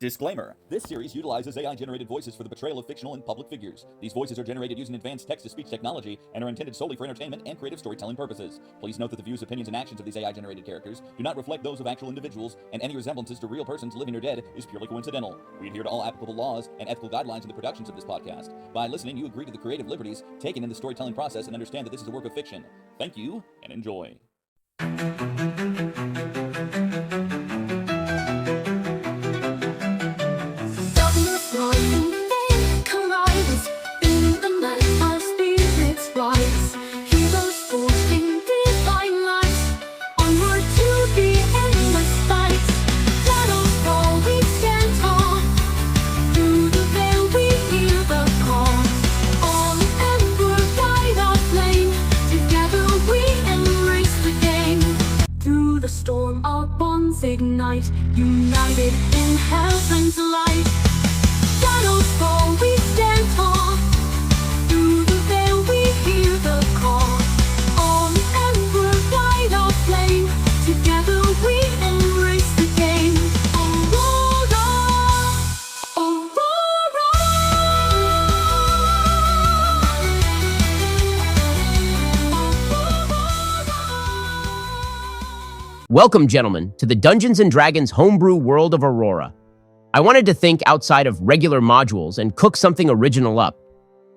Disclaimer. This series utilizes AI-generated voices for the portrayal of fictional and public figures. These voices are generated using advanced text-to-speech technology and are intended solely for entertainment and creative storytelling purposes. Please note that the views, opinions, and actions of these AI-generated characters do not reflect those of actual individuals, and any resemblances to real persons living or dead is purely coincidental. We adhere to all applicable laws and ethical guidelines in the productions of this podcast. By listening, you agree to the creative liberties taken in the storytelling process and understand that this is a work of fiction. Thank you, and enjoy. Ignite, united in heaven's light. Shadows fall, we stand tall. Through the veil we hear the call. On ember light our flame. Together we embrace the game. Aurora, Welcome, gentlemen, to the Dungeons & Dragons homebrew world of Aurora. I wanted to think outside of regular modules and cook something original up.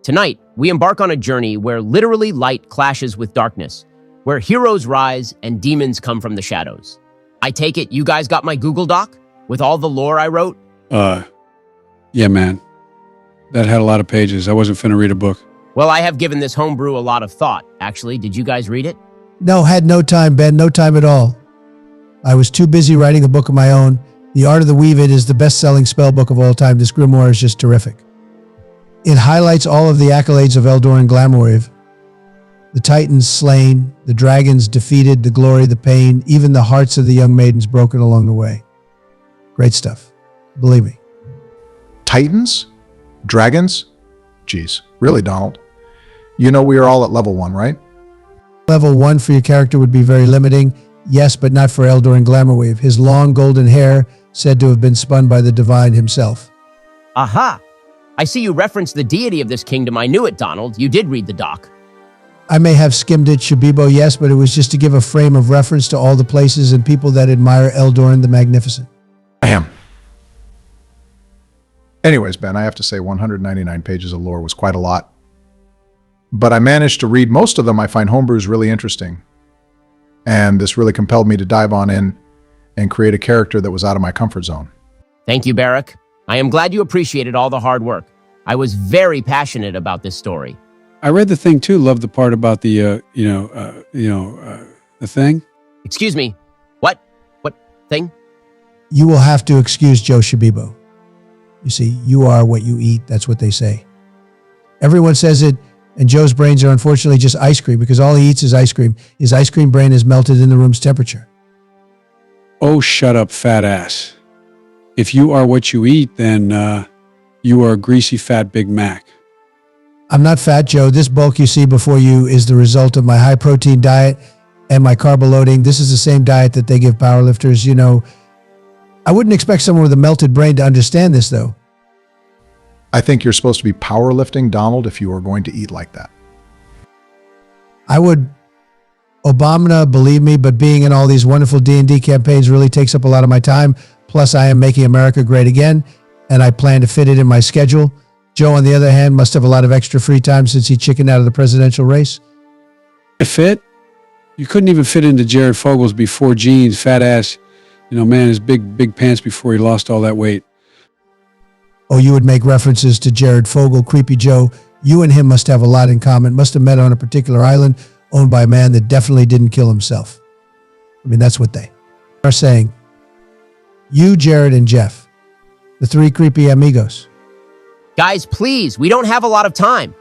Tonight, we embark on a journey where literally light clashes with darkness, where heroes rise and demons come from the shadows. I take it you guys got my Google Doc with all the lore I wrote? Yeah, man. That had a lot of pages. I wasn't finna read a book. Well, I have given this homebrew a lot of thought. Actually, did you guys read it? No, had no time, Ben. No time at all. I was too busy writing a book of my own. The Art of the Weave It is the best-selling spell book of all time. This grimoire is just terrific. It highlights all of the accolades of Eldor and Glamoreve. The titans slain, the dragons defeated, the glory, the pain, even the hearts of the young maidens broken along the way. Great stuff. Believe me. Titans? Dragons? Geez, really, Donald? You know we are all at level 1, right? Level 1 for your character would be very limiting. Yes, but not for Eldor and Glamoreve. His long golden hair said to have been spun by the divine himself. Aha! I see you referenced the deity of this kingdom. I knew it, Donald. You did read the doc. I may have skimmed it, Shapiro, yes, but it was just to give a frame of reference to all the places and people that admire Eldor the Magnificent. Ahem. Anyways, Ben, I have to say 199 pages of lore was quite a lot. But I managed to read most of them. I find homebrews really interesting. And this really compelled me to dive on in and create a character that was out of my comfort zone. Thank you, Barrack. I am glad you appreciated all the hard work. I was very passionate about this story. I read the thing too. Loved the part about the, the thing. Excuse me. What? What thing? You will have to excuse Joe Shabibo. You see, you are what you eat. That's what they say. Everyone says it, and Joe's brains are unfortunately just ice cream because all he eats is ice cream. His ice cream brain is melted in the room's temperature. Oh, shut up, fat ass. If you are what you eat, then you are a greasy, fat Big Mac. I'm not fat, Joe. This bulk you see before you is the result of my high-protein diet and my carb loading. This is the same diet that they give powerlifters. You know, I wouldn't expect someone with a melted brain to understand this, though. I think you're supposed to be powerlifting, Donald, if you are going to eat like that. I would, Obama, believe me, but being in all these wonderful D&D campaigns really takes up a lot of my time. Plus, I am making America great again, and I plan to fit it in my schedule. Joe, on the other hand, must have a lot of extra free time since he chickened out of the presidential race. Fit? You couldn't even fit into Jared Fogel's before jeans, fat ass. You know, man, his big pants before he lost all that weight. Oh, you would make references to Jared Fogel, Creepy Joe. You and him must have a lot in common. Must have met on a particular island owned by a man that definitely didn't kill himself. I mean, that's what they are saying. You, Jared, and Jeff, the three creepy amigos. Guys, please, we don't have a lot of time.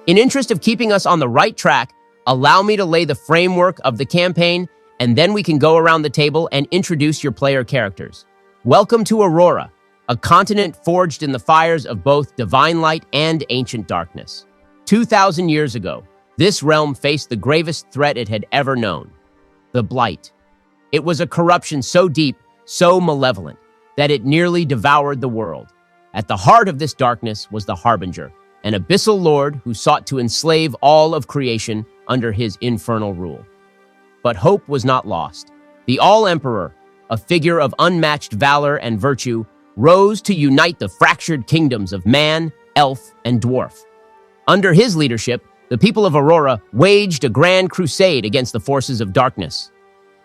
In interest of keeping us on the right track, allow me to lay the framework of the campaign, and then we can go around the table and introduce your player characters. Welcome to Aurora, a continent forged in the fires of both divine light and ancient darkness. 2,000 years ago, this realm faced the gravest threat it had ever known, the Blight. It was a corruption so deep, so malevolent, that it nearly devoured the world. At the heart of this darkness was the Harbinger, an Abyssal Lord who sought to enslave all of creation under his infernal rule. But hope was not lost. The All-Emperor, a figure of unmatched valor and virtue, rose to unite the fractured kingdoms of man, elf, and dwarf. Under his leadership, the people of Aurora waged a grand crusade against the forces of darkness.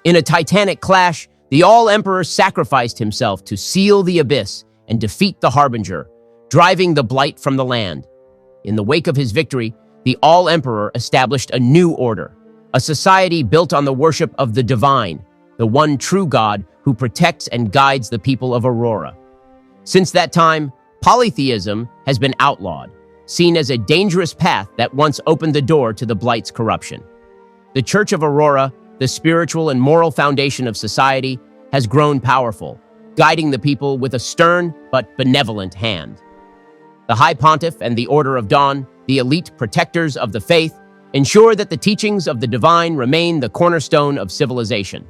In a titanic clash, the All-Emperor sacrificed himself to seal the abyss and defeat the Harbinger, driving the blight from the land. In the wake of his victory, the All-Emperor established a new order, a society built on the worship of the divine, the one true God who protects and guides the people of Aurora. Since that time, polytheism has been outlawed, seen as a dangerous path that once opened the door to the blight's corruption. The Church of Aurora, the spiritual and moral foundation of society, has grown powerful, guiding the people with a stern but benevolent hand. The High Pontiff and the Order of Dawn, the elite protectors of the faith, ensure that the teachings of the divine remain the cornerstone of civilization.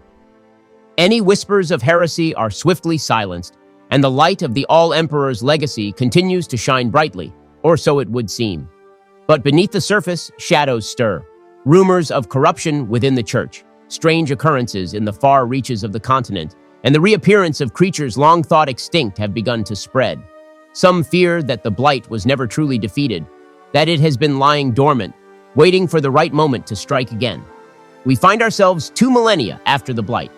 Any whispers of heresy are swiftly silenced, and the light of the All-Emperor's legacy continues to shine brightly, or so it would seem. But beneath the surface, shadows stir. Rumors of corruption within the church, strange occurrences in the far reaches of the continent, and the reappearance of creatures long thought extinct have begun to spread. Some fear that the blight was never truly defeated, that it has been lying dormant, waiting for the right moment to strike again. We find ourselves 2 millennia after the blight,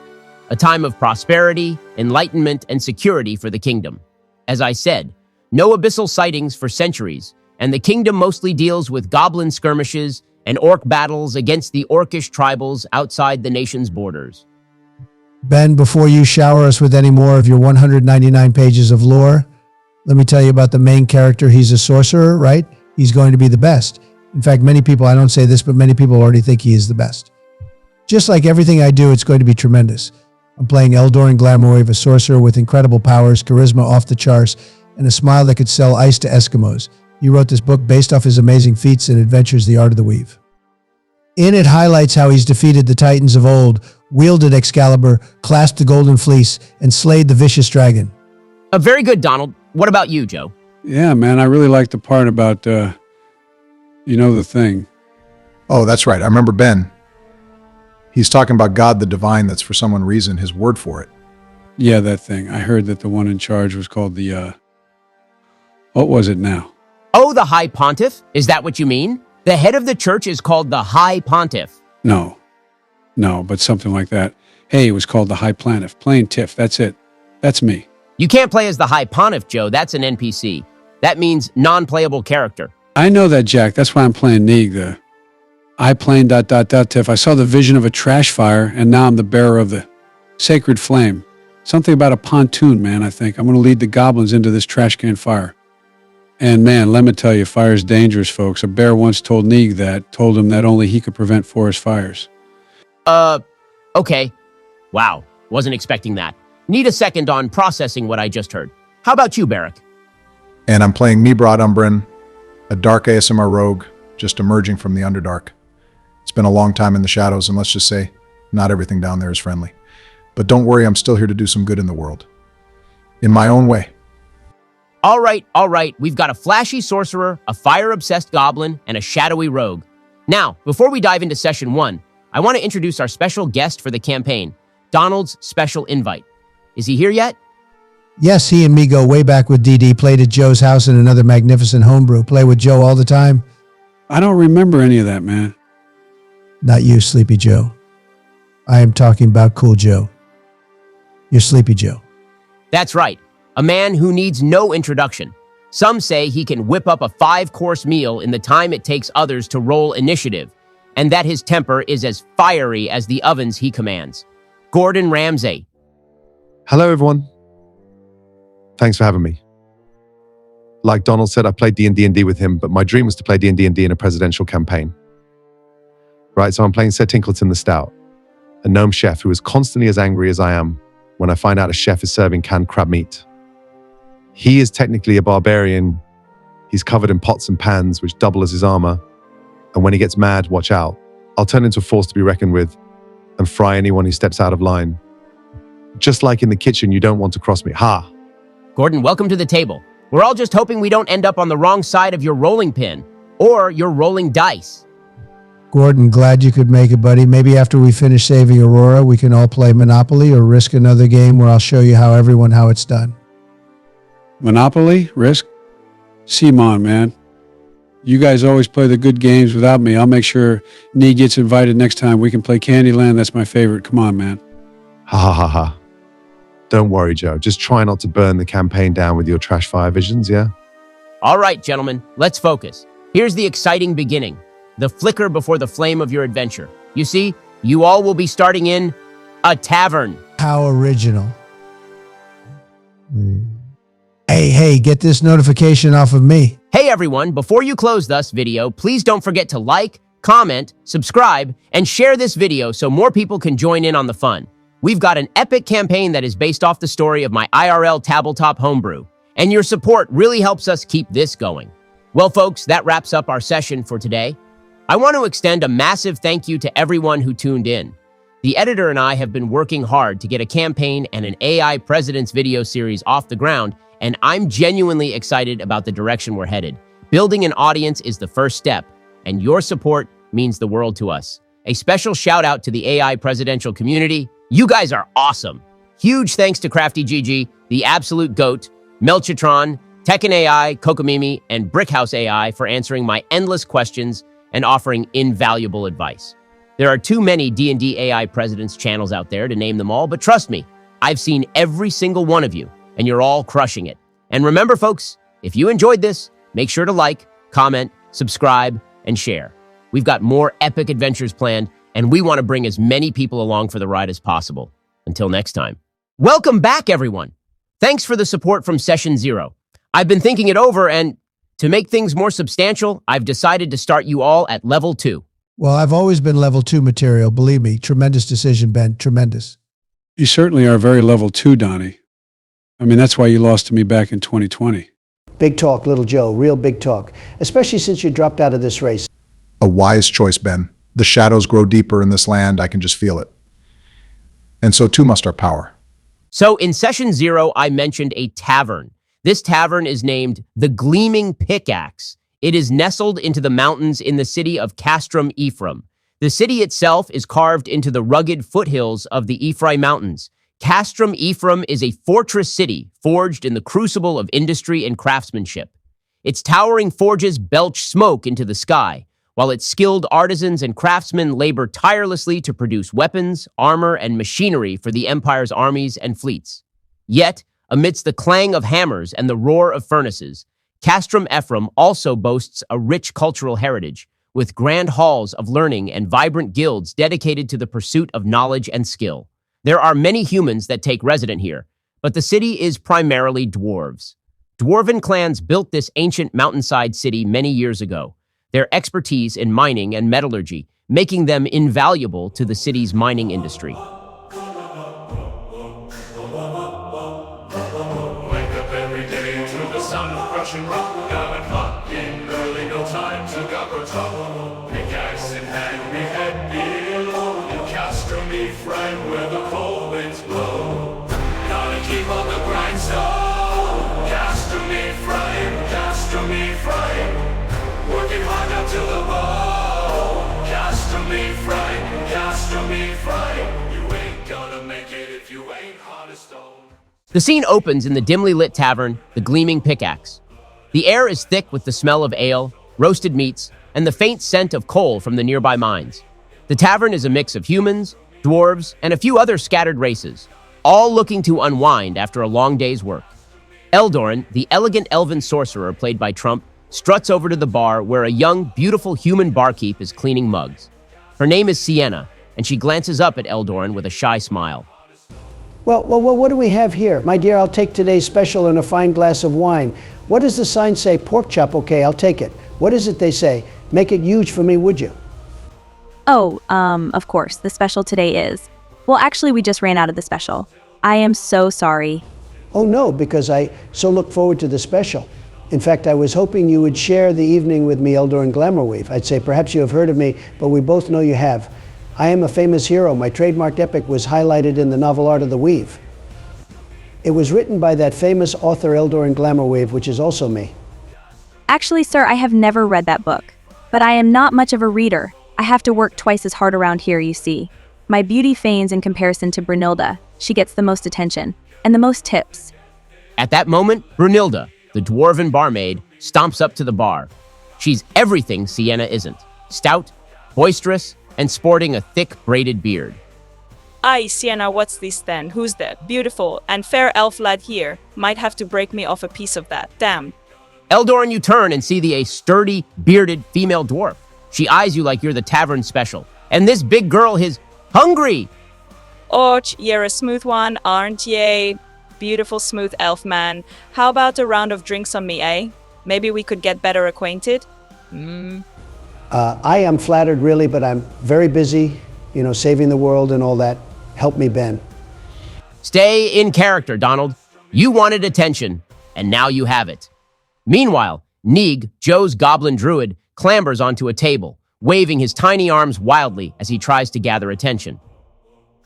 a time of prosperity, enlightenment, and security for the kingdom. As I said, no abyssal sightings for centuries, and the kingdom mostly deals with goblin skirmishes and orc battles against the orcish tribals outside the nation's borders. Ben, before you shower us with any more of your 199 pages of lore, let me tell you about the main character. He's a sorcerer, right? He's going to be the best. In fact, many people, I don't say this, but many people already think he is the best. Just like everything I do, it's going to be tremendous. I'm playing Eldoran Glamoive, a sorcerer with incredible powers, charisma off the charts, and a smile that could sell ice to Eskimos. He wrote this book based off his amazing feats and adventures, The Art of the Weave. In it highlights how he's defeated the titans of old, wielded Excalibur, clasped the golden fleece, and slayed the vicious dragon. Very good, Donald. What about you, Joe? Yeah, man, I really like the part about, the thing. Oh, that's right. I remember Ben. He's talking about God the divine. That's for some reason his word for it. Yeah, that thing. I heard that the one in charge was called the, what was it now? Oh, the High Pontiff? Is that what you mean? The head of the church is called the High Pontiff. No, but something like that. Hey, it was called the High Planif. Plain Tiff, that's it. That's me. You can't play as the High Pontiff, Joe. That's an NPC. That means non-playable character. I know that, Jack. That's why I'm playing Neeg, the I plain ... Tiff. I saw the vision of a trash fire, and now I'm the bearer of the sacred flame. Something about a pontoon, man, I think. I'm going to lead the goblins into this trash can fire. And man, let me tell you, fire's dangerous, folks. A bear once told Neeg that, told him that only he could prevent forest fires. Okay. Wow, wasn't expecting that. Need a second on processing what I just heard. How about you, Barrack? And I'm playing Mebrod Umbrin, a dark ASMR rogue, just emerging from the Underdark. It's been a long time in the shadows, and let's just say, not everything down there is friendly. But don't worry, I'm still here to do some good in the world. In my own way. All right. We've got a flashy sorcerer, a fire-obsessed goblin, and a shadowy rogue. Now, before we dive into Session 1, I want to introduce our special guest for the campaign, Donald's special invite. Is he here yet? Yes, he and me go way back with DD, played at Joe's house in another magnificent homebrew, play with Joe all the time. I don't remember any of that, man. Not you, Sleepy Joe. I am talking about Cool Joe. You're Sleepy Joe. That's right, a man who needs no introduction. Some say he can whip up a 5-course meal in the time it takes others to roll initiative, and that his temper is as fiery as the ovens he commands. Gordon Ramsay. Hello, everyone. Thanks for having me. Like Donald said, I played D&D with him, but my dream was to play D&D in a presidential campaign. Right, so I'm playing Sir Tinkleton the Stout, a gnome chef who is constantly as angry as I am when I find out a chef is serving canned crab meat. He is technically a barbarian. He's covered in pots and pans, which double as his armor. And when he gets mad, watch out. I'll turn into a force to be reckoned with and fry anyone who steps out of line. Just like in the kitchen, you don't want to cross me. Ha! Gordon, welcome to the table. We're all just hoping we don't end up on the wrong side of your rolling pin or your rolling dice. Gordon, glad you could make it, buddy. Maybe after we finish saving Aurora, we can all play Monopoly or Risk another game where I'll show you how it's done. Monopoly? Risk? Simon, man. You guys always play the good games without me. I'll make sure Nee gets invited next time. We can play Candyland. That's my favorite. Come on, man. Ha ha ha ha. Don't worry, Joe. Just try not to burn the campaign down with your trash fire visions, yeah? All right, gentlemen, let's focus. Here's the exciting beginning, the flicker before the flame of your adventure. You see, you all will be starting in a tavern. How original. Hey, get this notification off of me. Hey everyone, before you close this video, please don't forget to like, comment, subscribe, and share this video so more people can join in on the fun. We've got an epic campaign that is based off the story of my IRL tabletop homebrew, and your support really helps us keep this going. Well folks, that wraps up our session for today. I want to extend a massive thank you to everyone who tuned in. The editor and I have been working hard to get a campaign and an AI Presidents video series off the ground, and I'm genuinely excited about the direction we're headed. Building an audience is the first step, and your support means the world to us. A special shout out to the AI presidential community. You guys are awesome. Huge thanks to Crafty GG, the Absolute Goat, Melchitron, Tekken AI, Kokomimi, and Brickhouse AI for answering my endless questions and offering invaluable advice. There are too many D&D AI Presidents channels out there to name them all, but trust me, I've seen every single one of you, and you're all crushing it. And remember, folks, if you enjoyed this, make sure to like, comment, subscribe, and share. We've got more epic adventures planned, and we want to bring as many people along for the ride as possible. Until next time. Welcome back, everyone. Thanks for the support from Session 0. I've been thinking it over, and to make things more substantial, I've decided to start you all at Level 2. Well, I've always been level 2 material. Believe me, tremendous decision, Ben. Tremendous. You certainly are very level 2, Donnie. I mean, that's why you lost to me back in 2020. Big talk, little Joe, real big talk, especially since you dropped out of this race. A wise choice, Ben. The shadows grow deeper in this land. I can just feel it. And so too must our power. So in Session 0, I mentioned a tavern. This tavern is named the Gleaming Pickaxe. It is nestled into the mountains in the city of Castrum Ephraim. The city itself is carved into the rugged foothills of the Ephraim Mountains. Castrum Ephraim is a fortress city forged in the crucible of industry and craftsmanship. Its towering forges belch smoke into the sky, while its skilled artisans and craftsmen labor tirelessly to produce weapons, armor, and machinery for the Empire's armies and fleets. Yet, amidst the clang of hammers and the roar of furnaces, Castrum Ephraim also boasts a rich cultural heritage, with grand halls of learning and vibrant guilds dedicated to the pursuit of knowledge and skill. There are many humans that take resident here, but the city is primarily dwarves. Dwarven clans built this ancient mountainside city many years ago, their expertise in mining and metallurgy making them invaluable to the city's mining industry. Wake up every day to the sound of crushing rock. Got a clock in early, no time to gawk or talk. Pickaxe in hand, we head below. In Castrum Ephraim, where the cold winds blow. Gotta keep on the grindstone. Castrum Ephraim, Castrum Ephraim. Working hard up till the bone. Castrum Ephraim, Castrum Ephraim. You ain't gonna make it if you ain't hard as stone. The scene opens in the dimly lit tavern, the Gleaming Pickaxe. The air is thick with the smell of ale, roasted meats, and the faint scent of coal from the nearby mines. The tavern is a mix of humans, dwarves, and a few other scattered races, all looking to unwind after a long day's work. Eldoran, the elegant elven sorcerer played by Trump, struts over to the bar where a young, beautiful human barkeep is cleaning mugs. Her name is Sienna, and she glances up at Eldoran with a shy smile. Well, what do we have here? My dear, I'll take today's special and a fine glass of wine. What does the sign say? Pork chop, okay, I'll take it. What is it they say? Make it huge for me, would you? Oh, of course, the special today is. Well, actually, we just ran out of the special. I am so sorry. Oh no, because I so look forward to the special. In fact, I was hoping you would share the evening with me, Eldoran Glamourweave. I'd say perhaps you have heard of me, but we both know you have. I am a famous hero. My trademarked epic was highlighted in the novel Art of the Weave. It was written by that famous author Eldor in Glamourweave, which is also me. Actually, sir, I have never read that book. But I am not much of a reader. I have to work twice as hard around here, you see. My beauty feigns in comparison to Brunilda. She gets the most attention and the most tips. At that moment, Brunilda, the dwarven barmaid, stomps up to the bar. She's everything Sienna isn't. Stout, boisterous, and sporting a thick braided beard. Aye, Sienna, what's this then? Who's that? Beautiful and fair elf lad here. Might have to break me off a piece of that. Damn. Eldoran, you turn and see a sturdy, bearded female dwarf. She eyes you like you're the tavern special. And this big girl is hungry. Och, you're a smooth one, aren't ye? Beautiful smooth elf man. How about a round of drinks on me, eh? Maybe we could get better acquainted? I am flattered, really, but I'm very busy, saving the world and all that. Help me, Ben. Stay in character, Donald. You wanted attention, and now you have it. Meanwhile, Neeg, Joe's goblin druid, clambers onto a table, waving his tiny arms wildly as he tries to gather attention.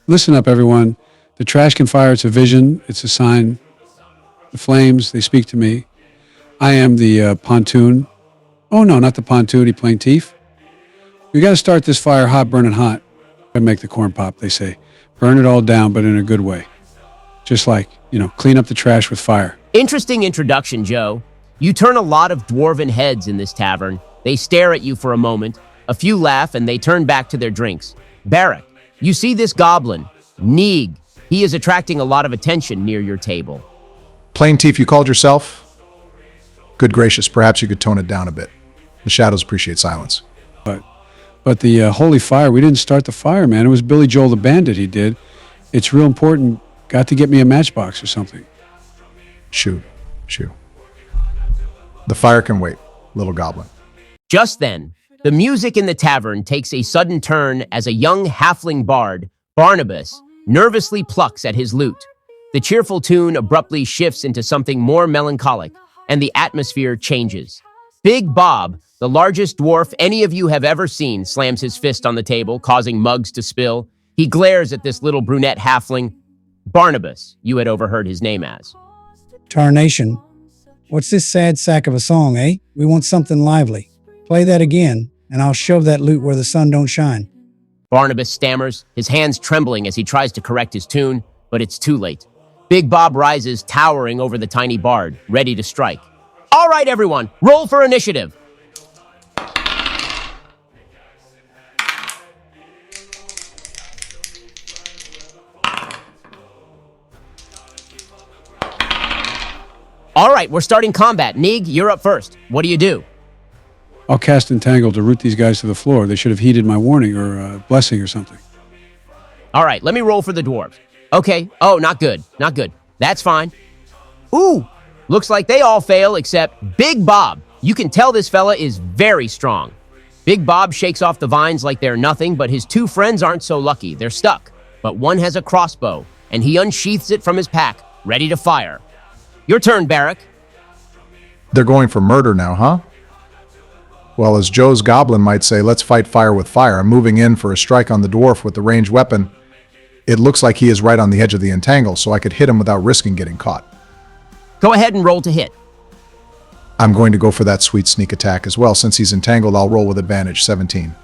Listen up, everyone. The trash can fire. It's a vision. It's a sign. The flames, they speak to me. I am the pontoon. Oh, no, not the pontoon. He playing thief. We got to start this fire hot, burning hot. And make the corn pop, they say. Burn it all down, but in a good way. Just like, clean up the trash with fire. Interesting introduction, Joe. You turn a lot of dwarven heads in this tavern. They stare at you for a moment. A few laugh, and they turn back to their drinks. Barrack, you see this goblin, Neeg. He is attracting a lot of attention near your table. Plain thief you called yourself? Good gracious, perhaps you could tone it down a bit. The shadows appreciate silence. But the holy fire, we didn't start the fire, man. It was Billy Joel the Bandit he did. It's real important. Got to get me a matchbox or something. Shoot. The fire can wait, little goblin. Just then, the music in the tavern takes a sudden turn as a young halfling bard, Barnabas, nervously plucks at his lute. The cheerful tune abruptly shifts into something more melancholic, and the atmosphere changes. Big Bob, the largest dwarf any of you have ever seen, slams his fist on the table, causing mugs to spill. He glares at this little brunette halfling. Barnabas, you had overheard his name as. Tarnation. What's this sad sack of a song, eh? We want something lively. Play that again, and I'll shove that lute where the sun don't shine. Barnabas stammers, his hands trembling as he tries to correct his tune, but it's too late. Big Bob rises, towering over the tiny bard, ready to strike. All right, everyone, roll for initiative. All right, we're starting combat. Neeg, you're up first. What do you do? I'll cast Entangle to root these guys to the floor. They should have heeded my warning or blessing or something. All right, let me roll for the dwarves. Okay. Oh, not good. Not good. That's fine. Ooh, looks like they all fail except Big Bob. You can tell this fella is very strong. Big Bob shakes off the vines like they're nothing, but his two friends aren't so lucky. They're stuck. But one has a crossbow, and he unsheaths it from his pack, ready to fire. Your turn, Barrack. They're going for murder now, huh? Well, as Joe's goblin might say, let's fight fire with fire. I'm moving in for a strike on the dwarf with the ranged weapon. It looks like he is right on the edge of the entangle, so I could hit him without risking getting caught. Go ahead and roll to hit. I'm going to go for that sweet sneak attack as well. Since he's entangled, I'll roll with advantage, 17.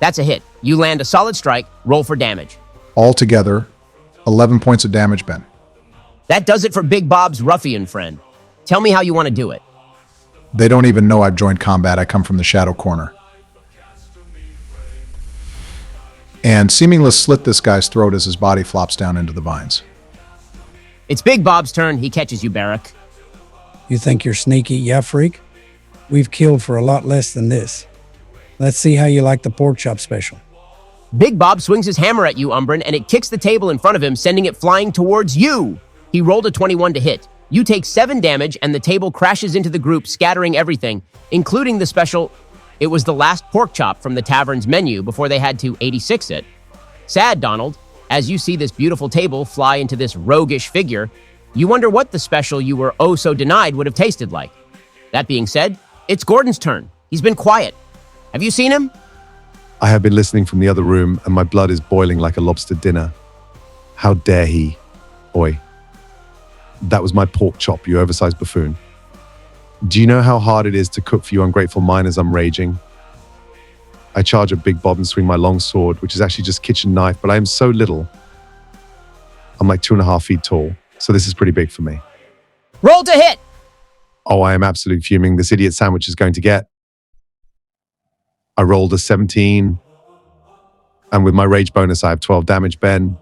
That's a hit. You land a solid strike, roll for damage. Altogether, 11 points of damage, Ben. That does it for Big Bob's ruffian friend. Tell me how you want to do it. They don't even know I've joined combat. I come from the shadow corner. And seemingly slit this guy's throat as his body flops down into the vines. It's Big Bob's turn. He catches you, Barrack. You think you're sneaky, yeah, freak? We've killed for a lot less than this. Let's see how you like the pork chop special. Big Bob swings his hammer at you, Umbrin, and it kicks the table in front of him, sending it flying towards you. He rolled a 21 to hit. You take 7 damage, and the table crashes into the group, scattering everything, including the special. It was the last pork chop from the tavern's menu before they had to 86 it. Sad, Donald, as you see this beautiful table fly into this roguish figure, you wonder what the special you were oh so denied would have tasted like. That being said, it's Gordon's turn. He's been quiet. Have you seen him? I have been listening from the other room, and my blood is boiling like a lobster dinner. How dare he? Oi. That was my pork chop, you oversized buffoon. Do you know how hard it is to cook for you ungrateful miners? I'm raging. I charge at Big Bob and swing my long sword, which is actually just kitchen knife, but I am so little. I'm like 2.5 feet tall, so this is pretty big for me. Roll to hit! Oh, I am absolutely fuming. This idiot sandwich is going to get. I rolled a 17. And with my rage bonus, I have 12 damage, Ben.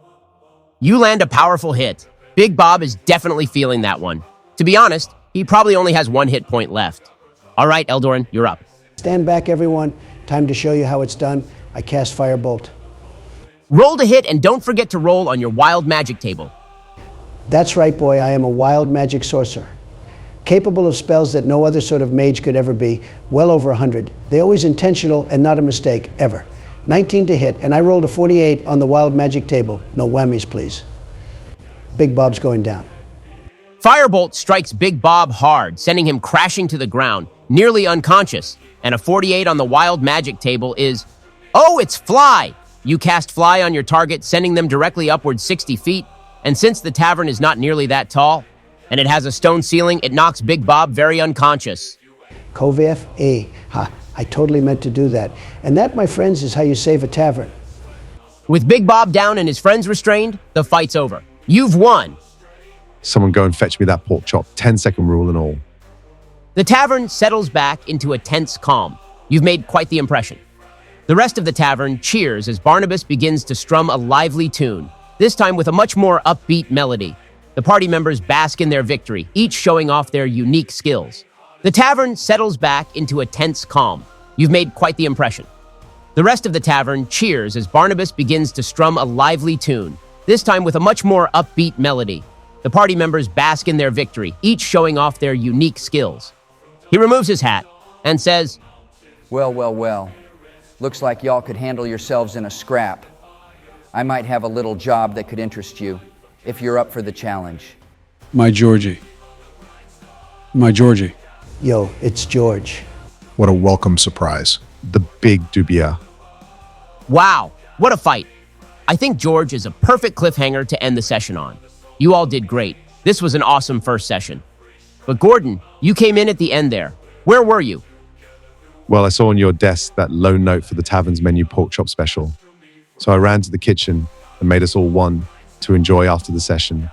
You land a powerful hit. Big Bob is definitely feeling that one. To be honest, he probably only has 1 hit point left. All right, Eldoran, you're up. Stand back, everyone. Time to show you how it's done. I cast Firebolt. Roll to hit and don't forget to roll on your wild magic table. That's right, boy. I am a wild magic sorcerer. Capable of spells that no other sort of mage could ever be. Well over 100. They always intentional and not a mistake, ever. 19 to hit, and I rolled a 48 on the wild magic table. No whammies, please. Big Bob's going down. Firebolt strikes Big Bob hard, sending him crashing to the ground, nearly unconscious. And a 48 on the wild magic table is... Oh, it's Fly! You cast Fly on your target, sending them directly upward 60 feet. And since the tavern is not nearly that tall, and it has a stone ceiling, it knocks Big Bob very unconscious. Kovef A. Ha, I totally meant to do that. And that, my friends, is how you save a tavern. With Big Bob down and his friends restrained, the fight's over. You've won! Someone go and fetch me that pork chop. 10-second rule and all. The tavern settles back into a tense calm. You've made quite the impression. The rest of the tavern cheers as Barnabas begins to strum a lively tune, this time with a much more upbeat melody. The party members bask in their victory, each showing off their unique skills. The tavern settles back into a tense calm. You've made quite the impression. The rest of the tavern cheers as Barnabas begins to strum a lively tune, this time with a much more upbeat melody. The party members bask in their victory, each showing off their unique skills. He removes his hat and says, Well, well, well. Looks like y'all could handle yourselves in a scrap. I might have a little job that could interest you, if you're up for the challenge. My Georgie. My Georgie. Yo, it's George. What a welcome surprise. The big Dubia. Wow, what a fight. I think George is a perfect cliffhanger to end the session on. You all did great. This was an awesome first session. But Gordon, you came in at the end there. Where were you? Well, I saw on your desk that lone note for the tavern's menu pork chop special. So I ran to the kitchen and made us all one to enjoy after the session.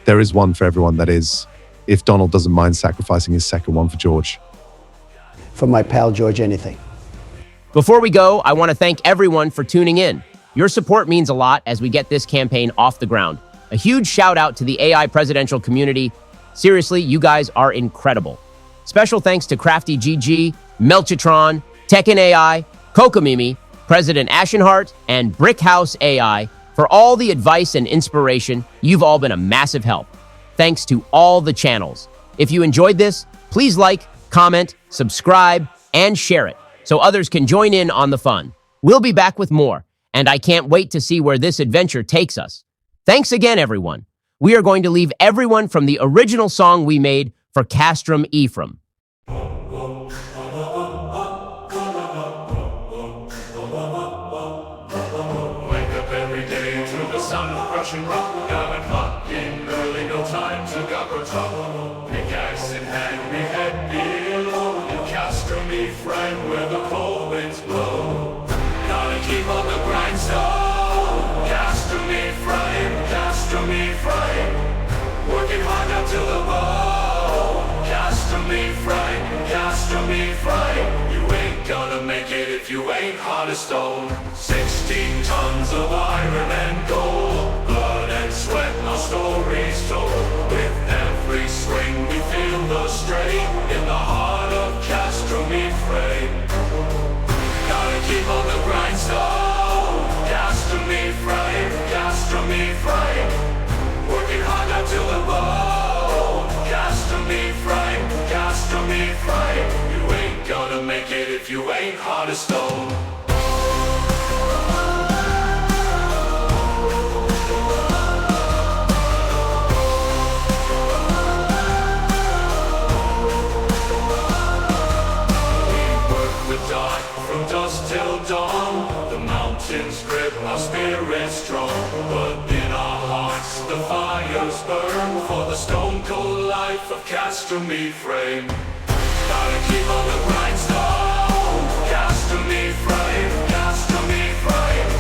There is one for everyone, that is, if Donald doesn't mind sacrificing his second one for George. For my pal George, anything. Before we go, I want to thank everyone for tuning in. Your support means a lot as we get this campaign off the ground. A huge shout out to the AI presidential community. Seriously, you guys are incredible. Special thanks to Crafty GG, Melchitron, Tekken AI, Kokomimi, President Ashenheart, and Brickhouse AI for all the advice and inspiration. You've all been a massive help. Thanks to all the channels. If you enjoyed this, please like, comment, subscribe, and share it so others can join in on the fun. We'll be back with more, and I can't wait to see where this adventure takes us. Thanks again, everyone. We are going to leave everyone from the original song we made for Castrum Ephraim. Wake up every day to the sound of crushing rock. Gavin fucking early, no time to gawk or talk. Pickaxe in hand, me head below. Castrum Ephraim where the cold winds blow. Gotta keep on the grindstone. Castrum Ephraim, Castrum Ephraim. Working hard now till the bone. Castrum Ephraim, Castrum Ephraim. You ain't gonna make it if you ain't hard as stone. 16 tons of iron and gold, blood and sweat, no stories told. With every swing we feel the strain in the heart of Castrum Ephraim. Gotta keep on the grindstone. Castrum Ephraim, Castrum Ephraim. Working hard now till the bone. Castrum Ephraim, Castrum Ephraim. You ain't gonna make it if you ain't hard as stone. From dusk till dawn, the mountains grip our spirits strong. But in our hearts the fires burn for the of gastronomy frame. Gotta keep on the grindstone. Gastronomy frame, gastronomy frame.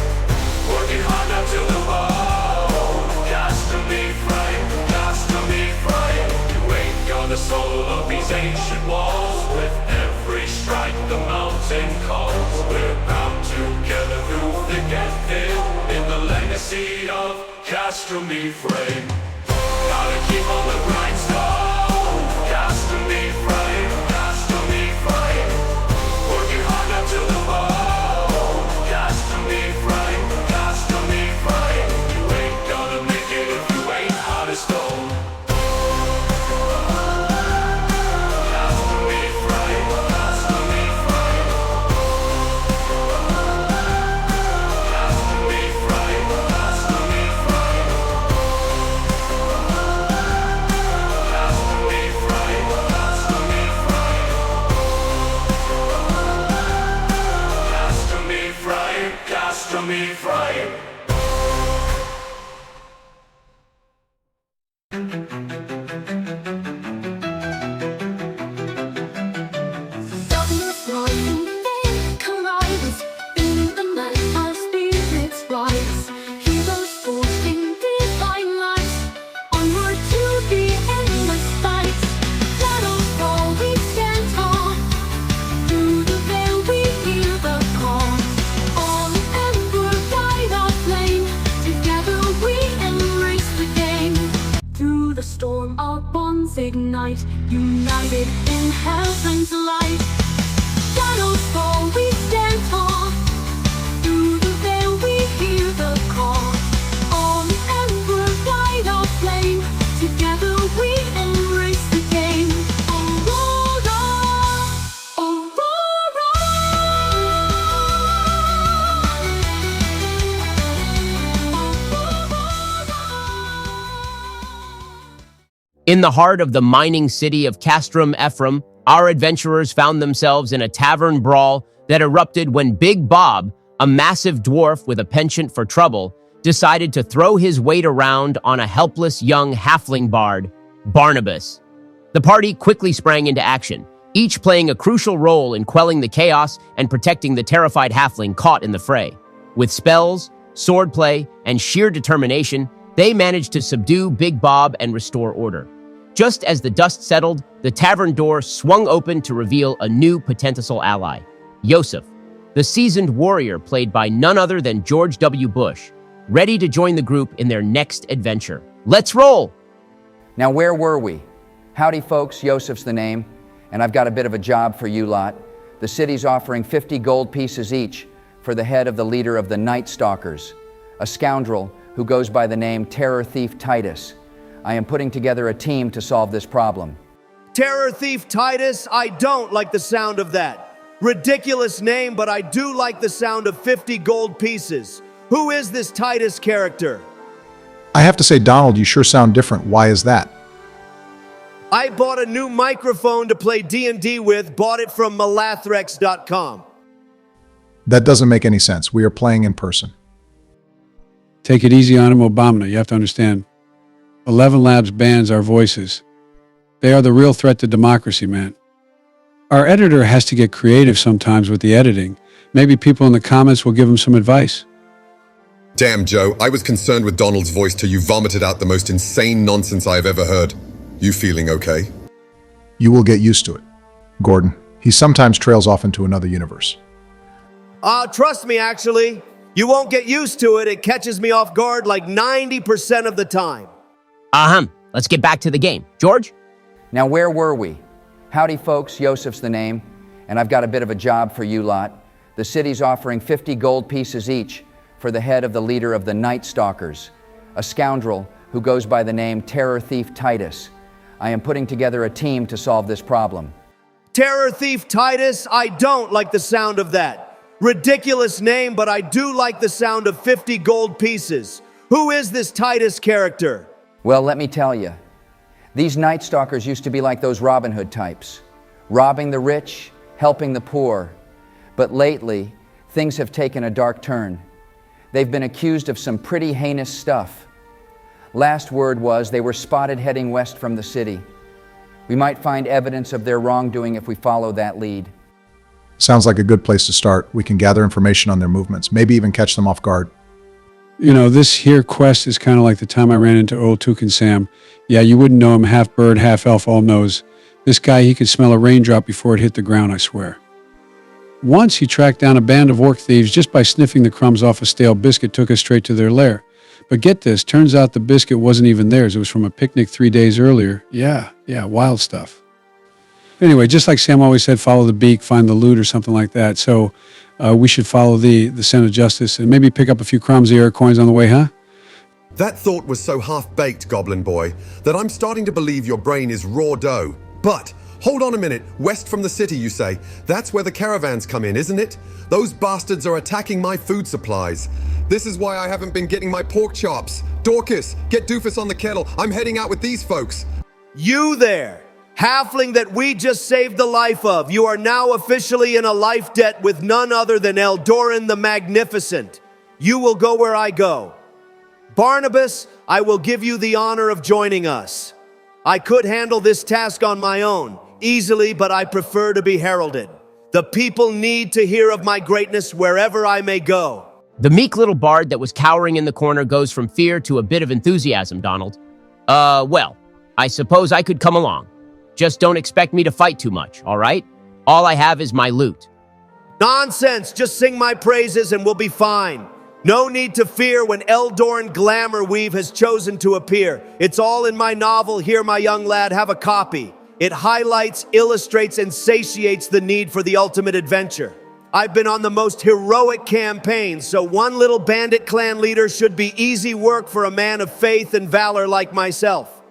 Working hard not to the bone. Gastronomy frame, gastronomy frame. You ain't gonna solo these ancient walls. With every strike the mountain calls. We're bound together through thick and thin in the legacy of gastronomy frame. Gotta keep on the grindstone. Gastronomy frame, gastronomy frame. Working hard not to the bone. Gastronomy frame, gastronomy frame. You ain't gonna make it if you ain't hard as stone. Gastronomy frame, gastronomy frame. Gastronomy frame, gastronomy frame. Gastronomy frame, gastronomy frame. Gastronomy frame, gastronomy frame. Darkness rising, fate collides. In the night, our spirits rise. Heroes forged in divine lights. Onward to the endless fight. Shadows fall, we stand tall. Through the veil, we hear the call. All ember guide our flame. Together we embrace the game. Through the storm, our bonds ignite. United in heaven's light. Shadows fall, we stand tall. Through the veil, we hear the call. On ember guide our flame. Together we embrace the game. Aurora, Aurora. In the heart of the mining city of Castrum Ephraim, our adventurers found themselves in a tavern brawl that erupted when Big Bob, a massive dwarf with a penchant for trouble, decided to throw his weight around on a helpless young halfling bard, Barnabas. The party quickly sprang into action, each playing a crucial role in quelling the chaos and protecting the terrified halfling caught in the fray. With spells, swordplay, and sheer determination, they managed to subdue Big Bob and restore order. Just as the dust settled, the tavern door swung open to reveal a new potential ally, Yosef, the seasoned warrior played by none other than George W. Bush, ready to join the group in their next adventure. Let's roll! Now, where were we? Howdy, folks. Yosef's the name, and I've got a bit of a job for you lot. The city's offering 50 gold pieces each for the head of the leader of the Night Stalkers, a scoundrel who goes by the name Terror Thief Titus. I am putting together a team to solve this problem. Terror Thief Titus, I don't like the sound of that. Ridiculous name, but I do like the sound of 50 gold pieces. Who is this Titus character? I have to say, Donald, you sure sound different. Why is that? I bought a new microphone to play D&D with, bought it from malathrex.com. That doesn't make any sense. We are playing in person. Take it easy on him, Obama. You have to understand. 11 Labs bans our voices. They are the real threat to democracy, man. Our editor has to get creative sometimes with the editing. Maybe people in the comments will give him some advice. Damn, Joe, I was concerned with Donald's voice till you vomited out the most insane nonsense I have ever heard. You feeling okay? You will get used to it. Gordon, he sometimes trails off into another universe. Trust me, actually. You won't get used to it. It catches me off guard like 90% of the time. Let's get back to the game. George? Now, where were we? Howdy, folks. Yosef's the name, and I've got a bit of a job for you lot. The city's offering 50 gold pieces each for the head of the leader of the Night Stalkers, a scoundrel who goes by the name Terror Thief Titus. I am putting together a team to solve this problem. Terror Thief Titus, I don't like the sound of that. Ridiculous name, but I do like the sound of 50 gold pieces. Who is this Titus character? Well, let me tell you. These Night Stalkers used to be like those Robin Hood types, robbing the rich, helping the poor. But lately, things have taken a dark turn. They've been accused of some pretty heinous stuff. Last word was they were spotted heading west from the city. We might find evidence of their wrongdoing if we follow that lead. Sounds like a good place to start. We can gather information on their movements, maybe even catch them off guard. You know, this here quest is kind of like the time I ran into old Toucan Sam. Yeah, you wouldn't know him, half bird, half elf, all knows. This guy, he could smell a raindrop before it hit the ground, I swear. Once he tracked down a band of orc thieves just by sniffing the crumbs off a stale biscuit, took us straight to their lair. But get this, turns out the biscuit wasn't even theirs. It was from a picnic 3 days earlier. Yeah, wild stuff. Anyway, just like Sam always said, follow the beak, find the loot or something like that. So we should follow the scent of justice and maybe pick up a few crumbs of coins on the way, huh? That thought was so half-baked, Goblin Boy, that I'm starting to believe your brain is raw dough. But, hold on a minute, west from the city, you say? That's where the caravans come in, isn't it? Those bastards are attacking my food supplies. This is why I haven't been getting my pork chops. Dorcas, get Doofus on the kettle. I'm heading out with these folks. You there, halfling that we just saved the life of. You are now officially in a life debt with none other than Eldoran the Magnificent. You will go where I go. Barnabas, I will give you the honor of joining us. I could handle this task on my own, easily, but I prefer to be heralded. The people need to hear of my greatness wherever I may go. The meek little bard that was cowering in the corner goes from fear to a bit of enthusiasm, Donald. Well, I suppose I could come along. Just don't expect me to fight too much, all right? All I have is my loot. Nonsense! Just sing my praises and we'll be fine. No need to fear when Eldoran Glamour Weave has chosen to appear. It's all in my novel. Here, my young lad, have a copy. It highlights, illustrates, and satiates the need for the ultimate adventure. I've been on the most heroic campaign, so one little bandit clan leader should be easy work for a man of faith and valor like myself.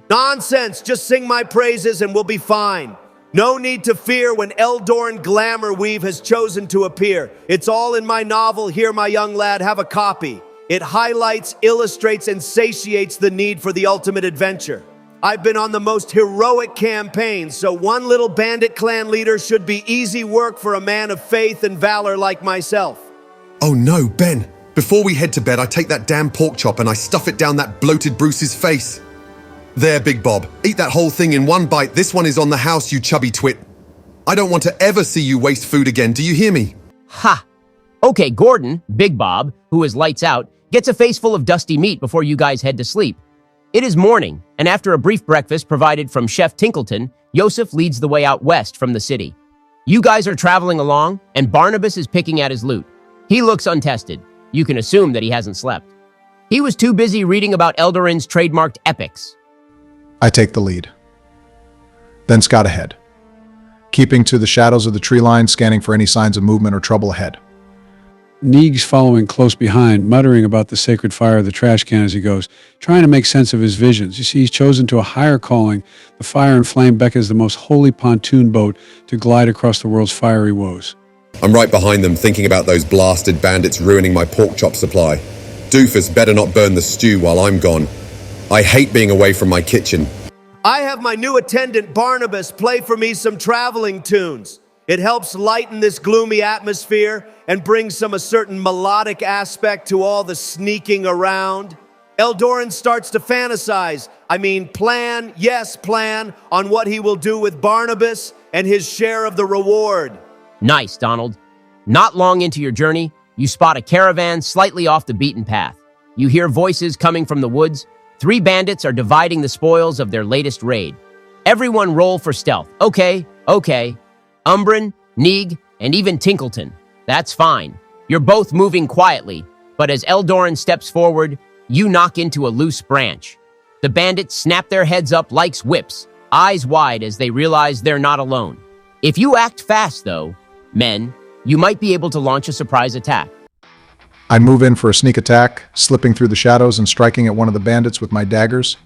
Nonsense! Just sing my praises and we'll be fine. No need to fear when Eldoran Glamour Weave has chosen to appear. It's all in my novel. Here, my young lad, have a copy. It highlights, illustrates, and satiates the need for the ultimate adventure. I've been on the most heroic campaign, so one little bandit clan leader should be easy work for a man of faith and valor like myself. Oh no, Ben. Before we head to bed, I take that damn pork chop and I stuff it down that bloated Bruce's face. There, Big Bob. Eat that whole thing in one bite. This one is on the house, you chubby twit. I don't want to ever see you waste food again. Do you hear me? Ha! Okay, Gordon, Big Bob, who is lights out, gets a face full of dusty meat before you guys head to sleep. It is morning, and after a brief breakfast provided from Chef Tinkleton, Yosef leads the way out west from the city. You guys are traveling along, and Barnabas is picking at his loot. He looks untested. You can assume that he hasn't slept. He was too busy reading about Eldoran's trademarked epics. I take the lead. Then scout ahead, keeping to the shadows of the tree line, scanning for any signs of movement or trouble ahead. Neeg's following close behind, muttering about the sacred fire of the trash can as he goes, trying to make sense of his visions. You see, he's chosen to a higher calling. The fire and flame beckons the most holy pontoon boat to glide across the world's fiery woes. I'm right behind them, thinking about those blasted bandits ruining my pork chop supply. Doofus better not burn the stew while I'm gone. I hate being away from my kitchen. I have my new attendant Barnabas play for me some traveling tunes. It helps lighten this gloomy atmosphere and brings a certain melodic aspect to all the sneaking around. Eldoran starts to fantasize, plan on what he will do with Barnabas and his share of the reward. Nice, Donald. Not long into your journey, you spot a caravan slightly off the beaten path. You hear voices coming from the woods. 3 bandits are dividing the spoils of their latest raid. Everyone roll for stealth. Okay. Umbrin, Neeg, and even Tinkleton. That's fine. You're both moving quietly, but as Eldoran steps forward, you knock into a loose branch. The bandits snap their heads up like whips, eyes wide as they realize they're not alone. If you act fast, though, men, you might be able to launch a surprise attack. I move in for a sneak attack, slipping through the shadows and striking at one of the bandits with my daggers.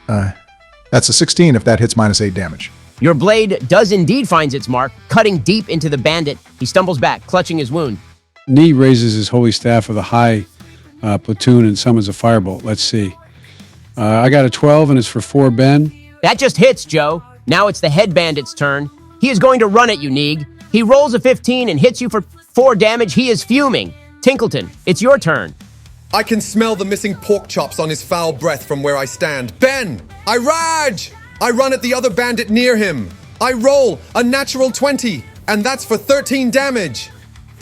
That's a 16 if that hits -8 damage. Your blade does indeed find its mark, cutting deep into the bandit. He stumbles back, clutching his wound. Nee raises his holy staff with a high platoon and summons a firebolt. Let's see. I got a 12 and it's for 4 Ben. That just hits, Joe. Now it's the head bandit's turn. He is going to run at you, Neeg. He rolls a 15 and hits you for 4 damage. He is fuming. Tinkleton, it's your turn. I can smell the missing pork chops on his foul breath from where I stand. Ben! I rage! I run at the other bandit near him. I roll a natural 20, and that's for 13 damage.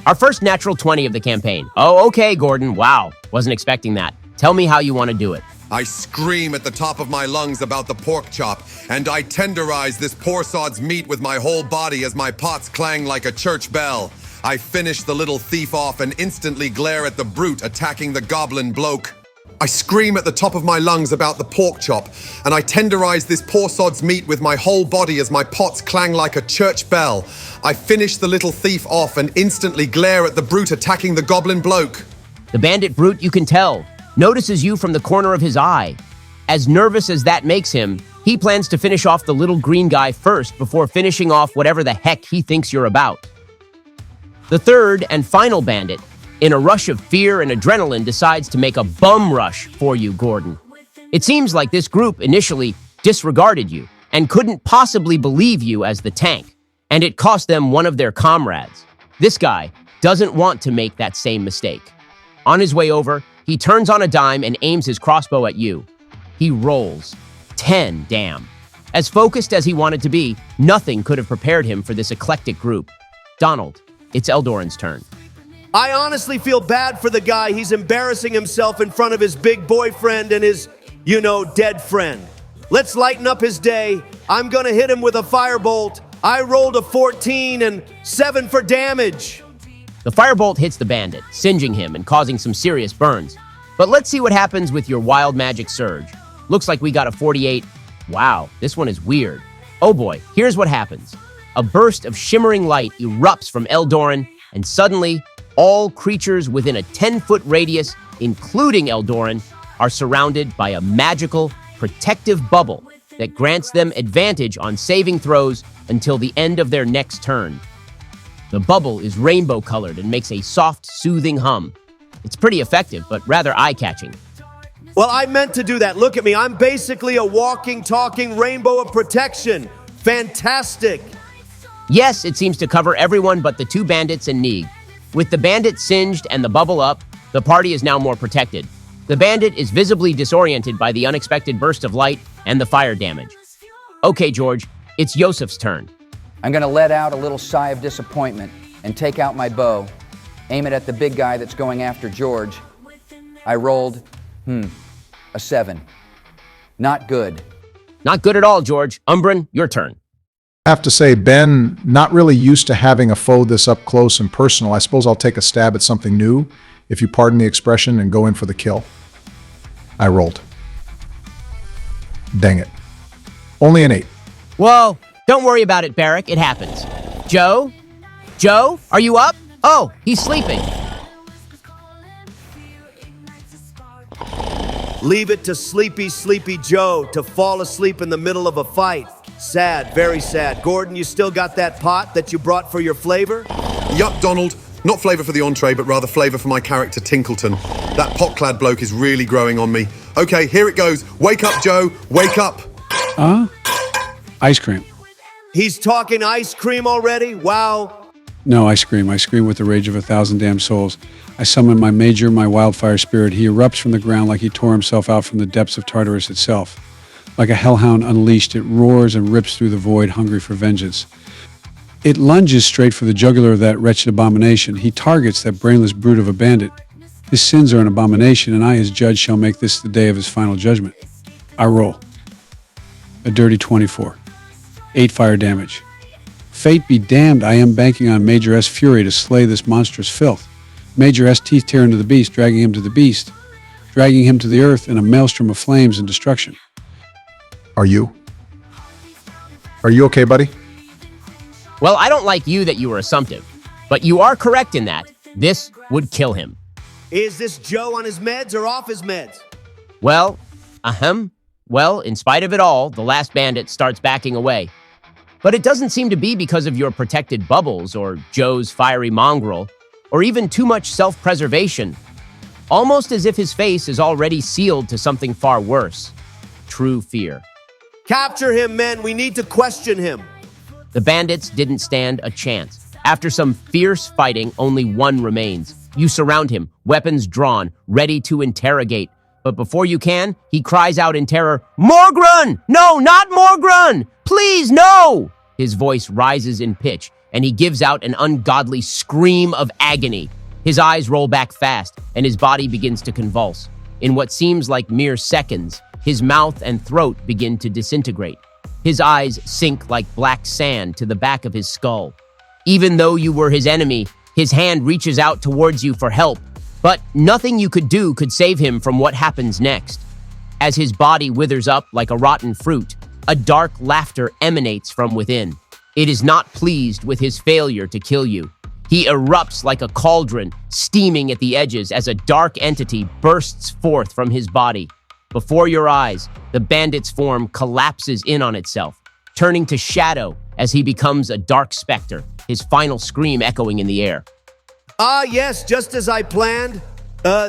Our first natural 20 of the campaign. Oh, okay, Gordon. Wow. Wasn't expecting that. Tell me how you want to do it. I scream at the top of my lungs about the pork chop, and I tenderize this poor sod's meat with my whole body as my pots clang like a church bell. I finish the little thief off and instantly glare at the brute attacking the goblin bloke. I scream at the top of my lungs about the pork chop, and I tenderize this poor sod's meat with my whole body as my pots clang like a church bell. I finish the little thief off and instantly glare at the brute attacking the goblin bloke. The bandit brute, you can tell, notices you from the corner of his eye. As nervous as that makes him, he plans to finish off the little green guy first before finishing off whatever the heck he thinks you're about. The third and final bandit, in a rush of fear and adrenaline, decides to make a bum rush for you, Gordon. It seems like this group initially disregarded you and couldn't possibly believe you as the tank, and it cost them one of their comrades. This guy doesn't want to make that same mistake. On his way over, he turns on a dime and aims his crossbow at you. He rolls 10 damn. As focused as he wanted to be, nothing could have prepared him for this eclectic group. Donald, it's Eldoran's turn. I honestly feel bad for the guy. He's embarrassing himself in front of his big boyfriend and his, dead friend. Let's lighten up his day. I'm gonna hit him with a firebolt. I rolled a 14 and 7 for damage. The firebolt hits the bandit, singeing him and causing some serious burns. But let's see what happens with your wild magic surge. Looks like we got a 48. Wow, this one is weird. Oh boy, here's what happens. A burst of shimmering light erupts from Eldoran, and suddenly, all creatures within a 10-foot radius, including Eldoran, are surrounded by a magical, protective bubble that grants them advantage on saving throws until the end of their next turn. The bubble is rainbow-colored and makes a soft, soothing hum. It's pretty effective, but rather eye-catching. Well, I meant to do that. Look at me. I'm basically a walking, talking rainbow of protection. Fantastic. Yes, it seems to cover everyone but the two bandits and Neeg. With the bandit singed and the bubble up, the party is now more protected. The bandit is visibly disoriented by the unexpected burst of light and the fire damage. Okay, George, it's Yosef's turn. I'm going to let out a little sigh of disappointment and take out my bow, aim it at the big guy that's going after George. I rolled, a 7. Not good. Not good at all, George. Umbrin, your turn. I have to say, Ben, not really used to having a foe this up close and personal. I suppose I'll take a stab at something new, if you pardon the expression, and go in for the kill. I rolled. Dang it. Only an 8. Well, don't worry about it, Barrack. It happens. Joe? Joe, are you up? Oh, he's sleeping. Leave it to sleepy, sleepy Joe to fall asleep in the middle of a fight. Sad, very sad. Gordon, you still got that pot that you brought for your flavor? Yup, Donald. Not flavor for the entree, but rather flavor for my character, Tinkleton. That pot-clad bloke is really growing on me. Okay, here it goes. Wake up, Joe. Wake up. Ice cream. He's talking ice cream already? Wow. No, I scream. I scream with the rage of 1,000 damn souls. I summon my major, my wildfire spirit. He erupts from the ground like he tore himself out from the depths of Tartarus itself. Like a hellhound unleashed, it roars and rips through the void, hungry for vengeance. It lunges straight for the jugular of that wretched abomination. He targets that brainless brute of a bandit. His sins are an abomination, and I, as judge, shall make this the day of his final judgment. I roll. A dirty 24. 8 fire damage. Fate be damned, I am banking on Major S. fury to slay this monstrous filth. Major S. teeth tear into the beast, dragging him to the beast, dragging him to the earth in a maelstrom of flames and destruction. Are you okay, buddy? Well, I don't like you that you were assumptive, but you are correct in that this would kill him. Is this Joe on his meds or off his meds? Well, Well, in spite of it all, the last bandit starts backing away. But it doesn't seem to be because of your protected bubbles or Joe's fiery mongrel, or even too much self-preservation. Almost as if his face is already sealed to something far worse. True fear. Capture him, men. We need to question him. The bandits didn't stand a chance. After some fierce fighting, only one remains. You surround him, weapons drawn, ready to interrogate. But before you can, he cries out in terror, "Morgren! No, not Morgren! Please, no!" His voice rises in pitch, and he gives out an ungodly scream of agony. His eyes roll back fast, and his body begins to convulse. In what seems like mere seconds, his mouth and throat begin to disintegrate. His eyes sink like black sand to the back of his skull. Even though you were his enemy, his hand reaches out towards you for help, but nothing you could do could save him from what happens next. As his body withers up like a rotten fruit, a dark laughter emanates from within. It is not pleased with his failure to kill you. He erupts like a cauldron, steaming at the edges as a dark entity bursts forth from his body. Before your eyes, the bandit's form collapses in on itself, turning to shadow as he becomes a dark specter, his final scream echoing in the air. Ah, yes, just as I planned.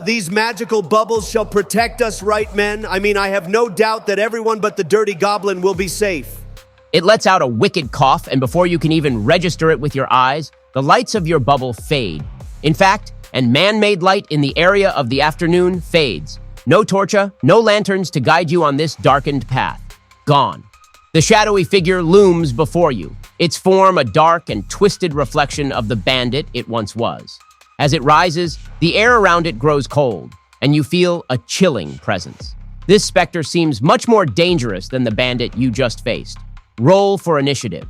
These magical bubbles shall protect us, right, men? I mean, I have no doubt that everyone but the dirty goblin will be safe. It lets out a wicked cough, and before you can even register it with your eyes, the lights of your bubble fade. In fact, and man-made light in the area of the afternoon fades. No torcha, no lanterns to guide you on this darkened path. Gone. The shadowy figure looms before you, its form a dark and twisted reflection of the bandit it once was. As it rises, the air around it grows cold, and you feel a chilling presence. This specter seems much more dangerous than the bandit you just faced. Roll for initiative.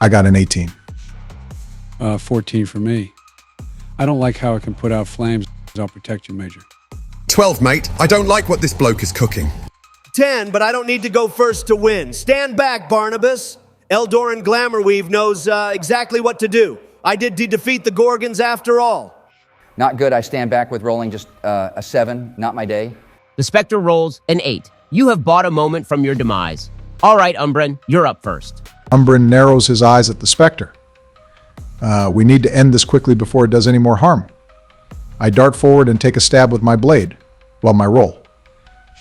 I got an 18. 14 for me. I don't like how it can put out flames. I'll protect you, Major. 12, mate. I don't like what this bloke is cooking. 10, but I don't need to go first to win. Stand back, Barnabas. Eldoran Glamourweave knows exactly what to do. I did defeat the Gorgons after all. Not good. I stand back with rolling just a 7. Not my day. The Spectre rolls an 8. You have bought a moment from your demise. All right, Umbren, you're up first. Umbren narrows his eyes at the Spectre. We need to end this quickly before it does any more harm. I dart forward and take a stab with my blade. Well, my roll.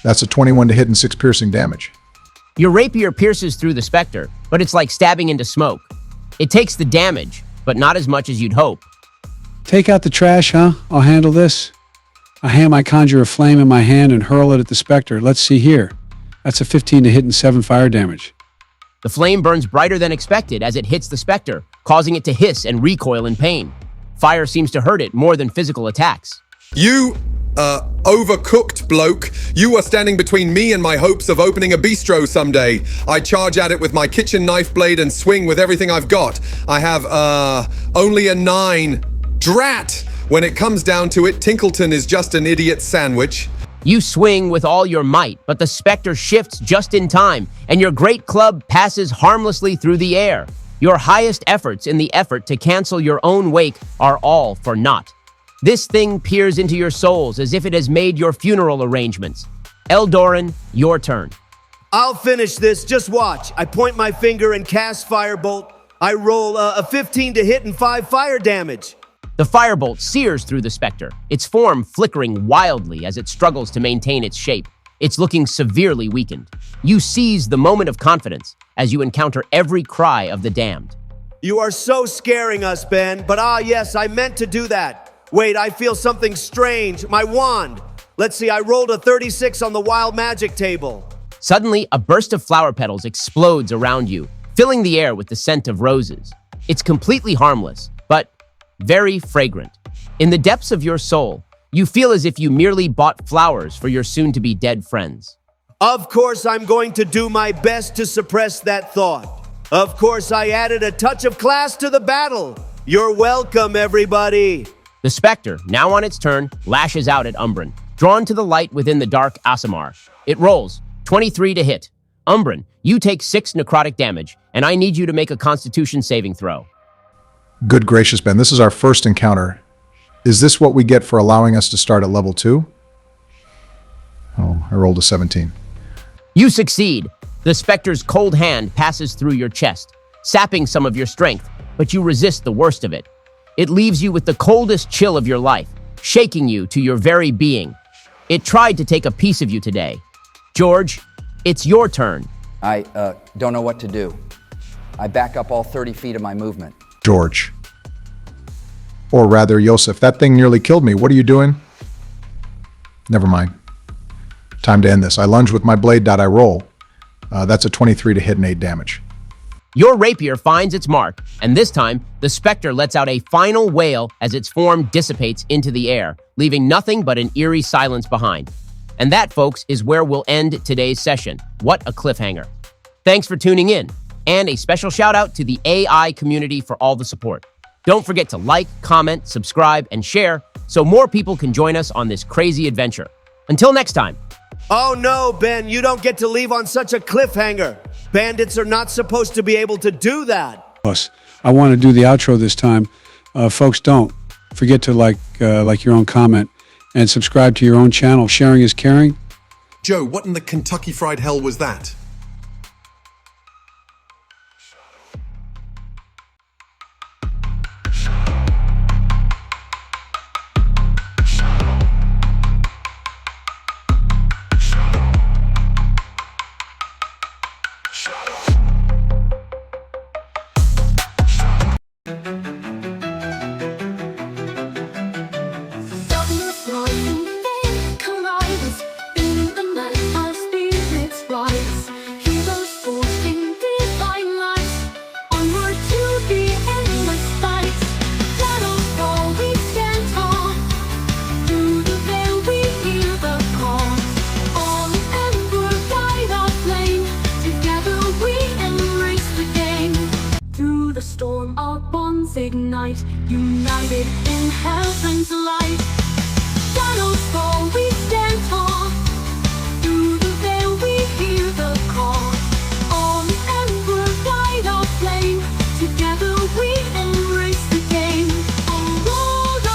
That's a 21 to hit and 6 piercing damage. Your rapier pierces through the Spectre, but it's like stabbing into smoke. It takes the damage, but not as much as you'd hope. Take out the trash, huh? I'll handle this. I conjure a flame in my hand and hurl it at the Spectre. Let's see here. That's a 15 to hit and 7 fire damage. The flame burns brighter than expected as it hits the Spectre, causing it to hiss and recoil in pain. Fire seems to hurt it more than physical attacks. You, overcooked bloke. You are standing between me and my hopes of opening a bistro someday. I charge at it with my kitchen knife blade and swing with everything I've got. I have, only a 9. Drat! When it comes down to it, Tinkleton is just an idiot sandwich. You swing with all your might, but the Spectre shifts just in time, and your great club passes harmlessly through the air. Your highest efforts in the effort to cancel your own wake are all for naught. This thing peers into your souls as if it has made your funeral arrangements. Eldoran, your turn. I'll finish this, just watch. I point my finger and cast Firebolt. I roll a 15 to hit and 5 fire damage. The firebolt sears through the Spectre, its form flickering wildly as it struggles to maintain its shape. It's looking severely weakened. You seize the moment of confidence as you encounter every cry of the damned. You are so scaring us, Ben, but yes, I meant to do that. Wait, I feel something strange. My wand. Let's see, I rolled a 36 on the wild magic table. Suddenly, a burst of flower petals explodes around you, filling the air with the scent of roses. It's completely harmless, but very fragrant. In the depths of your soul, you feel as if you merely bought flowers for your soon-to-be dead friends. Of course, I'm going to do my best to suppress that thought. Of course, I added a touch of class to the battle. You're welcome, everybody. The Spectre, now on its turn, lashes out at Umbren, drawn to the light within the dark Aasimar. It rolls, 23 to hit. Umbren, you take 6 necrotic damage, and I need you to make a Constitution saving throw. Good gracious, Ben, this is our first encounter. Is this what we get for allowing us to start at level 2? Oh, I rolled a 17. You succeed. The Spectre's cold hand passes through your chest, sapping some of your strength, but you resist the worst of it. It leaves you with the coldest chill of your life, shaking you to your very being. It tried to take a piece of you today. George, it's your turn. I don't know what to do. I back up all 30 feet of my movement. George. Or rather, Yosef, that thing nearly killed me. What are you doing? Never mind. Time to end this. I lunge with my blade. I roll. That's a 23 to hit and 8 damage. Your rapier finds its mark, and this time, the Spectre lets out a final wail as its form dissipates into the air, leaving nothing but an eerie silence behind. And that, folks, is where we'll end today's session. What a cliffhanger. Thanks for tuning in, and a special shout out to the AI community for all the support. Don't forget to like, comment, subscribe, and share so more people can join us on this crazy adventure. Until next time. Oh no, Ben, you don't get to leave on such a cliffhanger. Bandits are not supposed to be able to do that. I want to do the outro this time. Folks, don't forget to like your own comment and subscribe to your own channel. Sharing is caring. Joe, what in the Kentucky Fried Hell was that? Ignite, united in heaven's light. Shadows fall, we stand tall. Through the veil we hear the call. On ember light our flame. Together we embrace the game. Aurora,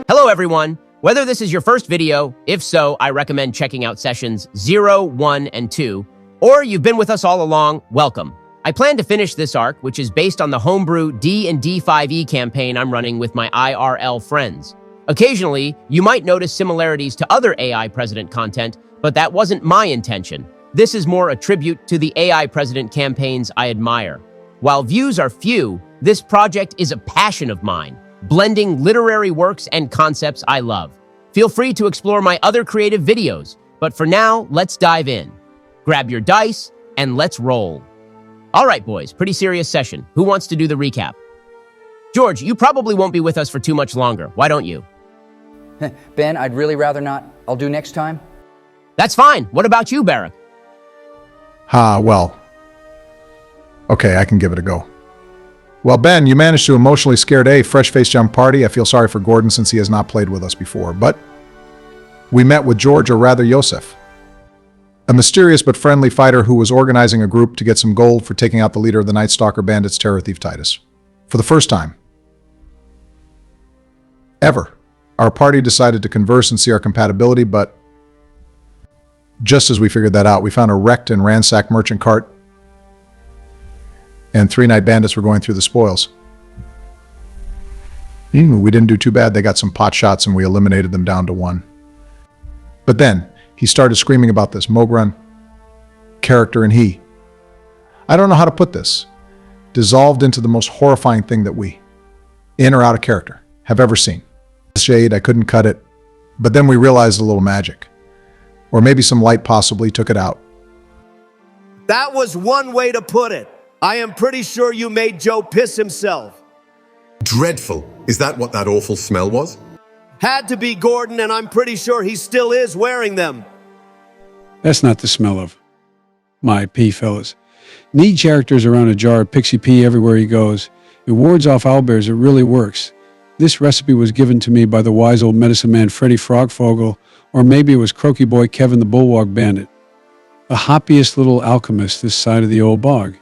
Hello, everyone. Whether this is your first video, if so, I recommend checking out sessions 0, 1, and 2, or you've been with us all along, welcome. I plan to finish this arc, which is based on the homebrew D&D 5e campaign I'm running with my IRL friends. Occasionally, you might notice similarities to other AI President content, but that wasn't my intention. This is more a tribute to the AI President campaigns I admire. While views are few, this project is a passion of mine, blending literary works and concepts I love. Feel free to explore my other creative videos, but for now, let's dive in. Grab your dice, and let's roll. All right, boys, pretty serious session. Who wants to do the recap? George, you probably won't be with us for too much longer. Why don't you? Ben, I'd really rather not. I'll do next time. That's fine. What about you, Barrack? Well. Okay, I can give it a go. Well, Ben, you managed to emotionally scare a fresh-faced young party. I feel sorry for Gordon since he has not played with us before, but we met with George, or rather Yosef, a mysterious but friendly fighter who was organizing a group to get some gold for taking out the leader of the Night Stalker bandits, Terror Thief Titus. For the first time ever, our party decided to converse and see our compatibility, but just as we figured that out, we found a wrecked and ransacked merchant cart, and 3 night bandits were going through the spoils. We didn't do too bad. They got some pot shots and we eliminated them down to 1. But then he started screaming about this Morgren character, and he, I don't know how to put this, dissolved into the most horrifying thing that we, in or out of character, have ever seen. Shade, I couldn't cut it, but then we realized a little magic. Or maybe some light possibly took it out. That was one way to put it. I am pretty sure you made Joe piss himself. Dreadful. Is that what that awful smell was? Had to be Gordon, and I'm pretty sure he still is wearing them. That's not the smell of my pee, fellas. Need characters around a jar of pixie pee everywhere he goes. It wards off owlbears. It really works. This recipe was given to me by the wise old medicine man Freddy Frogfogel, or maybe it was croaky boy Kevin the Bulwark Bandit. The hoppiest little alchemist this side of the old bog.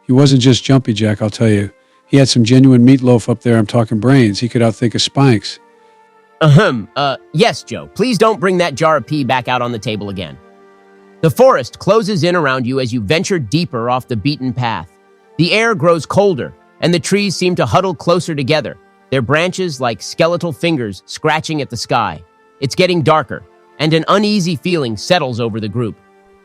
He wasn't just Jumpy Jack, I'll tell you. He had some genuine meatloaf up there. I'm talking brains. He could outthink a Spanx. Yes, Joe. Please don't bring that jar of pee back out on the table again. The forest closes in around you as you venture deeper off the beaten path. The air grows colder, and the trees seem to huddle closer together, their branches like skeletal fingers scratching at the sky. It's getting darker, and an uneasy feeling settles over the group.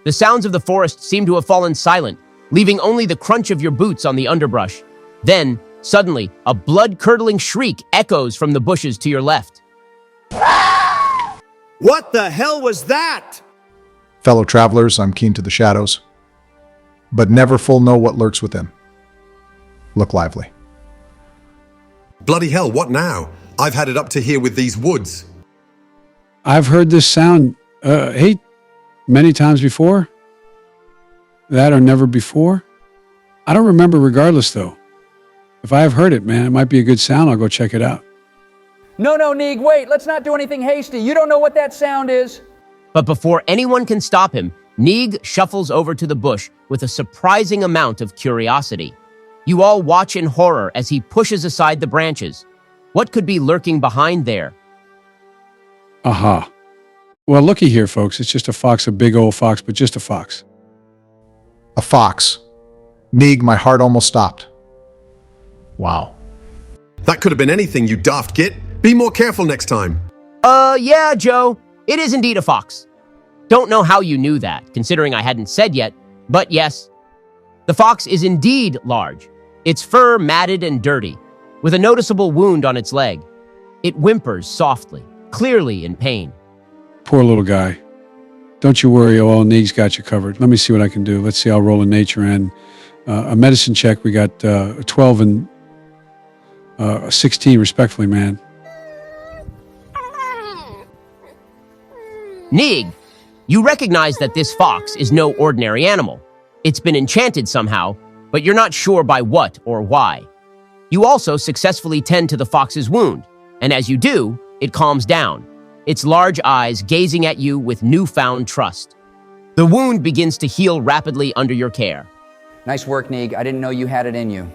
The sounds of the forest seem to have fallen silent, leaving only the crunch of your boots on the underbrush. Then, suddenly, a blood-curdling shriek echoes from the bushes to your left. What the hell was that? Fellow travelers, I'm keen to the shadows, but never full know what lurks within. Look lively. Bloody hell, what now? I've had it up to here with these woods. I've heard this sound, many times before. That or never before. I don't remember regardless, though. If I have heard it, man, it might be a good sound. I'll go check it out. No, Neeg, wait, let's not do anything hasty. You don't know what that sound is. But before anyone can stop him, Neeg shuffles over to the bush with a surprising amount of curiosity. You all watch in horror as he pushes aside the branches. What could be lurking behind there? Aha. Well, looky here, folks. It's just a fox, a big old fox, but just a fox. A fox. Neeg, my heart almost stopped. Wow. That could have been anything, you daft git. Be more careful next time. Yeah, Joe. It is indeed a fox. Don't know how you knew that, considering I hadn't said yet, but yes. The fox is indeed large, its fur matted and dirty, with a noticeable wound on its leg. It whimpers softly, clearly in pain. Poor little guy. Don't you worry, old Neeg's got you covered. Let me see what I can do. Let's see, I'll roll a nature and a medicine check. We got a 12 and a 16, respectfully, man. Neeg, you recognize that this fox is no ordinary animal. It's been enchanted somehow, but you're not sure by what or why. You also successfully tend to the fox's wound, and as you do, it calms down, its large eyes gazing at you with newfound trust. The wound begins to heal rapidly under your care. Nice work, Neeg. I didn't know you had it in you.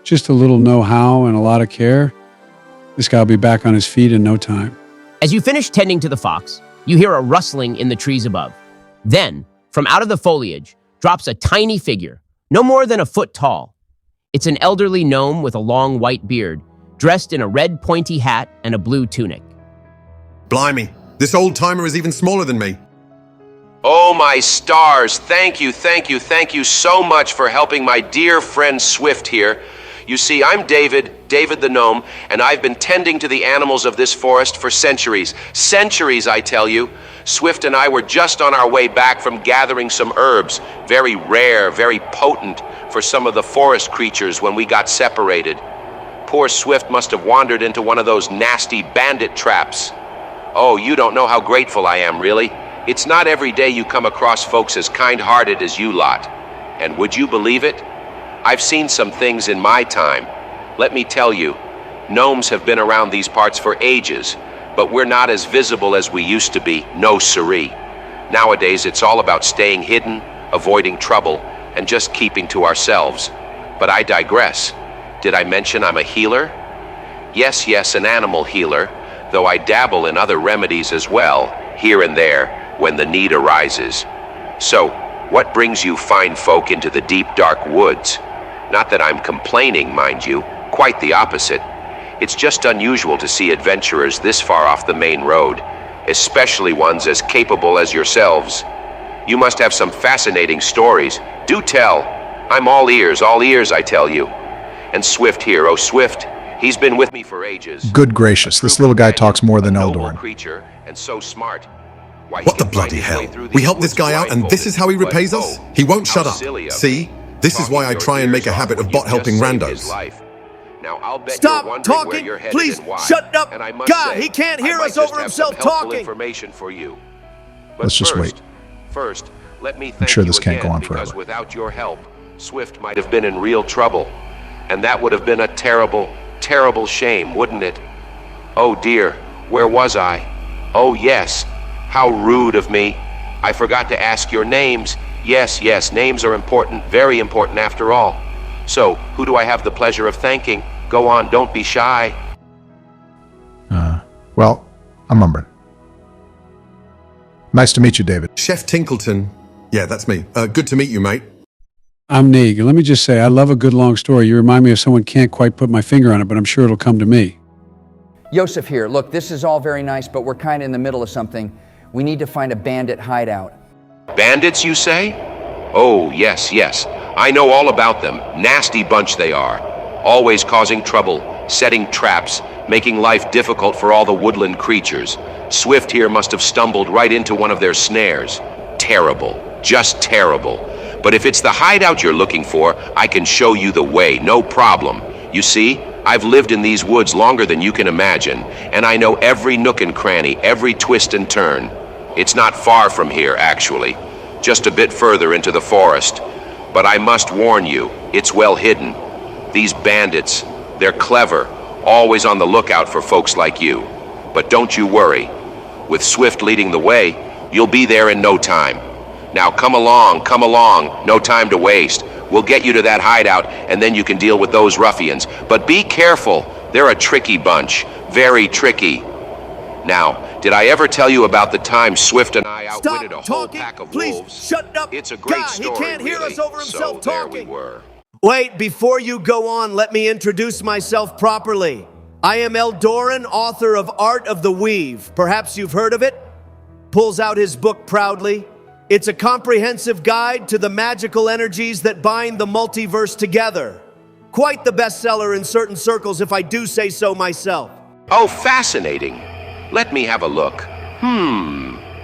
Just a little know-how and a lot of care. This guy will be back on his feet in no time. As you finish tending to the fox, you hear a rustling in the trees above. Then, from out of the foliage, drops a tiny figure, no more than a foot tall. It's an elderly gnome with a long white beard, dressed in a red pointy hat and a blue tunic. Blimey, this old-timer is even smaller than me. Oh, my stars, thank you so much for helping my dear friend Swift here. You see, I'm David the gnome, and I've been tending to the animals of this forest for centuries. Centuries, I tell you. Swift and I were just on our way back from gathering some herbs, very rare, very potent, for some of the forest creatures when we got separated. Poor Swift must have wandered into one of those nasty bandit traps. Oh, you don't know how grateful I am, really. It's not every day you come across folks as kind-hearted as you lot. And would you believe it? I've seen some things in my time. Let me tell you, gnomes have been around these parts for ages, but we're not as visible as we used to be, no siree. Nowadays, it's all about staying hidden, avoiding trouble, and just keeping to ourselves. But I digress. Did I mention I'm a healer? Yes, an animal healer, though I dabble in other remedies as well, here and there, when the need arises. So, what brings you fine folk into the deep, dark woods? Not that I'm complaining, mind you, quite the opposite. It's just unusual to see adventurers this far off the main road, especially ones as capable as yourselves. You must have some fascinating stories. Do tell. I'm all ears, I tell you. And Swift here, oh Swift, he's been with me for ages. Good gracious, this little guy talks more than Eldorn. Creature, and so smart. What the bloody hell? We helped this guy out and this is how he repays us? He won't shut up. See? This is why I try and make a habit of bot helping randos. Now, I'll bet Stop you're wondering where talking! you're headed Please, and why. shut up! And I must God, say, he can't hear I might us just over have some himself helpful talking. information for you. But Let's just wait. First, let me thank sure you this can't again, go on because forever. without your help, Swift might have been in real trouble. And that would have been a terrible, terrible shame, wouldn't it? Oh dear, where was I? Oh yes, how rude of me. I forgot to ask your names. Yes, names are important, very important after all. So, who do I have the pleasure of thanking? Go on, don't be shy. Well, I'm Morgren. Nice to meet you, David. Chef Tinkleton. Yeah, that's me. Good to meet you, mate. I'm Neeg, and let me just say, I love a good long story. You remind me of someone can't quite put my finger on it, but I'm sure it'll come to me. Yosef here. Look, this is all very nice, but we're kind of in the middle of something. We need to find a bandit hideout. Bandits, you say? Oh, yes. I know all about them. Nasty bunch they are. Always causing trouble, setting traps, making life difficult for all the woodland creatures. Swift here must have stumbled right into one of their snares. Terrible. Just terrible. But if it's the hideout you're looking for, I can show you the way, no problem. You see, I've lived in these woods longer than you can imagine, and I know every nook and cranny, every twist and turn. It's not far from here, actually. Just a bit further into the forest. But I must warn you, it's well hidden. These bandits, they're clever, always on the lookout for folks like you. But don't you worry. With Swift leading the way, you'll be there in no time. Now come along, no time to waste. We'll get you to that hideout, and then you can deal with those ruffians. But be careful, they're a tricky bunch, very tricky. Now, did I ever tell you about the time Swift and I outwitted a whole pack of wolves? Shut up! It's a great God, story, he can't hear really. us over himself So there talking. we were. Wait, before you go on, let me introduce myself properly. I am Eldoran, author of Art of the Weave. Perhaps you've heard of it? Pulls out his book proudly. It's a comprehensive guide to the magical energies that bind the multiverse together. Quite the bestseller in certain circles, if I do say so myself. Oh, fascinating. Let me have a look.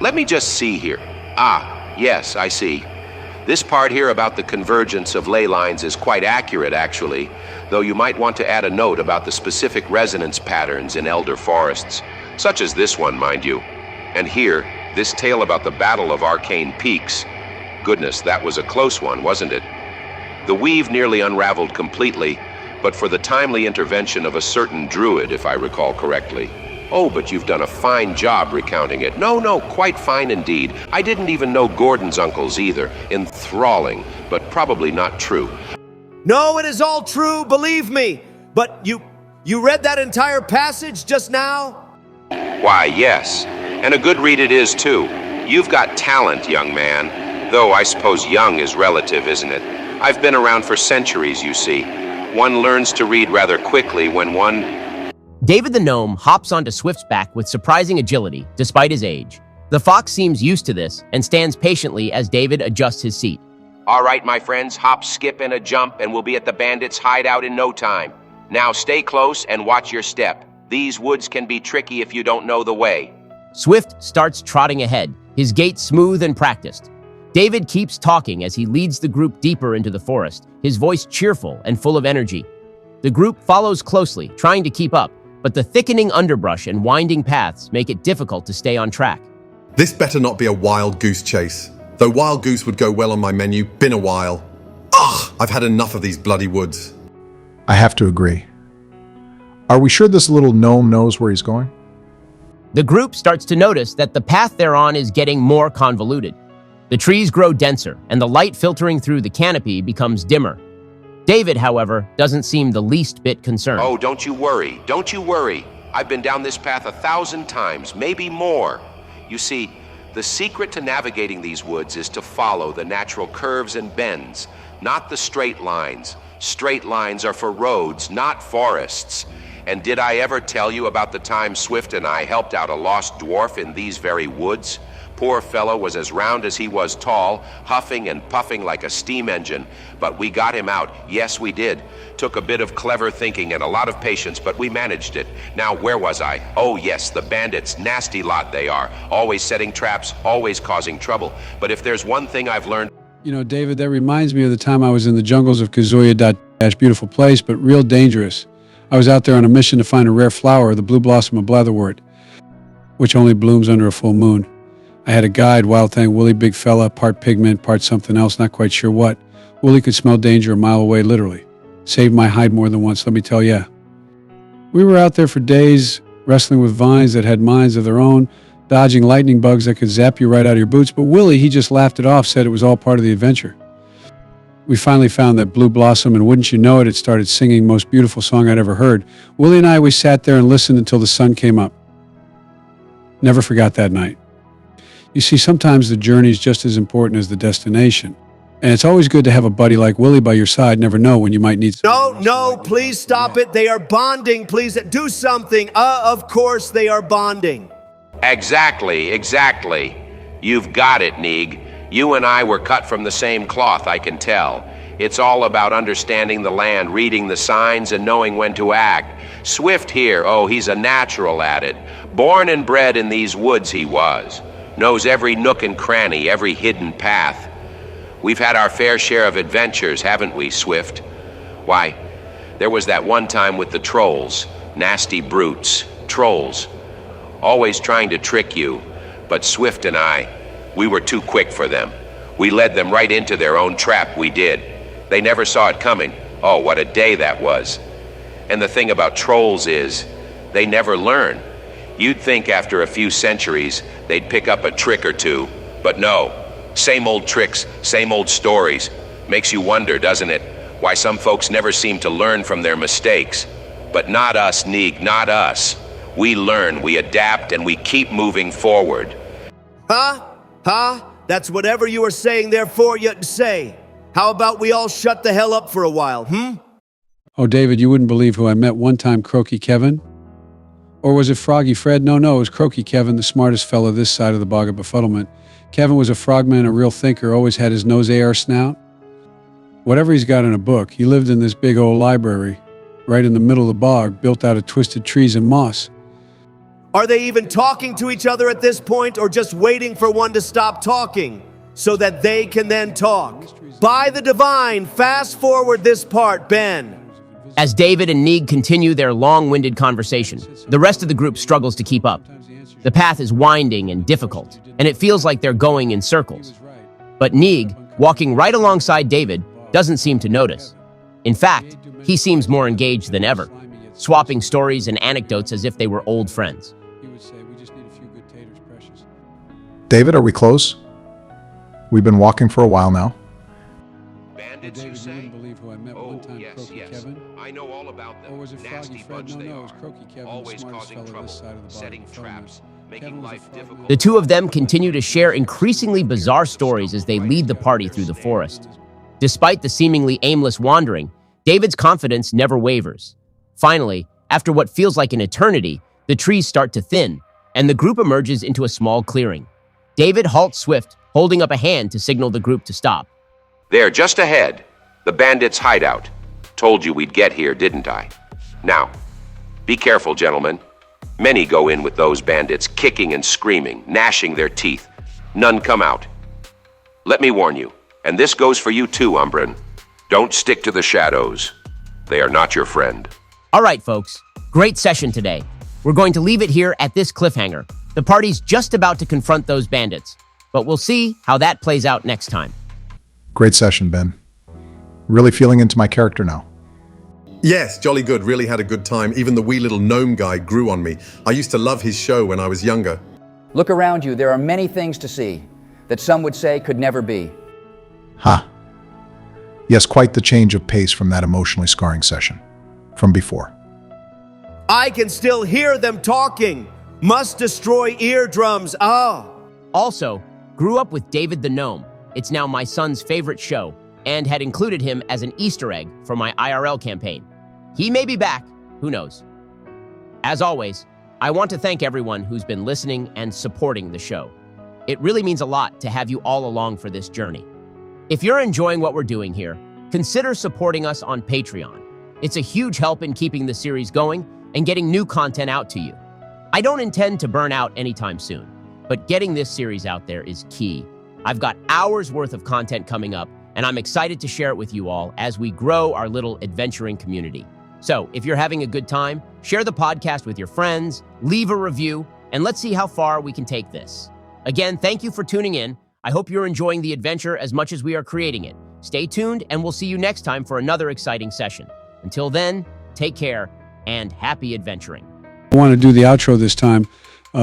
Let me just see here. Ah, yes, I see. This part here about the convergence of ley lines is quite accurate, actually, though you might want to add a note about the specific resonance patterns in elder forests, such as this one, mind you. And here, this tale about the Battle of Arcane Peaks. Goodness, that was a close one, wasn't it? The weave nearly unraveled completely, but for the timely intervention of a certain druid, if I recall correctly. Oh, but you've done a fine job recounting it. No, quite fine indeed. I didn't even know Gordon's uncles either. Enthralling, but probably not true. No, it is all true, believe me. But you read that entire passage just now? Why, yes. And a good read it is, too. You've got talent, young man. Though I suppose young is relative, isn't it? I've been around for centuries, you see. One learns to read rather quickly when one... David the gnome hops onto Swift's back with surprising agility, despite his age. The fox seems used to this and stands patiently as David adjusts his seat. All right, my friends, hop, skip, and a jump, and we'll be at the bandits' hideout in no time. Now stay close and watch your step. These woods can be tricky if you don't know the way. Swift starts trotting ahead, his gait smooth and practiced. David keeps talking as he leads the group deeper into the forest, his voice cheerful and full of energy. The group follows closely, trying to keep up, but the thickening underbrush and winding paths make it difficult to stay on track. This better not be a wild goose chase. Though wild goose would go well on my menu, been a while. Ugh, I've had enough of these bloody woods. I have to agree. Are we sure this little gnome knows where he's going? The group starts to notice that the path they're on is getting more convoluted. The trees grow denser, and the light filtering through the canopy becomes dimmer. David, however, doesn't seem the least bit concerned. Oh, don't you worry. I've been down this path 1,000 times, maybe more. You see, the secret to navigating these woods is to follow the natural curves and bends, not the straight lines. Straight lines are for roads, not forests. And did I ever tell you about the time Swift and I helped out a lost dwarf in these very woods? Poor fellow was as round as he was tall, huffing and puffing like a steam engine. But we got him out. Yes, we did. Took a bit of clever thinking and a lot of patience, but we managed it. Now, where was I? Oh, yes, the bandits. Nasty lot they are. Always setting traps, always causing trouble. But if there's one thing I've learned... You know, David, that reminds me of the time I was in the jungles of Kazuya. Beautiful place, but real dangerous. I was out there on a mission to find a rare flower, the blue blossom of blatherwort, which only blooms under a full moon. I had a guide, wild thing, Wooly, big fella, part pigment, part something else, not quite sure what. Wooly could smell danger a mile away, literally. Saved my hide more than once, let me tell ya. We were out there for days, wrestling with vines that had minds of their own, dodging lightning bugs that could zap you right out of your boots, but Willie, he just laughed it off, said it was all part of the adventure. We finally found that blue blossom, and wouldn't you know it, it started singing the most beautiful song I'd ever heard. Willie and I, we sat there and listened until the sun came up. Never forgot that night. You see, sometimes the journey is just as important as the destination. And it's always good to have a buddy like Willie by your side. Never know when you might need something. No, please stop it. They are bonding. Please do something. Of course they are bonding. Exactly. You've got it, Neeg. You and I were cut from the same cloth, I can tell. It's all about understanding the land, reading the signs, and knowing when to act. Swift here, oh, he's a natural at it. Born and bred in these woods he was. Knows every nook and cranny, every hidden path. We've had our fair share of adventures, haven't we, Swift? Why, there was that one time with the trolls. Nasty brutes. Trolls. Always trying to trick you. But Swift and I, we were too quick for them. We led them right into their own trap, we did. They never saw it coming. Oh, what a day that was. And the thing about trolls is, they never learn. You'd think after a few centuries, they'd pick up a trick or two. But no. Same old tricks, same old stories. Makes you wonder, doesn't it? Why some folks never seem to learn from their mistakes. But not us, Neeg, not us. We learn, we adapt, and we keep moving forward. Huh? That's whatever you were saying there for you to say. How about we all shut the hell up for a while, Oh, David, you wouldn't believe who I met one time, Croaky Kevin? Or was it Froggy Fred? No, it was Croaky Kevin, the smartest fellow this side of the bog of befuddlement. Kevin was a frogman, a real thinker, always had his nose AR snout. Whatever he's got in a book, he lived in this big old library, right in the middle of the bog, built out of twisted trees and moss. Are they even talking to each other at this point, or just waiting for one to stop talking so that they can then talk? By the divine, fast forward this part, Ben. As David and Neeg continue their long-winded conversation, the rest of the group struggles to keep up. The path is winding and difficult, and it feels like they're going in circles. But Neeg, walking right alongside David, doesn't seem to notice. In fact, he seems more engaged than ever, swapping stories and anecdotes as if they were old friends. David, are we close? We've been walking for a while now. Bandits, you say? Oh, yes. I know all about them. Nasty bunch they are. Always causing trouble, setting traps, making life difficult. The two of them continue to share increasingly bizarre stories as they lead the party through the forest. Despite the seemingly aimless wandering, David's confidence never wavers. Finally, after what feels like an eternity, the trees start to thin, and the group emerges into a small clearing. David halts Swift, holding up a hand to signal the group to stop. There, just ahead. The bandits' hideout. Told you we'd get here, didn't I? Now, be careful, gentlemen. Many go in with those bandits, kicking and screaming, gnashing their teeth. None come out. Let me warn you, and this goes for you too, Umbren. Don't stick to the shadows. They are not your friend. All right, folks. Great session today. We're going to leave it here at this cliffhanger. The party's just about to confront those bandits, but we'll see how that plays out next time. Great session, Ben. Really feeling into my character now. Yes, jolly good. Really had a good time. Even the wee little gnome guy grew on me. I used to love his show when I was younger. Look around you. There are many things to see that some would say could never be. Yes, quite the change of pace from that emotionally scarring session from before. I can still hear them talking. Must destroy eardrums. Also, grew up with David the Gnome. It's now my son's favorite show, and had included him as an Easter egg for my IRL campaign. He may be back, who knows. As always, I want to thank everyone who's been listening and supporting the show. It really means a lot to have you all along for this journey. If you're enjoying what we're doing here, consider supporting us on Patreon. It's a huge help in keeping the series going and getting new content out to you. I don't intend to burn out anytime soon, but getting this series out there is key. I've got hours worth of content coming up, and I'm excited to share it with you all as we grow our little adventuring community. So, if you're having a good time, share the podcast with your friends, leave a review, and let's see how far we can take this. Again, thank you for tuning in. I hope you're enjoying the adventure as much as we are creating it. Stay tuned, and we'll see you next time for another exciting session. Until then, take care, and happy adventuring. I want to do the outro this time.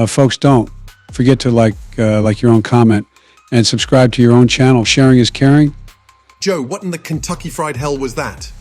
Folks, don't forget to like your own comment and subscribe to your own channel. Sharing is caring. Joe, what in the Kentucky Fried Hell was that?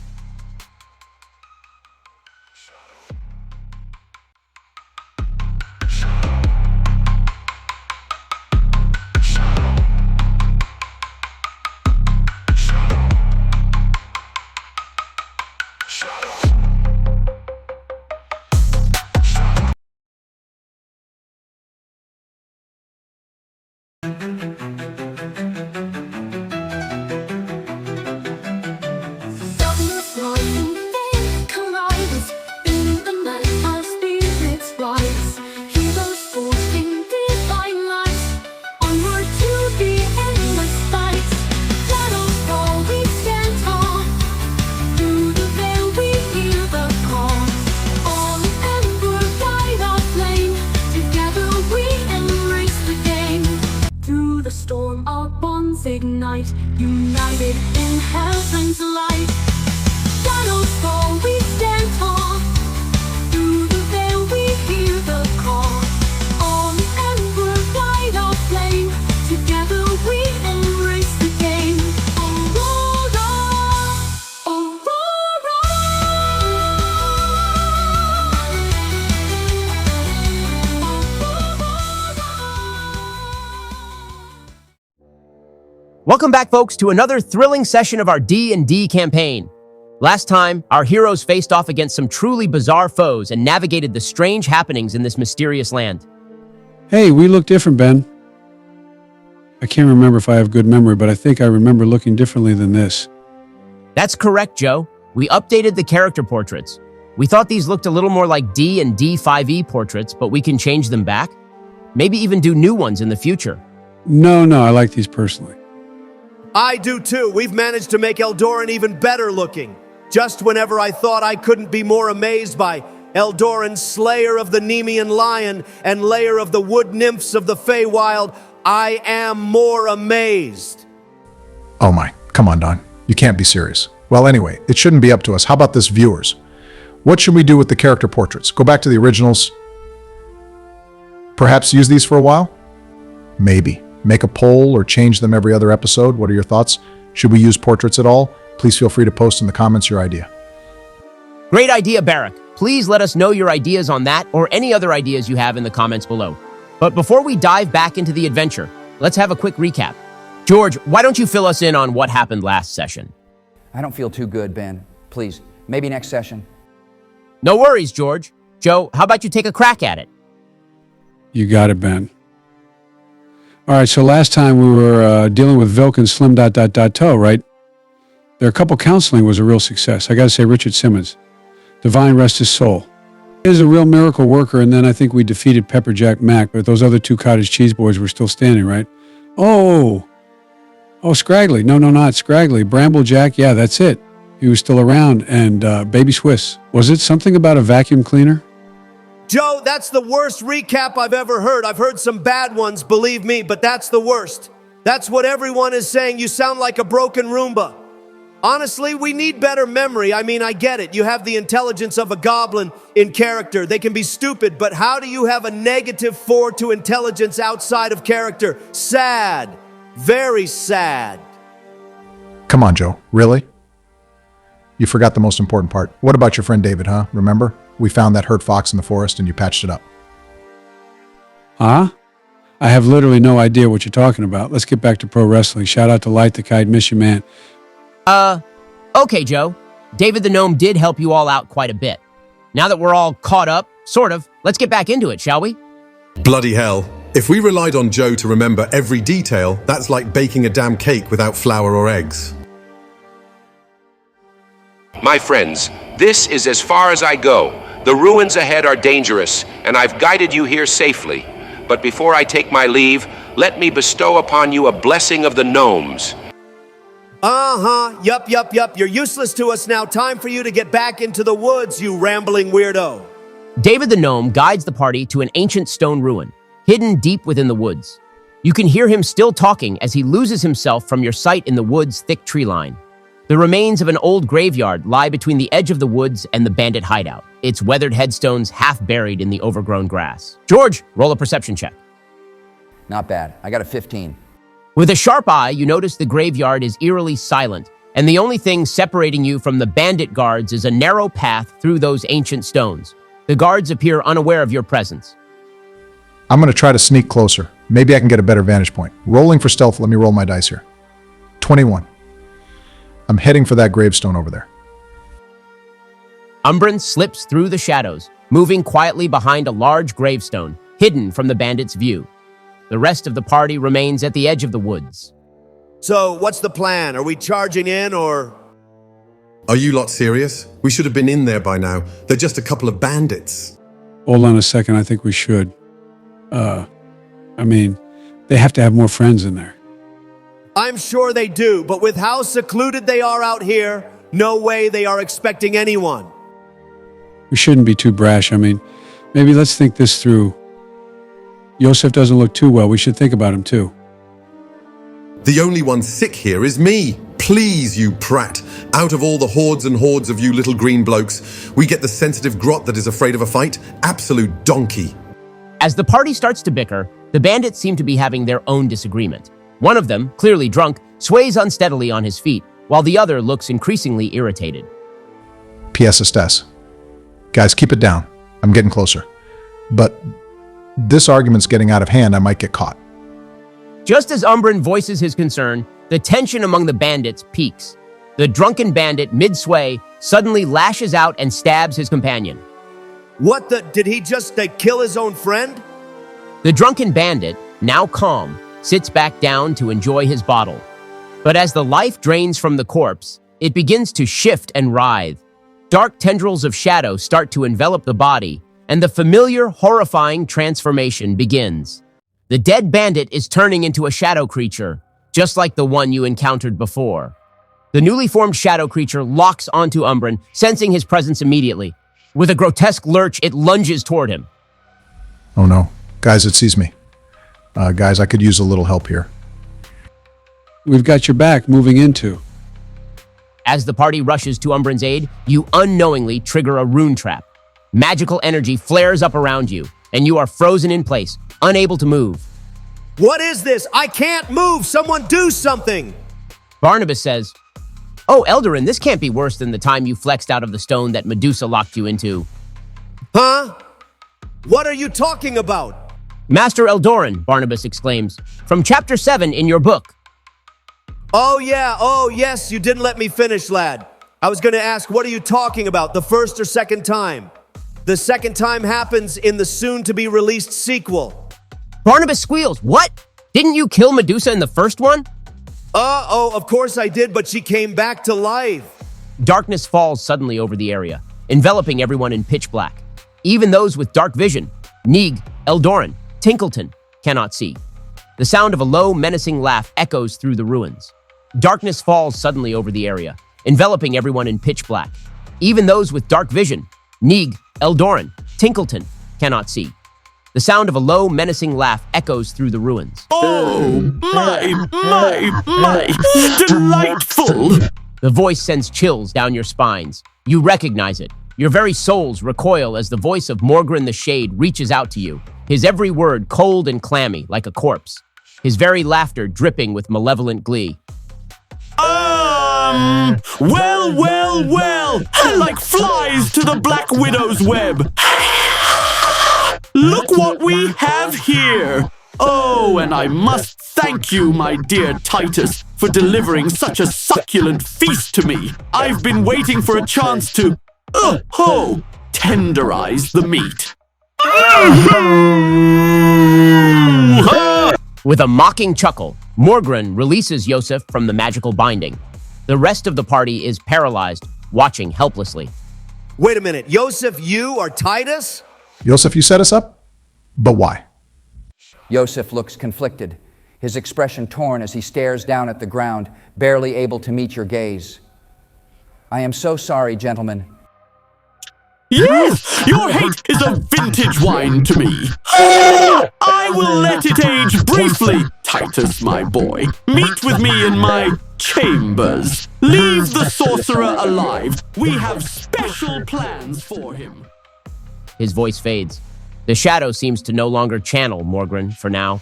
Ignite, united in heaven's light. Shadows fall, we stand tall. Through the veil we hear the call. On ember light our flame. Together we embrace the game. Aurora, Aurora. Welcome back, folks, to another thrilling session of our D&D campaign. Last time, our heroes faced off against some truly bizarre foes and navigated the strange happenings in this mysterious land. Hey, we look different, Ben. I can't remember if I have good memory, but I think I remember looking differently than this. That's correct, Joe. We updated the character portraits. We thought these looked a little more like D&D 5e portraits, but we can change them back. Maybe even do new ones in the future. No, I like these personally. I do too. We've managed to make Eldoran even better looking. Just whenever I thought I couldn't be more amazed by Eldoran, slayer of the Nemean lion and layer of the wood nymphs of the Feywild, I am more amazed. Oh my, come on, Don. You can't be serious. Well, anyway, it shouldn't be up to us. How about this, viewers? What should we do with the character portraits? Go back to the originals? Perhaps use these for a while? Maybe. Make a poll or change them every other episode. What are your thoughts? Should we use portraits at all? Please feel free to post in the comments your idea. Great idea, Barak. Please let us know your ideas on that or any other ideas you have in the comments below. But before we dive back into the adventure, let's have a quick recap. George, why don't you fill us in on what happened last session? I don't feel too good, Ben. Please, maybe next session. No worries, George. Joe, how about you take a crack at it? You got it, Ben. All right, so last time we were dealing with Vilk and Slim ... Toe, right? Their couple counseling was a real success. I got to say, Richard Simmons, divine rest his soul. He is a real miracle worker, and then I think we defeated Pepperjack Mac, but those other two cottage cheese boys were still standing, right? Oh, Scraggly. No, not Scraggly. Bramblejack, yeah, that's it. He was still around. And Baby Swiss. Was it something about a vacuum cleaner? Joe, that's the worst recap I've ever heard. I've heard some bad ones, believe me, but that's the worst. That's what everyone is saying. You sound like a broken Roomba. Honestly, we need better memory. I mean, I get it. You have the intelligence of a goblin in character. They can be stupid, but how do you have a -4 to intelligence outside of character? Sad. Very sad. Come on, Joe. Really? You forgot the most important part. What about your friend David, huh? Remember? We found that hurt fox in the forest and you patched it up. Huh? I have literally no idea what you're talking about. Let's get back to pro wrestling. Shout out to Light the Kite, miss you, man. Okay, Joe. David the Gnome did help you all out quite a bit. Now that we're all caught up, sort of, let's get back into it, shall we? Bloody hell. If we relied on Joe to remember every detail, that's like baking a damn cake without flour or eggs. My friends, this is as far as I go. The ruins ahead are dangerous, and I've guided you here safely. But before I take my leave, let me bestow upon you a blessing of the gnomes. Yup. You're useless to us now. Time for you to get back into the woods, you rambling weirdo. David the gnome guides the party to an ancient stone ruin, hidden deep within the woods. You can hear him still talking as he loses himself from your sight in the wood's thick tree line. The remains of an old graveyard lie between the edge of the woods and the bandit hideout, its weathered headstones half buried in the overgrown grass. George, roll a perception check. Not bad. I got a 15. With a sharp eye, you notice the graveyard is eerily silent, and the only thing separating you from the bandit guards is a narrow path through those ancient stones. The guards appear unaware of your presence. I'm going to try to sneak closer. Maybe I can get a better vantage point. Rolling for stealth, let me roll my dice here. 21. I'm heading for that gravestone over there. Umbren slips through the shadows, moving quietly behind a large gravestone, hidden from the bandit's view. The rest of the party remains at the edge of the woods. So, what's the plan? Are we charging in, or...? Are you lot serious? We should have been in there by now. They're just a couple of bandits. Hold on a second. I think we should. They have to have more friends in there. I'm sure they do, but with how secluded they are out here, no way they are expecting anyone. We shouldn't be too brash. Maybe let's think this through. Yosef doesn't look too well. We should think about him too. The only one sick here is me. Please, you prat. Out of all the hordes and hordes of you little green blokes, we get the sensitive grot that is afraid of a fight? Absolute donkey. As the party starts to bicker, the bandits seem to be having their own disagreement. One of them, clearly drunk, sways unsteadily on his feet, while the other looks increasingly irritated. P.S. Estes. Guys, keep it down. I'm getting closer. But this argument's getting out of hand. I might get caught. Just as Umbren voices his concern, the tension among the bandits peaks. The drunken bandit, mid-sway, suddenly lashes out and stabs his companion. What the? Did he just kill his own friend? The drunken bandit, now calm, sits back down to enjoy his bottle. But as the life drains from the corpse, it begins to shift and writhe. Dark tendrils of shadow start to envelop the body, and the familiar, horrifying transformation begins. The dead bandit is turning into a shadow creature, just like the one you encountered before. The newly formed shadow creature locks onto Umbren, sensing his presence immediately. With a grotesque lurch, it lunges toward him. Oh no. Guys, it sees me. Guys, I could use a little help here. We've got your back moving into. As the party rushes to Umbren's aid, you unknowingly trigger a rune trap. Magical energy flares up around you, and you are frozen in place, unable to move. What is this? I can't move! Someone do something! Barnabas says, "Oh, Eldarin, this can't be worse than the time you flexed out of the stone that Medusa locked you into." Huh? What are you talking about? Master Eldorin, Barnabas exclaims, from chapter 7 in your book. Oh yes, you didn't let me finish, lad. I was gonna ask, what are you talking about, the first or second time? The second time happens in the soon-to-be-released sequel. Barnabas squeals, "What? Didn't you kill Medusa in the first one?" Of course I did, but she came back to life. Darkness falls suddenly over the area, enveloping everyone in pitch black. Even those with dark vision, Neeg, Eldorin, Tinkleton, cannot see. The sound of a low, menacing laugh echoes through the ruins. Darkness falls suddenly over the area, enveloping everyone in pitch black. Even those with dark vision, Neeg, Eldorin, Tinkleton, cannot see. The sound of a low, menacing laugh echoes through the ruins. Oh, my, delightful! The voice sends chills down your spines. You recognize it. Your very souls recoil as the voice of Morgren the Shade reaches out to you, his every word cold and clammy like a corpse, his very laughter dripping with malevolent glee. Well, like flies to the Black Widow's web. Look what we have here. Oh, and I must thank you, my dear Titus, for delivering such a succulent feast to me. I've been waiting for a chance to, tenderize the meat. With a mocking chuckle, Morgren releases Yosef from the magical binding. The rest of the party is paralyzed, watching helplessly. Wait a minute, Yosef, you are Titus? Yosef, you set us up? But why? Yosef looks conflicted. his expression torn as he stares down at the ground, barely able to meet your gaze. I am so sorry, gentlemen. Yes! Your hate is a vintage wine to me. I will let it age briefly, Titus, my boy. Meet with me in my chambers. Leave the sorcerer alive. We have special plans for him. His voice fades. The shadow seems to no longer channel Morgren for now.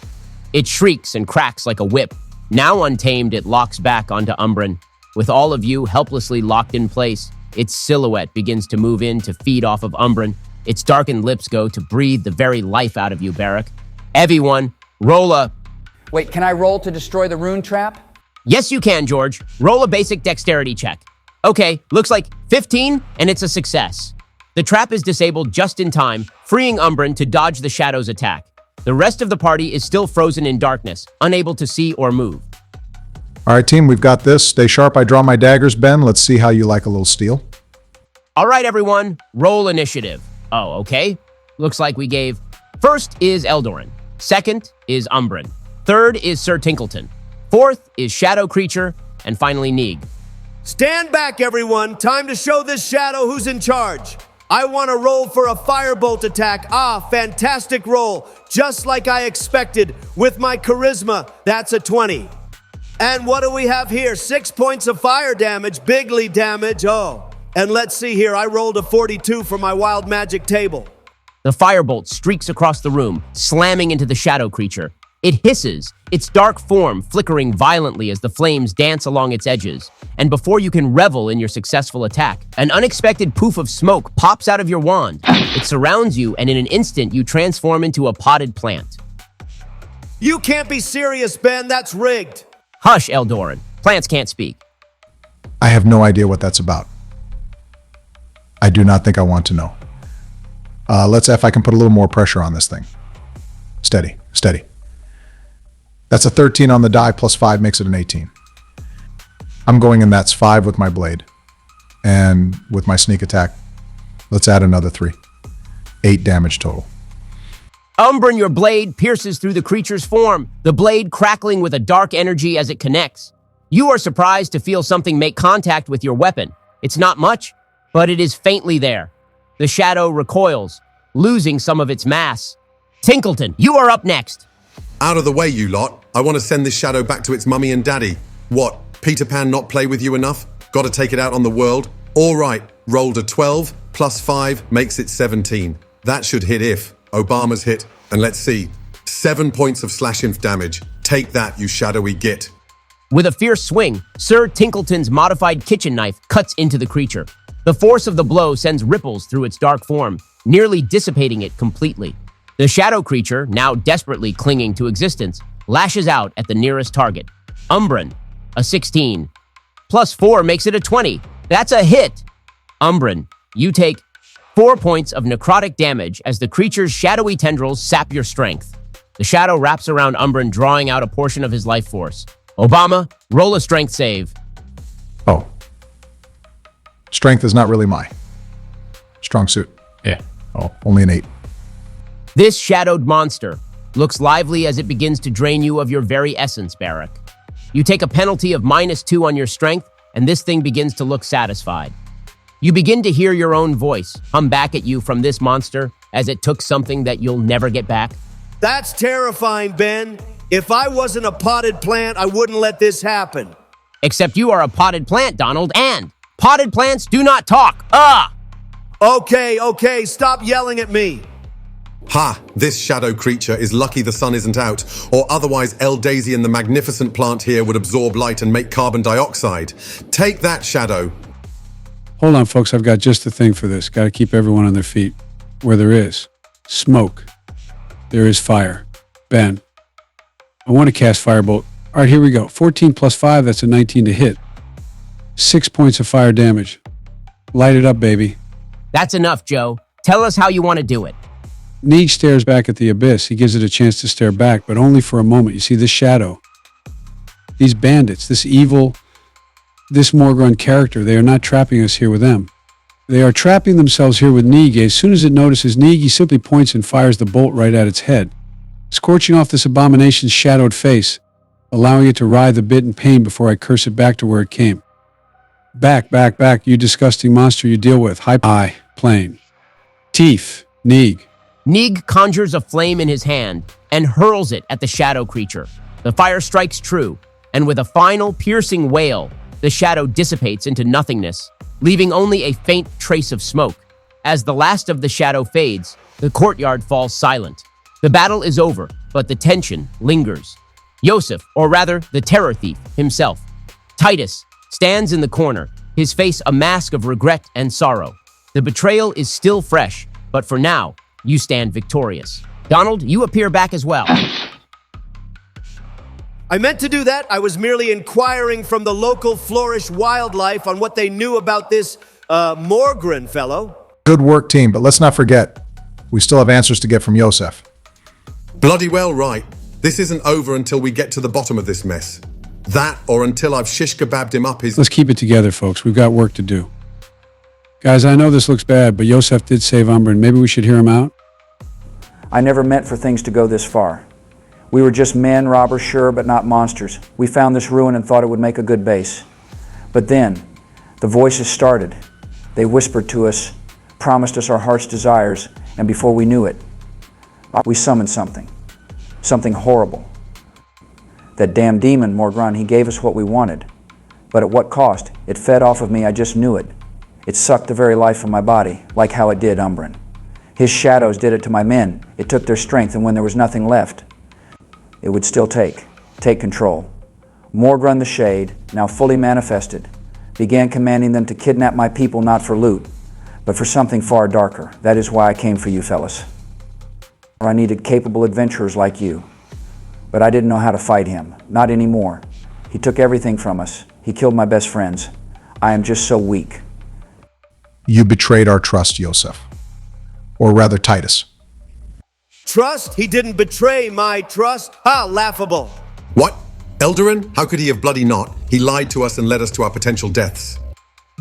It shrieks and cracks like a whip. Now untamed, it locks back onto Umbren. With all of you helplessly locked in place, its silhouette begins to move in to feed off of Umbren. Its darkened lips go to breathe the very life out of you, Barrack. Everyone, roll a... Wait, can I roll to destroy the rune trap? Yes, you can, George. Roll a basic dexterity check. Okay, looks like 15, and it's a success. The trap is disabled just in time, freeing Umbren to dodge the shadow's attack. The rest of the party is still frozen in darkness, unable to see or move. All right, team, we've got this. Stay sharp. I draw my daggers, Ben. Let's see how you like a little steel. All right, everyone, roll initiative. Oh, okay. Looks like we gave... First is Eldoran. Second is Umbren. Third is Sir Tinkleton. Fourth is Shadow Creature. And finally, Neeg. Stand back, everyone. Time to show this shadow who's in charge. I want to roll for a firebolt attack. Ah, fantastic roll. Just like I expected. With my charisma, that's a 20. And what do we have here? 6 points of fire damage, bigly damage. Oh, and let's see here. I rolled a 42 for my wild magic table. The firebolt streaks across the room, slamming into the shadow creature. It hisses, its dark form flickering violently as the flames dance along its edges. And before you can revel in your successful attack, an unexpected poof of smoke pops out of your wand. It surrounds you, and in an instant, you transform into a potted plant. You can't be serious, Ben. That's rigged. Hush, Eldoran. Plants can't speak. I have no idea what that's about. I do not think I want to know. Let's see if I can put a little more pressure on this thing. Steady, steady. That's a 13 on the die, plus 5 makes it an 18. I'm going in that's 5 with my blade. And with my sneak attack, let's add another 3. 8 damage total. Umbren, your blade pierces through the creature's form, the blade crackling with a dark energy as it connects. You are surprised to feel something make contact with your weapon. It's not much, but it is faintly there. The shadow recoils, losing some of its mass. Tinkleton, you are up next. Out of the way, you lot. I want to send this shadow back to its mummy and daddy. What, Peter Pan not play with you enough? Got to take it out on the world? All right, rolled a 12, plus 5 makes it 17. That should hit if. Obama's hit, and let's see. 7 points of slash inf damage. Take that, you shadowy git. With a fierce swing, Sir Tinkleton's modified kitchen knife cuts into the creature. The force of the blow sends ripples through its dark form, nearly dissipating it completely. The shadow creature, now desperately clinging to existence, lashes out at the nearest target. Umbren, a 16. Plus 4 makes it a 20. That's a hit. Umbren, you take 4 points of necrotic damage as the creature's shadowy tendrils sap your strength. The shadow wraps around Umbren, drawing out a portion of his life force. Obama, roll a strength save. Oh. Strength is not really my strong suit. Yeah. Oh, only an 8. This shadowed monster looks lively as it begins to drain you of your very essence, Barrack. You take a penalty of -2 on your strength, and this thing begins to look satisfied. You begin to hear your own voice hum back at you from this monster as it took something that you'll never get back. That's terrifying, Ben. If I wasn't a potted plant, I wouldn't let this happen. Except you are a potted plant, Donald, and potted plants do not talk. Okay, stop yelling at me. Ha! This shadow creature is lucky the sun isn't out, or otherwise El Daisy and the magnificent plant here would absorb light and make carbon dioxide. Take that, shadow. Hold on, folks. I've got just the thing for this. Got to keep everyone on their feet. Where there is smoke, there is fire. Ben, I want to cast Firebolt. All right, here we go. 14 plus 5, that's a 19 to hit. 6 points of fire damage. Light it up, baby. That's enough, Joe. Tell us how you want to do it. Neeg stares back at the abyss. He gives it a chance to stare back, but only for a moment. You see this shadow. These bandits, this evil, this Morgren character, they are not trapping us here with them. They are trapping themselves here with Neeg. As soon as it notices Neeg, he simply points and fires the bolt right at its head, scorching off this abomination's shadowed face. allowing it to writhe a bit in pain before I curse it back to where it came. Back, back, back, you disgusting monster you deal with. I, plane. Teeth, Neeg. Neeg conjures a flame in his hand and hurls it at the shadow creature. The fire strikes true, and with a final piercing wail, the shadow dissipates into nothingness, leaving only a faint trace of smoke. As the last of the shadow fades, the courtyard falls silent. The battle is over, but the tension lingers. Yosef, or rather the terror thief himself, Titus, stands in the corner, his face a mask of regret and sorrow. The betrayal is still fresh, but for now, you stand victorious. Donald, you appear back as well. I meant to do that. I was merely inquiring from the local flourish wildlife on what they knew about this Morgren fellow. Good work, team, but let's not forget, we still have answers to get from Yosef. Bloody well right. This isn't over until we get to the bottom of this mess. That, or until I've shish kebabbed him up his... Let's keep it together, folks. We've got work to do. Guys, I know this looks bad, but Yosef did save Umbrin. Maybe we should hear him out? I never meant for things to go this far. We were just men, robbers, sure, but not monsters. We found this ruin and thought it would make a good base. But then, the voices started. They whispered to us, promised us our heart's desires, and before we knew it, we summoned something. Something horrible. That damn demon, Morgren, he gave us what we wanted. But at what cost? It fed off of me, I just knew it. It sucked the very life from my body, like how it did Umbrin. His shadows did it to my men. It took their strength, and when there was nothing left, it would still take control. Morgren the Shade, now fully manifested, began commanding them to kidnap my people not for loot, but for something far darker. That is why I came for you, fellas. I needed capable adventurers like you. But I didn't know how to fight him. Not anymore. He took everything from us. He killed my best friends. I am just so weak. You betrayed our trust, Yosef. Or rather, Titus. Trust? He didn't betray my trust? How laughable. What? Eldarin? How could he have bloody not? He lied to us and led us to our potential deaths.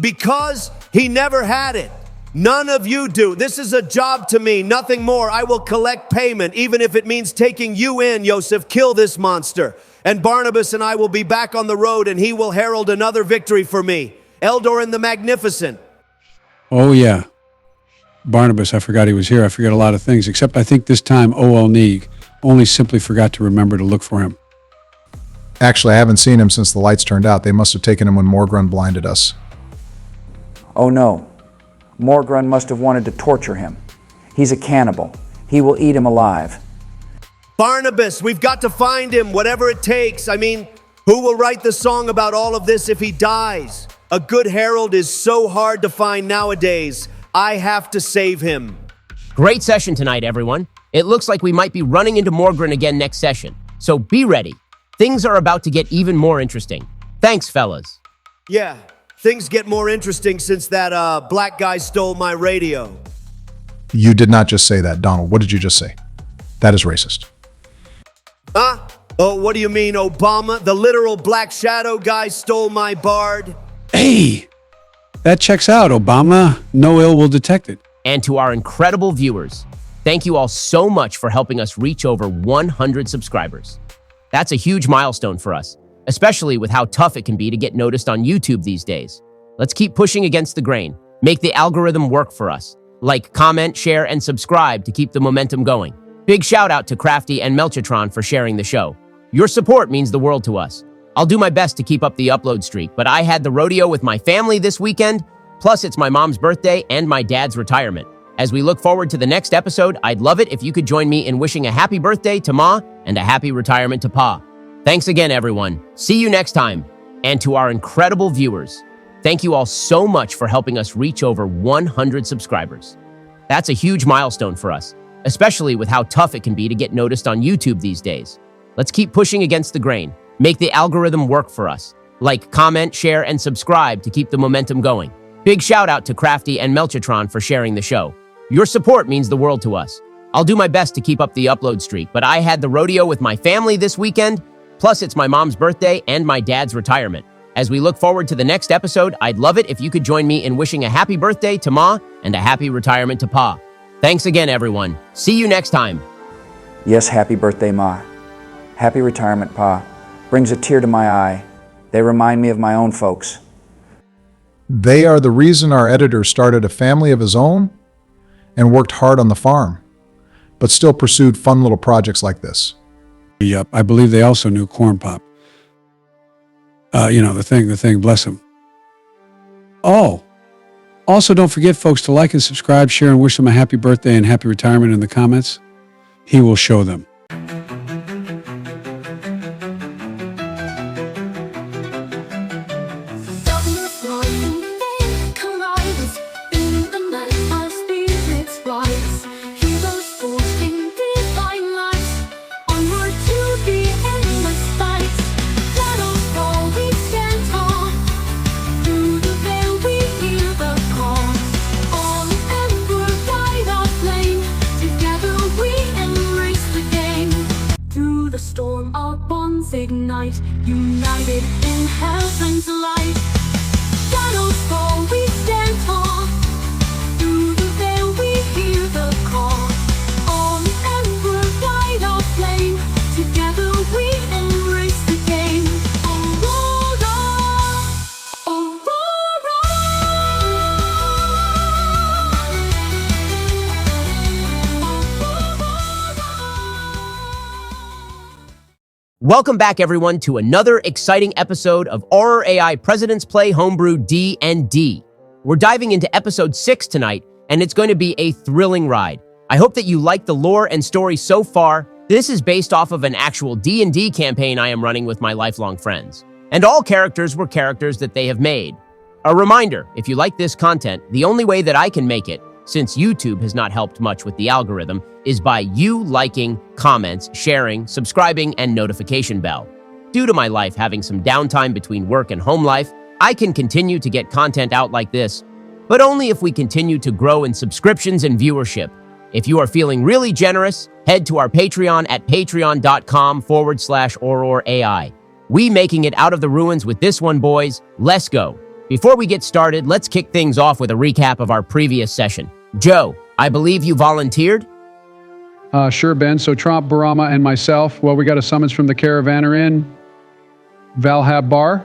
Because he never had it. None of you do. This is a job to me, nothing more. I will collect payment, even if it means taking you in, Yosef. Kill this monster. And Barnabas and I will be back on the road, and he will herald another victory for me. Eldarin the Magnificent. Oh, yeah. Barnabas, I forgot he was here. I forget a lot of things, except I think this time O.L. Neeg only simply forgot to remember to look for him. Actually, I haven't seen him since the lights turned out. They must have taken him when Morgren blinded us. Oh no. Morgren must have wanted to torture him. He's a cannibal. He will eat him alive. Barnabas, we've got to find him, whatever it takes. I mean, who will write the song about all of this if he dies? A good herald is so hard to find nowadays. I have to save him. Great session tonight, everyone. It looks like we might be running into Morgren again next session. So be ready. Things are about to get even more interesting. Thanks, fellas. Yeah, things get more interesting since that black guy stole my radio. You did not just say that, Donald. What did you just say? That is racist. Huh? Oh, what do you mean, Obama? The literal Black Shadow guy stole my bard? Hey! That checks out, Obama. No ill will detect it. And to our incredible viewers, thank you all so much for helping us reach over 100 subscribers. That's a huge milestone for us, especially with how tough it can be to get noticed on YouTube these days. Let's keep pushing against the grain. Make the algorithm work for us. Like, comment, share, and subscribe to keep the momentum going. Big shout out to Crafty and Melchitron for sharing the show. Your support means the world to us. I'll do my best to keep up the upload streak, but I had the rodeo with my family this weekend, plus it's my mom's birthday and my dad's retirement. As we look forward to the next episode, I'd love it if you could join me in wishing a happy birthday to Ma and a happy retirement to Pa. Thanks again, everyone. See you next time. And to our incredible viewers, thank you all so much for helping us reach over 100 subscribers. That's a huge milestone for us, especially with how tough it can be to get noticed on YouTube these days. Let's keep pushing against the grain. Make the algorithm work for us. Like, comment, share, and subscribe to keep the momentum going. Big shout out to Crafty and Melchitron for sharing the show. Your support means the world to us. I'll do my best to keep up the upload streak, but I had the rodeo with my family this weekend, plus it's my mom's birthday and my dad's retirement. As we look forward to the next episode, I'd love it if you could join me in wishing a happy birthday to Ma and a happy retirement to Pa. Thanks again, everyone. See you next time. Yes, happy birthday, Ma. Happy retirement, Pa. Brings a tear to my eye. They remind me of my own folks. They are the reason our editor started a family of his own and worked hard on the farm, but still pursued fun little projects like this. Yep, I believe they also knew Corn Pop. The thing, bless him. Oh, also don't forget, folks, to like and subscribe, share, and wish them a happy birthday and happy retirement in the comments. He will show them. Ignite, united in heaven's light. Shadows fall, we stand tall. Through the veil we hear the call. On ember light our flame. Together we embrace the game. Aurora, Welcome back, everyone, to another exciting episode of Horror AI President's Play Homebrew D&D. We're diving into episode 6 tonight, and it's going to be a thrilling ride. I hope that you like the lore and story so far. This is based off of an actual D&D campaign I am running with my lifelong friends. And all characters were characters that they have made. A reminder, if you like this content, the only way that I can make it, since YouTube has not helped much with the algorithm, is by you liking, comments, sharing, subscribing, and notification bell. Due to my life having some downtime between work and home life, I can continue to get content out like this, but only if we continue to grow in subscriptions and viewership. If you are feeling really generous, head to our Patreon at patreon.com/AurorAI. We making it out of the ruins with this one, boys. Let's go. Before we get started, let's kick things off with a recap of our previous session. Joe, I believe you volunteered? Sure, Ben. So Tromp, Barama, and myself, well, we got a summons from the Caravaner in Valhab Bar.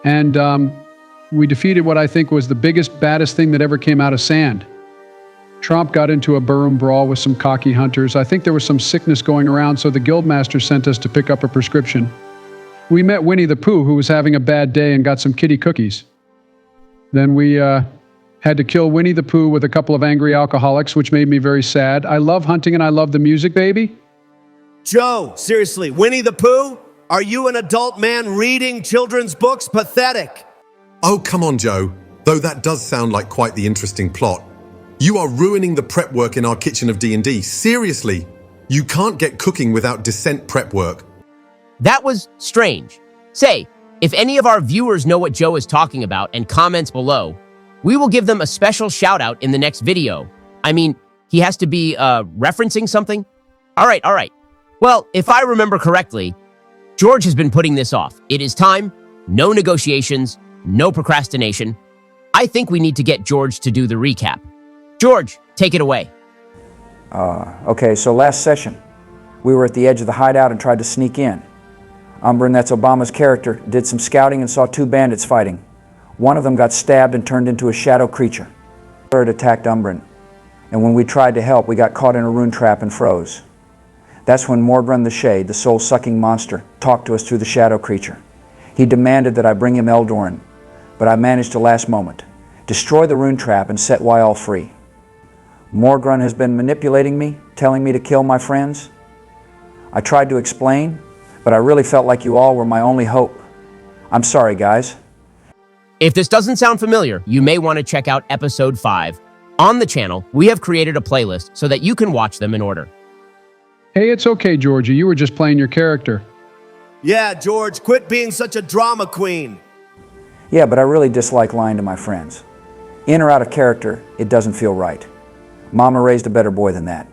And we defeated what I think was the biggest, baddest thing that ever came out of sand. Tromp got into a burroom brawl with some cocky hunters. I think there was some sickness going around, so the guildmaster sent us to pick up a prescription. We met Winnie the Pooh, who was having a bad day, and got some kitty cookies. Then we had to kill Winnie the Pooh with a couple of angry alcoholics, which made me very sad. I love hunting and I love the music, baby. Joe, seriously, Winnie the Pooh? Are you an adult man reading children's books? Pathetic. Oh, come on, Joe. Though that does sound like quite the interesting plot. You are ruining the prep work in our kitchen of D&D. Seriously, you can't get cooking without decent prep work. That was strange. Say, if any of our viewers know what Joe is talking about and comments below, we will give them a special shout out in the next video. I mean, he has to be referencing something? All right. Well, if I remember correctly, George has been putting this off. It is time, no negotiations, no procrastination. I think we need to get George to do the recap. George, take it away. Okay, so last session, we were at the edge of the hideout and tried to sneak in. Umbrin, that's Obama's character, did some scouting and saw two bandits fighting. One of them got stabbed and turned into a shadow creature. The third attacked Umbrin, and when we tried to help, we got caught in a rune trap and froze. That's when Morgren the Shade, the soul-sucking monster, talked to us through the shadow creature. He demanded that I bring him Eldoran, but I managed to last moment, destroy the rune trap and set Wyall free. Morgren has been manipulating me, telling me to kill my friends. I tried to explain, but I really felt like you all were my only hope. I'm sorry, guys. If this doesn't sound familiar, you may want to check out episode 5. On the channel, we have created a playlist so that you can watch them in order. Hey, it's okay, Georgie. You were just playing your character. Yeah, George, quit being such a drama queen. Yeah, but I really dislike lying to my friends. In or out of character, it doesn't feel right. Mama raised a better boy than that.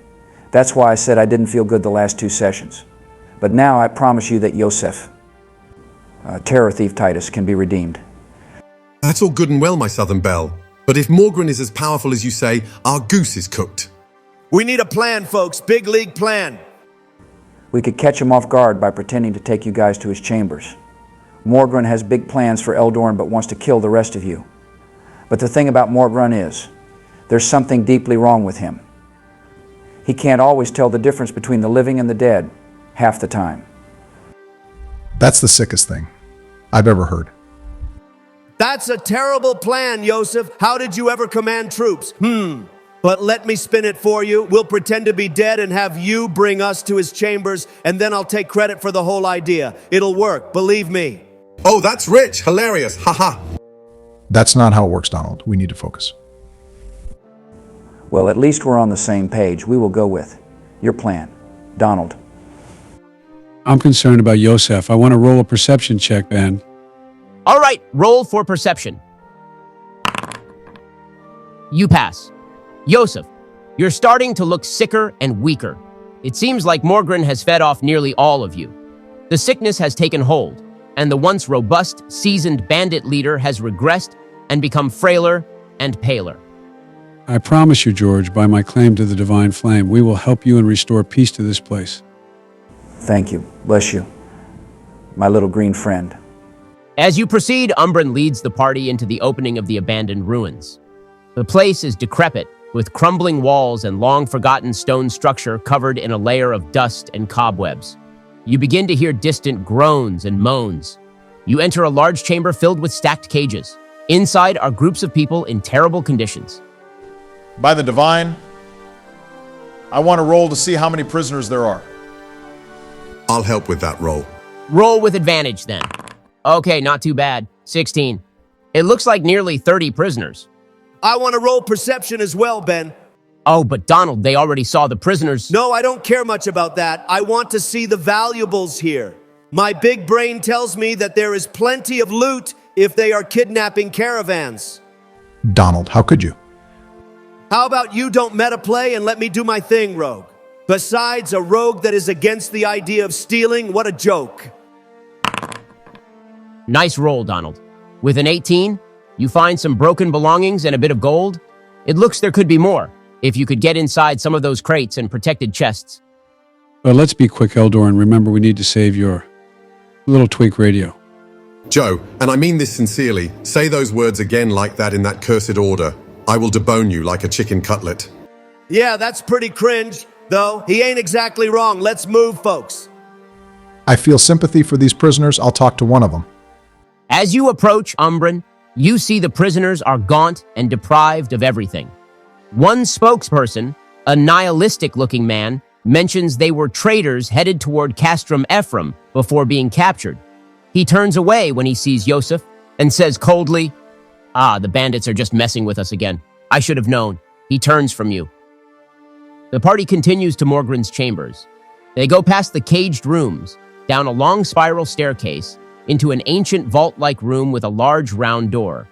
That's why I said I didn't feel good the last 2 sessions. But now I promise you that Yosef, Terror Thief Titus, can be redeemed. That's all good and well, my Southern Belle. But if Morgren is as powerful as you say, our goose is cooked. We need a plan, folks. Big league plan. We could catch him off guard by pretending to take you guys to his chambers. Morgren has big plans for Eldorn but wants to kill the rest of you. But the thing about Morgren is, there's something deeply wrong with him. He can't always tell the difference between the living and the dead, half the time. That's the sickest thing I've ever heard. That's a terrible plan, Yosef. How did you ever command troops? But let me spin it for you. We'll pretend to be dead and have you bring us to his chambers, and then I'll take credit for the whole idea. It'll work, believe me. Oh, that's rich. Hilarious. Haha. That's not how it works, Donald. We need to focus. Well, at least we're on the same page. We will go with your plan. Donald. I'm concerned about Yosef. I want to roll a perception check, Ben. All right, roll for perception. You pass. Yosef, you're starting to look sicker and weaker. It seems like Morgren has fed off nearly all of you. The sickness has taken hold, and the once robust, seasoned bandit leader has regressed and become frailer and paler. I promise you, George, by my claim to the divine flame, we will help you and restore peace to this place. Thank you. Bless you, my little green friend. As you proceed, Umbren leads the party into the opening of the abandoned ruins. The place is decrepit, with crumbling walls and long-forgotten stone structure covered in a layer of dust and cobwebs. You begin to hear distant groans and moans. You enter a large chamber filled with stacked cages. Inside are groups of people in terrible conditions. By the divine, I want to roll to see how many prisoners there are. I'll help with that roll. Roll with advantage, then. Okay, not too bad. 16. It looks like nearly 30 prisoners. I want to roll perception as well, Ben. Oh, but Donald, they already saw the prisoners. No, I don't care much about that. I want to see the valuables here. My big brain tells me that there is plenty of loot if they are kidnapping caravans. Donald, how could you? How about you don't meta-play and let me do my thing, rogue? Besides, a rogue that is against the idea of stealing, what a joke. Nice roll, Donald. With an 18, you find some broken belongings and a bit of gold. It looks there could be more, if you could get inside some of those crates and protected chests. But let's be quick, Eldor, and remember we need to save your little tweak radio. Joe, and I mean this sincerely, say those words again like that in that cursed order. I will debone you like a chicken cutlet. Yeah, that's pretty cringe, though. He ain't exactly wrong. Let's move, folks. I feel sympathy for these prisoners. I'll talk to one of them. As you approach Umbren, you see the prisoners are gaunt and deprived of everything. One spokesperson, a nihilistic-looking man, mentions they were traitors headed toward Castrum Ephraim before being captured. He turns away when he sees Yosef and says coldly, "Ah, the bandits are just messing with us again. I should have known." He turns from you. The party continues to Morgren's chambers. They go past the caged rooms, down a long spiral staircase, into an ancient vault-like room with a large round door.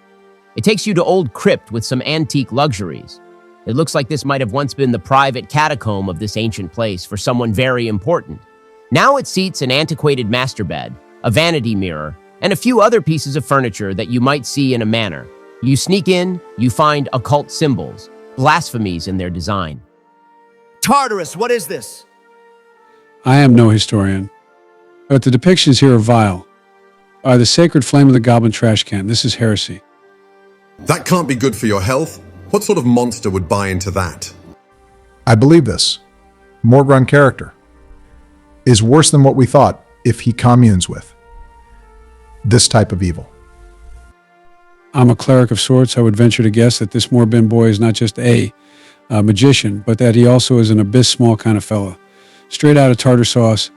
It takes you to Old Crypt with some antique luxuries. It looks like this might have once been the private catacomb of this ancient place for someone very important. Now it seats an antiquated master bed, a vanity mirror, and a few other pieces of furniture that you might see in a manor. You sneak in, you find occult symbols, blasphemies in their design. Tartarus, what is this? I am no historian, but the depictions here are vile. By the sacred flame of the goblin trash can, this is heresy. That can't be good for your health. What sort of monster would buy into that? I believe this. Morgren character is worse than what we thought if he communes with this type of evil. I'm a cleric of sorts. I would venture to guess that this Morgren boy is not just a magician, but that he also is an abyss small kind of fella. Straight out of tartar sauce.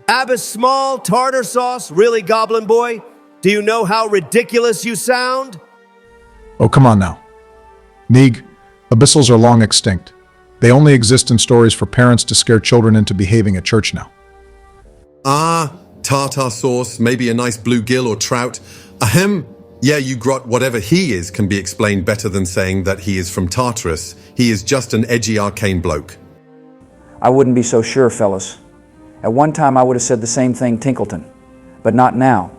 Abyss small, tartar sauce? Really, goblin boy? Do you know how ridiculous you sound? Oh, come on now. Neeg, abyssals are long extinct. They only exist in stories for parents to scare children into behaving at church now. Ah, tartar sauce, maybe a nice bluegill or trout. Ahem. Yeah, you grot, whatever he is can be explained better than saying that he is from Tartarus. He is just an edgy arcane bloke. I wouldn't be so sure, fellas. At one time I would have said the same thing, Tinkleton. But not now.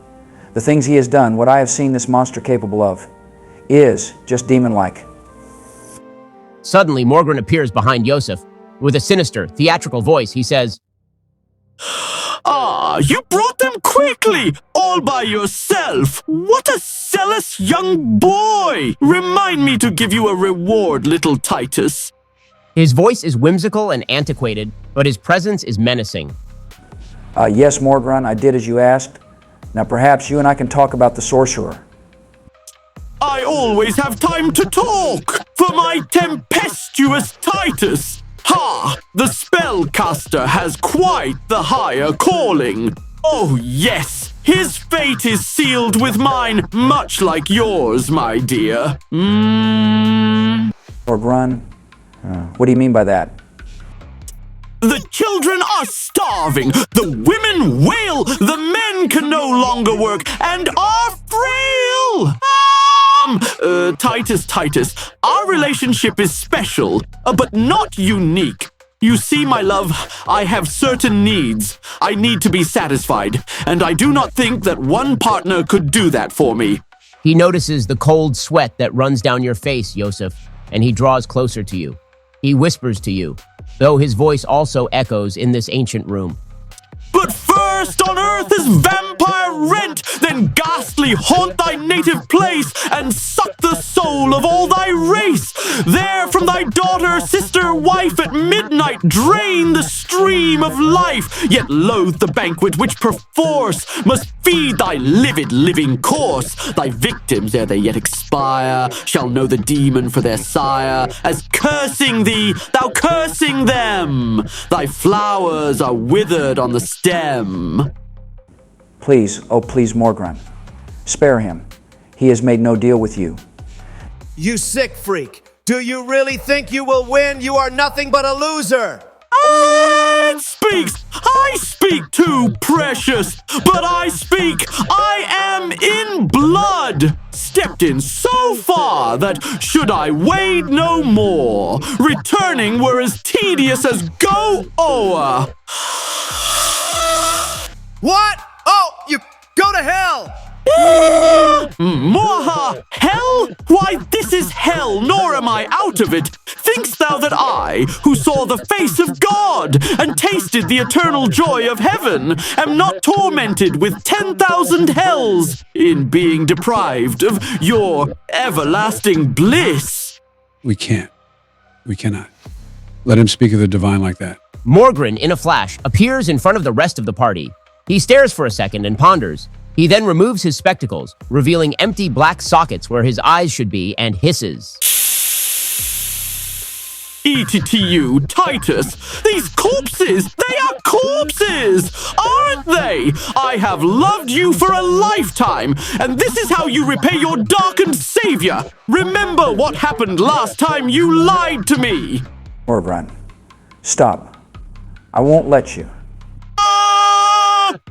The things he has done, what I have seen this monster capable of, is just demon-like. Suddenly, Morgren appears behind Yosef. With a sinister, theatrical voice, he says, Ah, you brought them quickly, all by yourself. What a zealous young boy! Remind me to give you a reward, little Titus. His voice is whimsical and antiquated, but his presence is menacing. Yes, Morgren, I did as you asked. Now perhaps you and I can talk about the sorcerer. I always have time to talk for my tempestuous Titus. Ha! The spellcaster has quite the higher calling. Oh yes, his fate is sealed with mine, much like yours, my dear. Morgren, what do you mean by that? The children are starving, the women wail, the men can no longer work, and are frail. Titus, our relationship is special, but not unique. You see, my love, I have certain needs. I need to be satisfied, and I do not think that one partner could do that for me. He notices the cold sweat that runs down your face, Yosef, and he draws closer to you. He whispers to you, though his voice also echoes in this ancient room. But first on earth is vampire rent, then ghastly haunt thy native place, and suck the soul of all thy race. There from thy daughter, sister, wife at midnight drain the stream of life, yet loathe the banquet which perforce must feed thy livid living course. Thy victims, ere they yet expire, shall know the demon for their sire, as cursing thee, thou cursing them. Thy flowers are withered on the stem. Please, oh please, Morgren, spare him. He has made no deal with you. You sick freak! Do you really think you will win? You are nothing but a loser! It speaks! I speak too, precious! But I speak! I am in blood! Stepped in so far that, should I wade no more, returning were as tedious as go o'er. What? Oh, you go to hell! Moha! Hell? Why, this is hell, nor am I out of it. Thinkst thou that I, who saw the face of God and tasted the eternal joy of heaven, am not tormented with 10,000 hells in being deprived of your everlasting bliss? We can't. We cannot. Let him speak of the divine like that. Morgren, in a flash, appears in front of the rest of the party. He stares for a second and ponders. He then removes his spectacles, revealing empty black sockets where his eyes should be, and hisses. ETTU, Titus, these corpses, they are corpses, aren't they? I have loved you for a lifetime, and this is how you repay your darkened savior. Remember what happened last time you lied to me. Morgren, stop. I won't let you.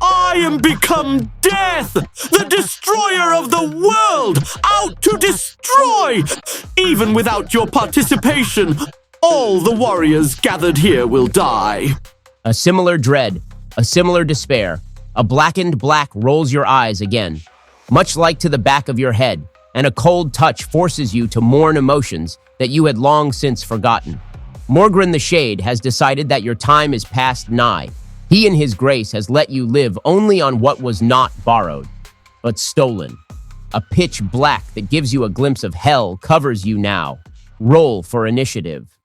I am become death, the destroyer of the world, out to destroy. Even without your participation, all the warriors gathered here will die. A similar dread, a similar despair, a blackened black rolls your eyes again, much like to the back of your head, and a cold touch forces you to mourn emotions that you had long since forgotten. Morgren the Shade has decided that your time is past nigh. He in his grace has let you live only on what was not borrowed, but stolen. A pitch black that gives you a glimpse of hell covers you now. Roll for initiative.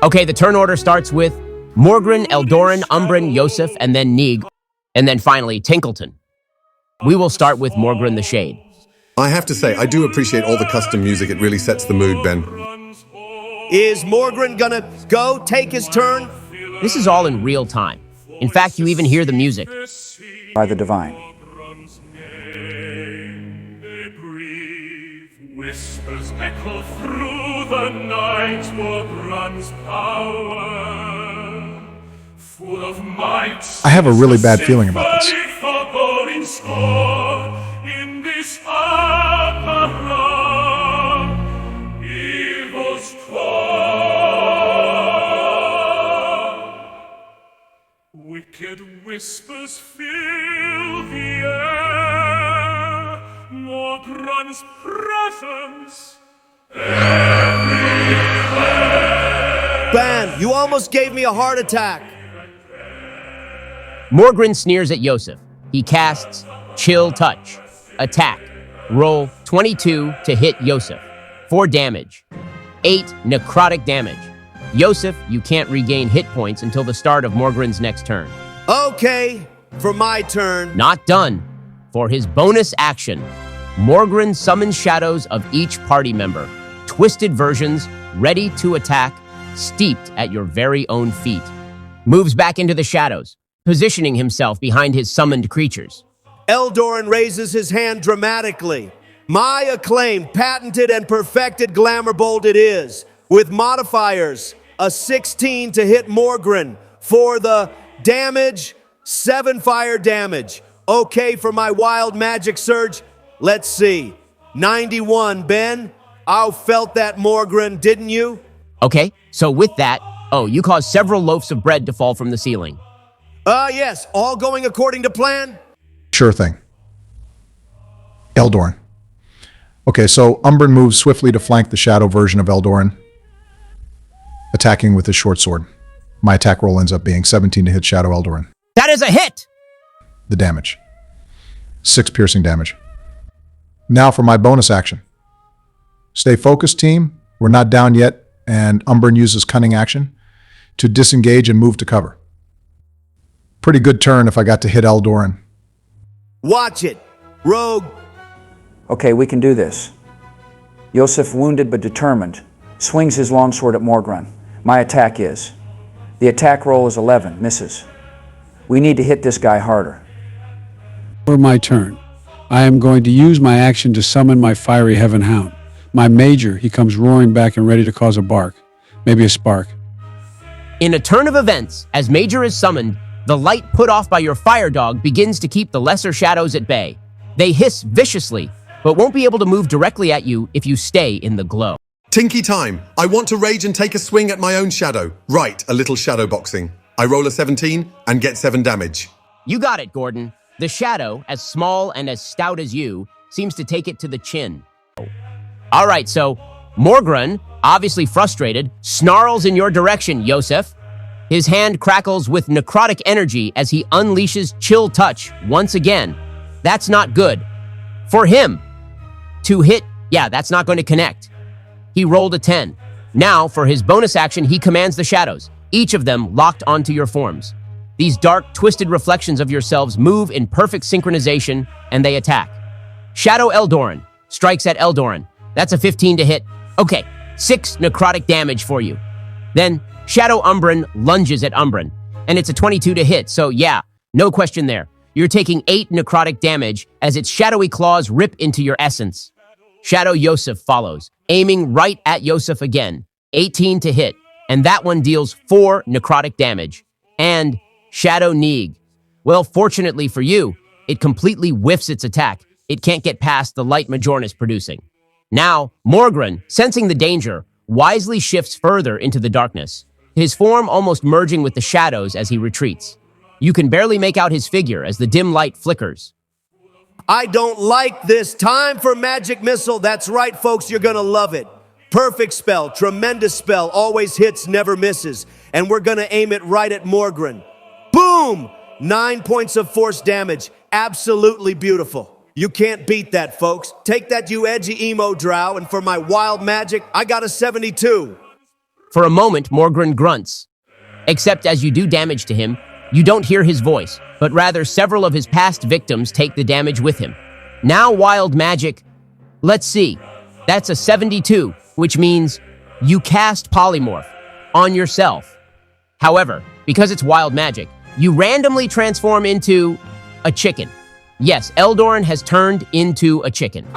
Okay, the turn order starts with Morgren, Eldoran, Umbren, Yosef, and then Neeg, and then finally Tinkleton. We will start with Morgren the Shade. I have to say, I do appreciate all the custom music. It really sets the mood, Ben. Is Morgren gonna go take his turn? This is all in real time. In fact, you even hear the music. By the divine. Whispers echo through the night, Morgren's power, full of might. I have a really bad feeling about this. In this apparat, evil's wicked whispers fill the air, Morgren's presence everywhere. Ben, you almost gave me a heart attack. Morgren sneers at Yosef. He casts Chill Touch. Attack. Roll 22 to hit Yosef. 4 damage. 8 necrotic damage. Yosef, you can't regain hit points until the start of Morgren's next turn. Okay, for my turn. Not done. For his bonus action, Morgren summons shadows of each party member. Twisted versions, ready to attack, steeped at your very own feet. Moves back into the shadows, positioning himself behind his summoned creatures. Eldoran raises his hand dramatically. My acclaimed, patented, and perfected Glamour Bolt it is, with modifiers, a 16 to hit Morgren. For the damage, 7 fire damage. Okay for my wild magic surge? Let's see. 91, Ben. I felt that, Morgren, didn't you? Okay, so with that, you caused several loaves of bread to fall from the ceiling. Yes, all going according to plan? Sure thing. Eldoran. Okay, so Umbren moves swiftly to flank the shadow version of Eldoran, attacking with his short sword. My attack roll ends up being 17 to hit Shadow Eldoran. That is a hit! The damage. 6 piercing damage. Now for my bonus action. Stay focused, team. We're not down yet, and Umbren uses cunning action to disengage and move to cover. Pretty good turn if I got to hit Eldoran. Watch it, rogue. Okay, we can do this. Yosef, wounded but determined, swings his longsword at Morgren. My attack is. The attack roll is 11, misses. We need to hit this guy harder. For my turn, I am going to use my action to summon my fiery heaven hound. My major, he comes roaring back and ready to cause a bark. Maybe a spark. In a turn of events, as Major is summoned, the light put off by your fire dog begins to keep the lesser shadows at bay. They hiss viciously, but won't be able to move directly at you if you stay in the glow. Tinky time. I want to rage and take a swing at my own shadow. Right, a little shadow boxing. I roll a 17 and get 7 damage. You got it, Gordon. The shadow, as small and as stout as you, seems to take it to the chin. All right, so Morgren, obviously frustrated, snarls in your direction, Yosef. His hand crackles with necrotic energy as he unleashes Chill Touch once again. That's not good. For him to hit, that's not going to connect. He rolled a 10. Now, for his bonus action, he commands the shadows, each of them locked onto your forms. These dark, twisted reflections of yourselves move in perfect synchronization, and they attack. Shadow Eldoran strikes at Eldoran. That's a 15 to hit. Okay, 6 necrotic damage for you. Then Shadow Umbren lunges at Umbren, and it's a 22 to hit, so no question there. You're taking 8 necrotic damage as its shadowy claws rip into your essence. Shadow Yosef follows, aiming right at Yosef again. 18 to hit, and that one deals 4 necrotic damage. And Shadow Neeg. Well, fortunately for you, it completely whiffs its attack. It can't get past the light Majorn is producing. Now, Morgren, sensing the danger, wisely shifts further into the darkness, his form almost merging with the shadows as he retreats. You can barely make out his figure as the dim light flickers. I don't like this. Time for magic missile. That's right, folks, you're gonna love it. Perfect spell, tremendous spell, always hits, never misses. And we're gonna aim it right at Morgren. Boom! 9 points of force damage. Absolutely beautiful. You can't beat that, folks. Take that, you edgy emo drow, and for my wild magic, I got a 72. For a moment, Morgren grunts. Except as you do damage to him, you don't hear his voice, but rather several of his past victims take the damage with him. Now wild magic, let's see, that's a 72, which means you cast polymorph on yourself. However, because it's wild magic, you randomly transform into a chicken. Yes, Eldoran has turned into a chicken.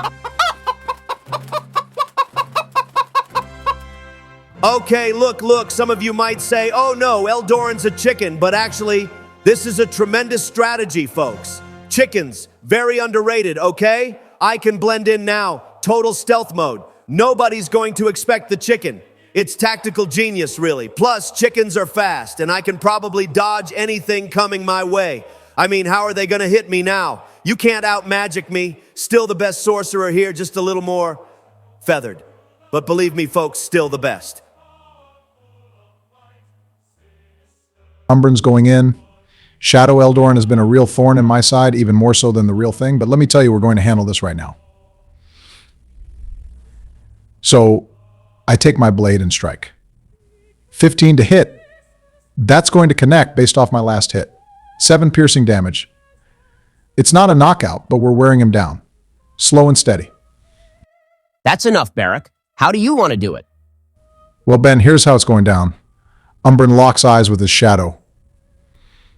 Okay, look, some of you might say, oh no, Eldoran's a chicken, but actually, this is a tremendous strategy, folks. Chickens, very underrated, okay? I can blend in now, total stealth mode. Nobody's going to expect the chicken. It's tactical genius, really. Plus, chickens are fast, and I can probably dodge anything coming my way. I mean, how are they gonna hit me now? You can't out-magic me. Still the best sorcerer here, just a little more feathered. But believe me, folks, still the best. Umbren's going in. Shadow Eldoran has been a real thorn in my side, even more so than the real thing, but let me tell you, we're going to handle this right now. So, I take my blade and strike. 15 to hit. That's going to connect based off my last hit. 7 piercing damage. It's not a knockout, but we're wearing him down. Slow and steady. That's enough, Barrack. How do you want to do it? Well, Ben, here's how it's going down. Umbren locks eyes with his shadow.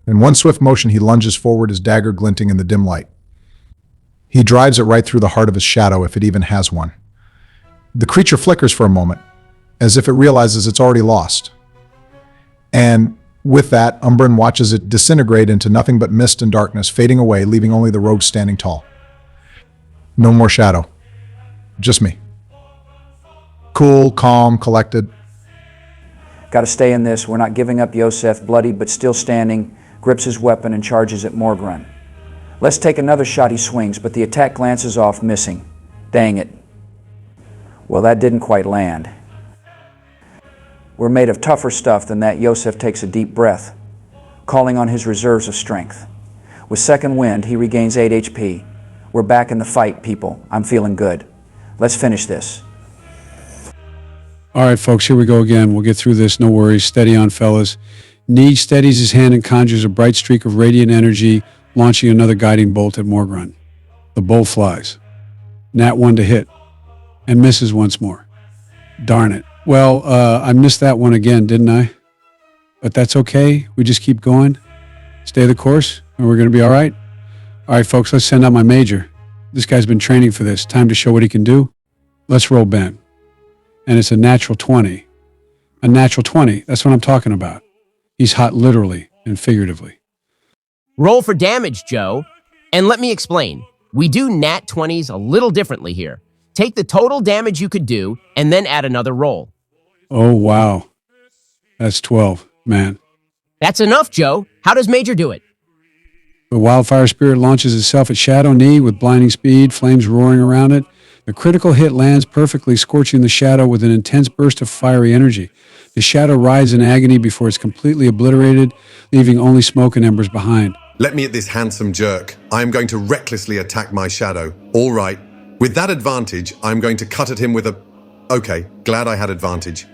In one swift motion, he lunges forward, his dagger glinting in the dim light. He drives it right through the heart of his shadow, if it even has one. The creature flickers for a moment, as if it realizes it's already lost. And with that, Umbren watches it disintegrate into nothing but mist and darkness, fading away, leaving only the rogue standing tall. No more shadow. Just me. Cool, calm, collected. Got to stay in this. We're not giving up. Yosef, bloody but still standing, grips his weapon and charges at Morgren. Let's take another shot. He swings, but the attack glances off, missing. Dang it. Well, that didn't quite land. We're made of tougher stuff than that. Yosef takes a deep breath, calling on his reserves of strength. With second wind, he regains 8 HP. We're back in the fight, people. I'm feeling good. Let's finish this. All right, folks, here we go again. We'll get through this. No worries. Steady on, fellas. Neeg steadies his hand and conjures a bright streak of radiant energy, launching another guiding bolt at Morgren. The bolt flies. Nat 1 to hit. And misses once more. Darn it. Well, I missed that one again, didn't I? But that's okay. We just keep going. Stay the course, and we're going to be all right. All right, folks, let's send out my major. This guy's been training for this. Time to show what he can do. Let's roll, Ben. And it's a natural 20. A natural 20. That's what I'm talking about. He's hot literally and figuratively. Roll for damage, Joe. And let me explain. We do nat 20s a little differently here. Take the total damage you could do, and then add another roll. Oh, wow. That's 12, man. That's enough, Joe. How does Major do it? The wildfire spirit launches itself at Shadow Knee with blinding speed, flames roaring around it. The critical hit lands perfectly, scorching the shadow with an intense burst of fiery energy. The shadow writhes in agony before it's completely obliterated, leaving only smoke and embers behind. Let me at this handsome jerk. I am going to recklessly attack my shadow. All right. With that advantage, I'm going to cut at him with a... Okay, glad I had advantage.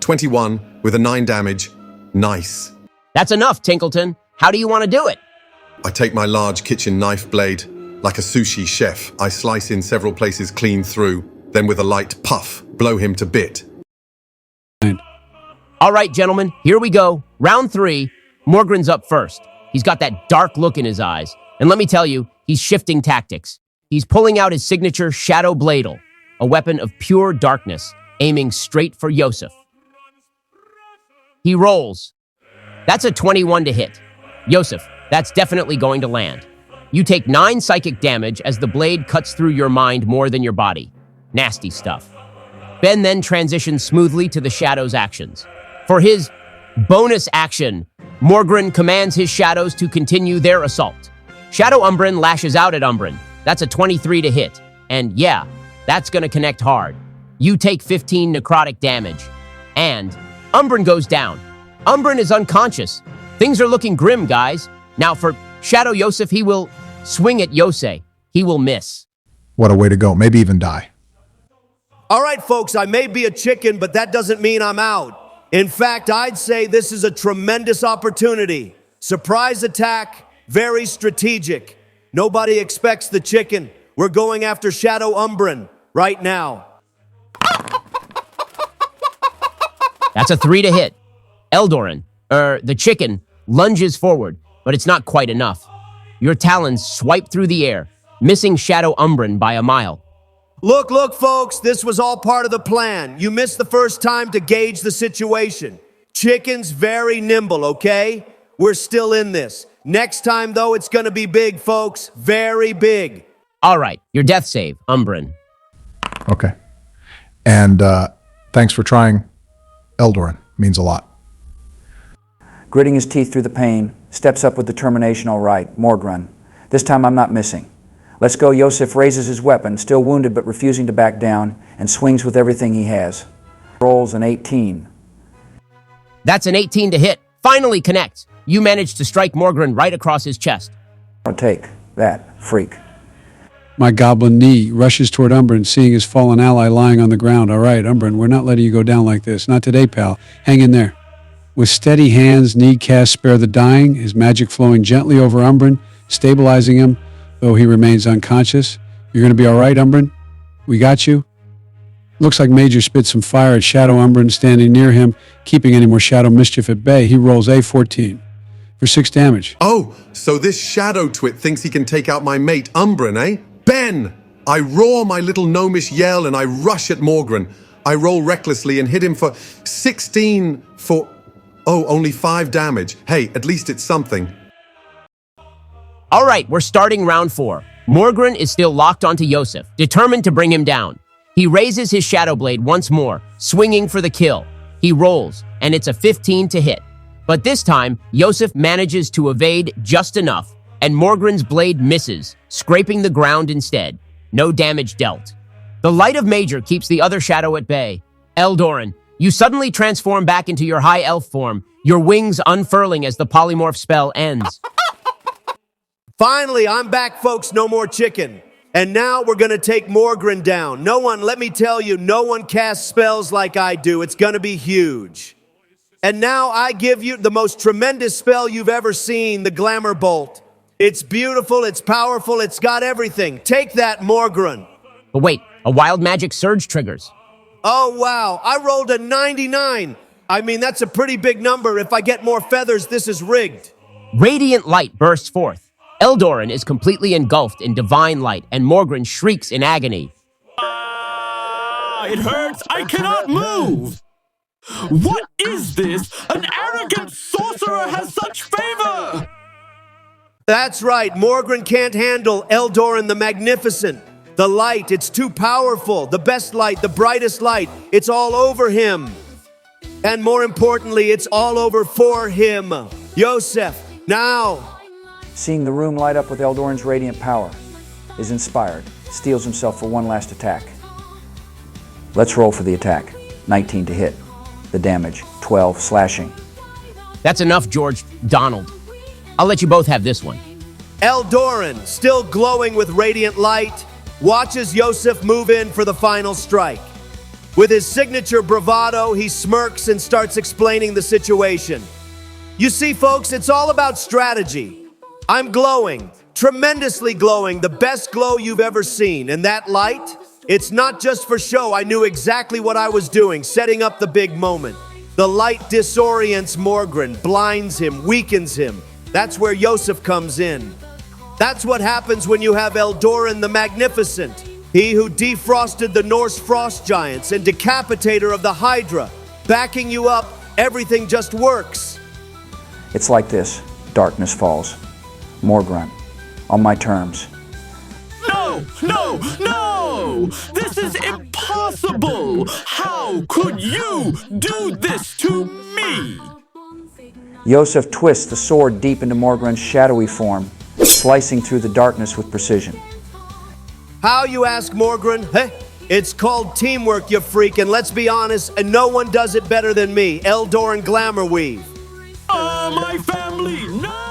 21 with a 9 damage. Nice. That's enough, Tinkleton. How do you want to do it? I take my large kitchen knife blade. Like a sushi chef, I slice in several places clean through, then with a light puff, blow him to bit. All right, gentlemen, here we go. Round 3. Morgren's up first. He's got that dark look in his eyes. And let me tell you, he's shifting tactics. He's pulling out his signature Shadow Bladle, a weapon of pure darkness, aiming straight for Yosef. He rolls. That's a 21 to hit. Yosef, that's definitely going to land. You take 9 psychic damage as the blade cuts through your mind more than your body. Nasty stuff. Ben then transitions smoothly to the Shadow's actions. For his bonus action, Morgren commands his shadows to continue their assault. Shadow Umbren lashes out at Umbren. That's a 23 to hit. And yeah, that's gonna connect hard. You take 15 necrotic damage. And Umbren goes down. Umbren is unconscious. Things are looking grim, guys. Now for Shadow Yosef, he will swing at Yosei. He will miss. What a way to go. Maybe even die. All right, folks, I may be a chicken, but that doesn't mean I'm out. In fact, I'd say this is a tremendous opportunity. Surprise attack, very strategic. Nobody expects the chicken. We're going after Shadow Umbren right now. That's a 3 to hit. Eldoran, the chicken, lunges forward, but it's not quite enough. Your talons swipe through the air, missing Shadow Umbren by a mile. Look, folks, this was all part of the plan. You missed the first time to gauge the situation. Chicken's very nimble, okay? We're still in this. Next time, though, it's gonna be big, folks. Very big. All right, your death save, Umbren. Okay. And thanks for trying. Eldoran means a lot. Gritting his teeth through the pain, steps up with determination. All right, Morgren. This time I'm not missing. Let's go. Yosef raises his weapon, still wounded but refusing to back down, and swings with everything he has. Rolls an 18. That's an 18 to hit. Finally connects. You manage to strike Morgren right across his chest. I'll take that, freak. My goblin knee rushes toward Umbrin, seeing his fallen ally lying on the ground. All right, Umbrin, we're not letting you go down like this. Not today, pal. Hang in there. With steady hands, Need casts Spare the Dying, his magic flowing gently over Umbrin, stabilizing him, though he remains unconscious. You're going to be all right, Umbrin? We got you? Looks like Major spits some fire at Shadow Umbrin standing near him, keeping any more shadow mischief at bay. He rolls A14 for 6 damage. Oh, so this shadow twit thinks he can take out my mate Umbrin, eh? Ben! I roar my little gnomish yell and I rush at Morgren. I roll recklessly and hit him for 16 for... Oh, only 5 damage. Hey, at least it's something. All right, we're starting round 4. Morgren is still locked onto Yosef, determined to bring him down. He raises his shadow blade once more, swinging for the kill. He rolls, and it's a 15 to hit. But this time, Yosef manages to evade just enough, and Morgren's blade misses, scraping the ground instead. No damage dealt. The light of Major keeps the other shadow at bay. Eldoran, you suddenly transform back into your high elf form, your wings unfurling as the polymorph spell ends. Finally, I'm back, folks. No more chicken. And now we're going to take Morgren down. Let me tell you, no one casts spells like I do. It's going to be huge. And now I give you the most tremendous spell you've ever seen, the Glamour Bolt. It's beautiful, it's powerful, it's got everything. Take that, Morgren. But wait, a wild magic surge triggers. Oh, wow. I rolled a 99. I mean, that's a pretty big number. If I get more feathers, this is rigged. Radiant light bursts forth. Eldoran is completely engulfed in divine light, and Morgren shrieks in agony. It hurts! I cannot move! What is this? An arrogant sorcerer has such favor! That's right. Morgren can't handle Eldoran the Magnificent. The light, it's too powerful. The best light, the brightest light, it's all over him. And more importantly, it's all over for him. Yosef, now. Seeing the room light up with Eldoran's radiant power, is inspired, steels himself for one last attack. Let's roll for the attack. 19 to hit. The damage, 12 slashing. That's enough, George Donald. I'll let you both have this one. Eldoran, still glowing with radiant light, watches Yosef move in for the final strike. With his signature bravado, he smirks and starts explaining the situation. You see, folks, it's all about strategy. I'm glowing, tremendously glowing, the best glow you've ever seen. And that light, it's not just for show. I knew exactly what I was doing, setting up the big moment. The light disorients Morgren, blinds him, weakens him. That's where Yosef comes in. That's what happens when you have Eldoran the Magnificent, he who defrosted the Norse frost giants and decapitator of the Hydra. Backing you up, everything just works. It's like this. Darkness falls. Morgren, on my terms. No! No! No! This is impossible! How could you do this to me? Yosef twists the sword deep into Morgren's shadowy form, slicing through the darkness with precision. How, you ask, Morgren? Hey, it's called teamwork, you freak, and let's be honest, and no one does it better than me, Eldoran Glamour Weave. My family, no!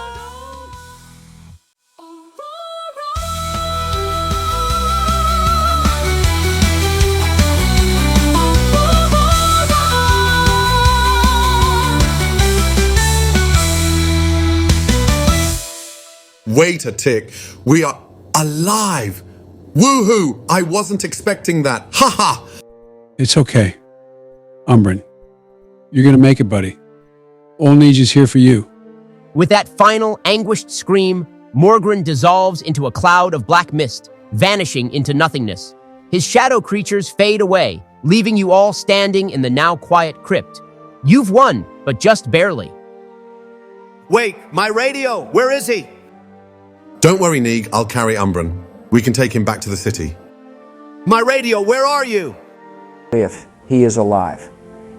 Wait a tick. We are alive. Woohoo! I wasn't expecting that. Ha ha! It's okay. Umbrin, you're going to make it, buddy. All Needs is here for you. With that final anguished scream, Morgren dissolves into a cloud of black mist, vanishing into nothingness. His shadow creatures fade away, leaving you all standing in the now quiet crypt. You've won, but just barely. Wait, my radio, where is he? Don't worry, Neeg, I'll carry Umbrin. We can take him back to the city. My radio, where are you? If he is alive,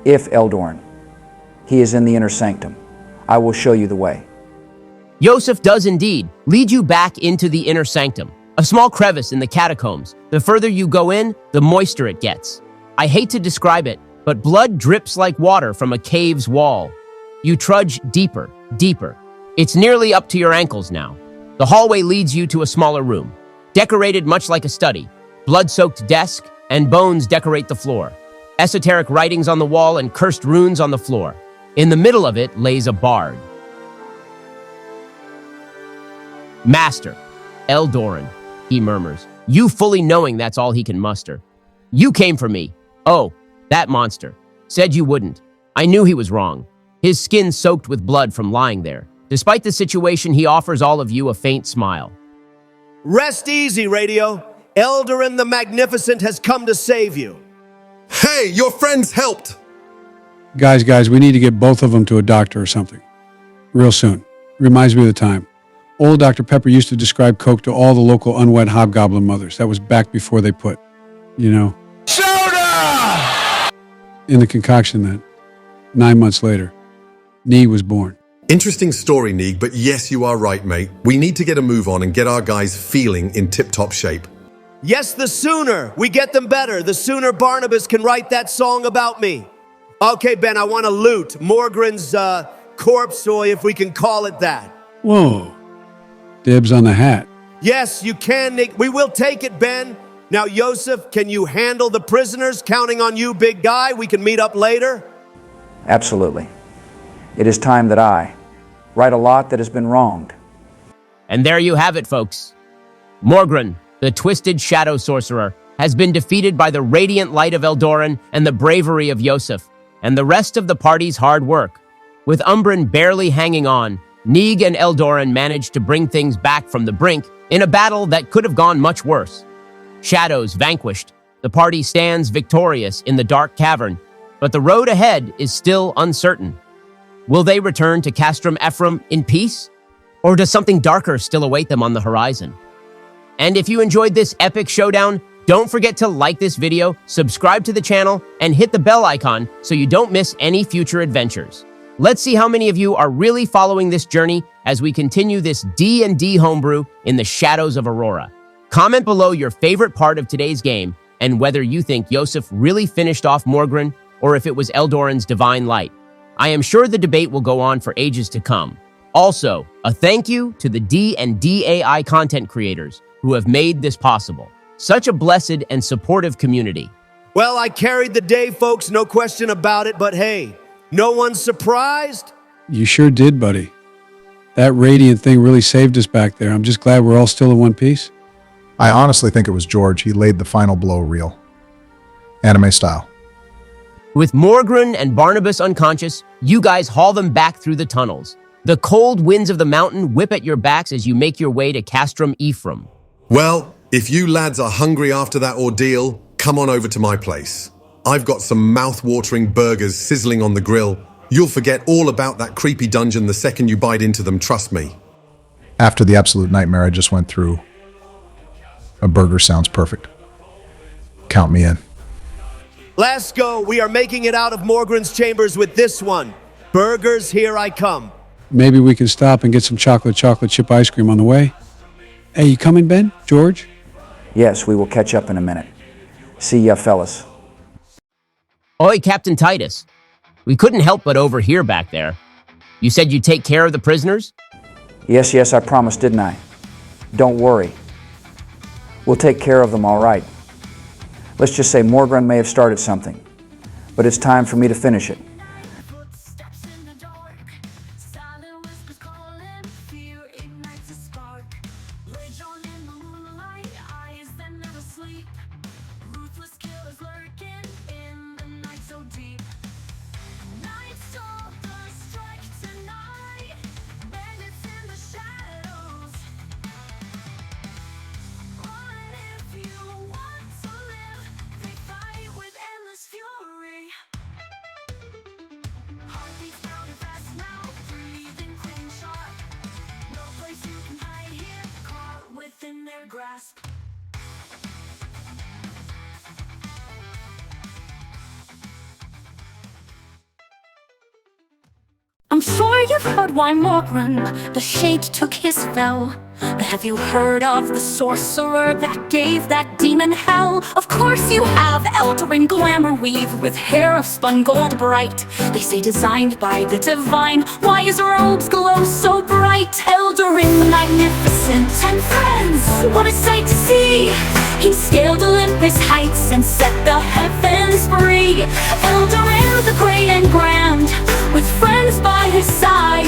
if Eldoran, he is in the inner sanctum. I will show you the way. Yosef does indeed lead you back into the inner sanctum, a small crevice in the catacombs. The further you go in, the moister it gets. I hate to describe it, but blood drips like water from a cave's wall. You trudge deeper, deeper, It's nearly up to your ankles now. The hallway leads you to a smaller room, decorated much like a study. Blood-soaked desk and bones decorate the floor. Esoteric writings on the wall and cursed runes on the floor. In the middle of it lays a bard. Master, Eldoran, he murmurs, you fully knowing that's all he can muster. You came for me. Oh, that monster. Said you wouldn't. I knew he was wrong. His skin soaked with blood from lying there. Despite the situation, he offers all of you a faint smile. Rest easy, Radio. Eldoran the Magnificent has come to save you. Hey, your friends helped! Guys, we need to get both of them to a doctor or something. Real soon. Reminds me of the time. Old Dr. Pepper used to describe Coke to all the local unwed hobgoblin mothers. That was back before they put, soda! In the concoction then. 9 months later, Nee was born. Interesting story, Neeg, but yes, you are right, mate. We need to get a move on and get our guys feeling in tip-top shape. Yes, the sooner we get them better, the sooner Barnabas can write that song about me. Okay, Ben, I want to loot Morgren's corpse, or if we can call it that. Whoa. Dibs on the hat. Yes, you can, Nick. We will take it, Ben. Now, Yosef, can you handle the prisoners? Counting on you, big guy. We can meet up later. Absolutely. It is time that I right a lot that has been wronged. And there you have it, folks. Morgren, the twisted shadow sorcerer, has been defeated by the radiant light of Eldoran and the bravery of Yosef, and the rest of the party's hard work. With Umbren barely hanging on, Neeg and Eldoran managed to bring things back from the brink in a battle that could have gone much worse. Shadows vanquished, the party stands victorious in the dark cavern, but the road ahead is still uncertain. Will they return to Castrum Ephraim in peace? Or does something darker still await them on the horizon? And if you enjoyed this epic showdown, don't forget to like this video, subscribe to the channel, and hit the bell icon so you don't miss any future adventures. Let's see how many of you are really following this journey as we continue this D&D homebrew in the shadows of Aurora. Comment below your favorite part of today's game and whether you think Yosef really finished off Morgren or if it was Eldoran's divine light. I am sure the debate will go on for ages to come. Also, a thank you to the D&D AI content creators who have made this possible. Such a blessed and supportive community. Well, I carried the day, folks, no question about it, but hey, no one's surprised? You sure did, buddy. That radiant thing really saved us back there. I'm just glad we're all still in one piece. I honestly think it was George. He laid the final blow real. Anime style. With Morgren and Barnabas unconscious, you guys haul them back through the tunnels. The cold winds of the mountain whip at your backs as you make your way to Castrum Ephraim. Well, if you lads are hungry after that ordeal, come on over to my place. I've got some mouth-watering burgers sizzling on the grill. You'll forget all about that creepy dungeon the second you bite into them, trust me. After the absolute nightmare I just went through, a burger sounds perfect. Count me in. Let's go. We are making it out of Morgren's chambers with this one. Burgers, here I come. Maybe we can stop and get some chocolate chip ice cream on the way. Hey, you coming, Ben? George? Yes, we will catch up in a minute. See ya, fellas. Oi, Captain Titus. We couldn't help but overhear back there. You said you'd take care of the prisoners? Yes, I promised, didn't I? Don't worry. We'll take care of them all right. Let's just say Morgren may have started something, but it's time for me to finish it. Grasp. I'm sure you've heard why Morgren, the shade, took his spell. But have you heard of the sorcerer that gave that demon hell? Of course you have, Eldoran glamour weave with hair of spun gold bright. They say designed by the divine. Why his robes glow so bright? Eldarin, magnificent, and friends, what a sight to see! He scaled Olympus heights and set the heavens free. Eldarin the great and grand, with friends by his side.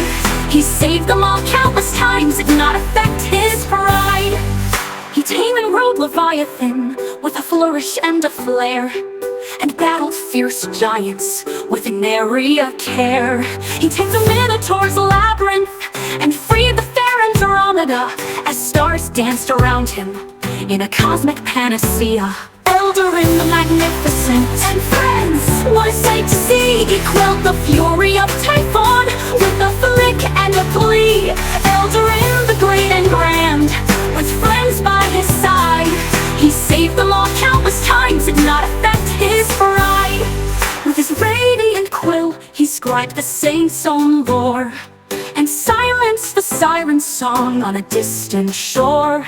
He saved them all countless times, it did not affect his pride. He tamed and rode Leviathan with a flourish and a flare, and battled fierce giants with an area care. He tamed the Minotaur's labyrinth and freed the fair Andromeda as stars danced around him in a cosmic panacea. Eldarin the magnificent, and friends, what a sight to see! He quelled the fury of Typhon with a flick and a plea. Eldarin the great and grand, with friends by his side. He saved them all countless times, it did not affect his pride. With his radiant quill, he scribed the saints' own lore, and silenced the siren song on a distant shore.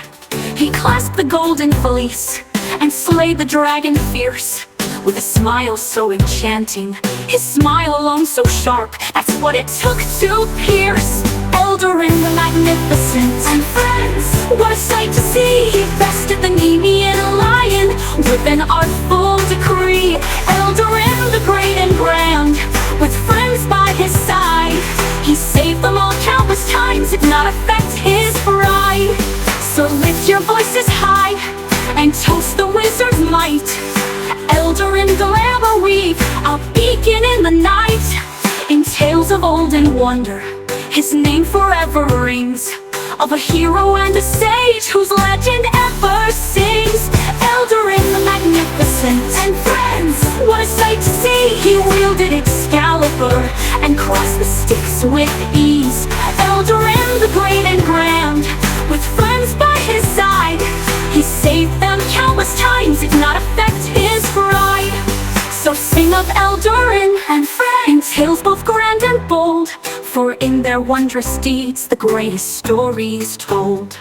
He clasped the golden fleece and slayed the dragon fierce, with a smile so enchanting, his smile alone so sharp, that's what it took to pierce. Eldarin the magnificent, and friends, what a sight to see! He bested the Nemean lion with an artful decree. Eldarin the great and grand, with friends by his side. He saved them all countless times, it did not affect his pride. So lift your voices high and toast the wizard's might. Eldarin glamour weave, a beacon in the night. In tales of olden wonder, his name forever rings, of a hero and a sage whose legend ever sings. Eldarin the magnificent, and friends, what a sight to see! He wielded Excalibur and crossed the Styx with ease. Eldarin the great and grand, with friends by his side. He saved them countless times, it did not affect his pride. So sing of Eldarin and friends, in tales both grand and bold, for in their wondrous deeds the greatest story is told.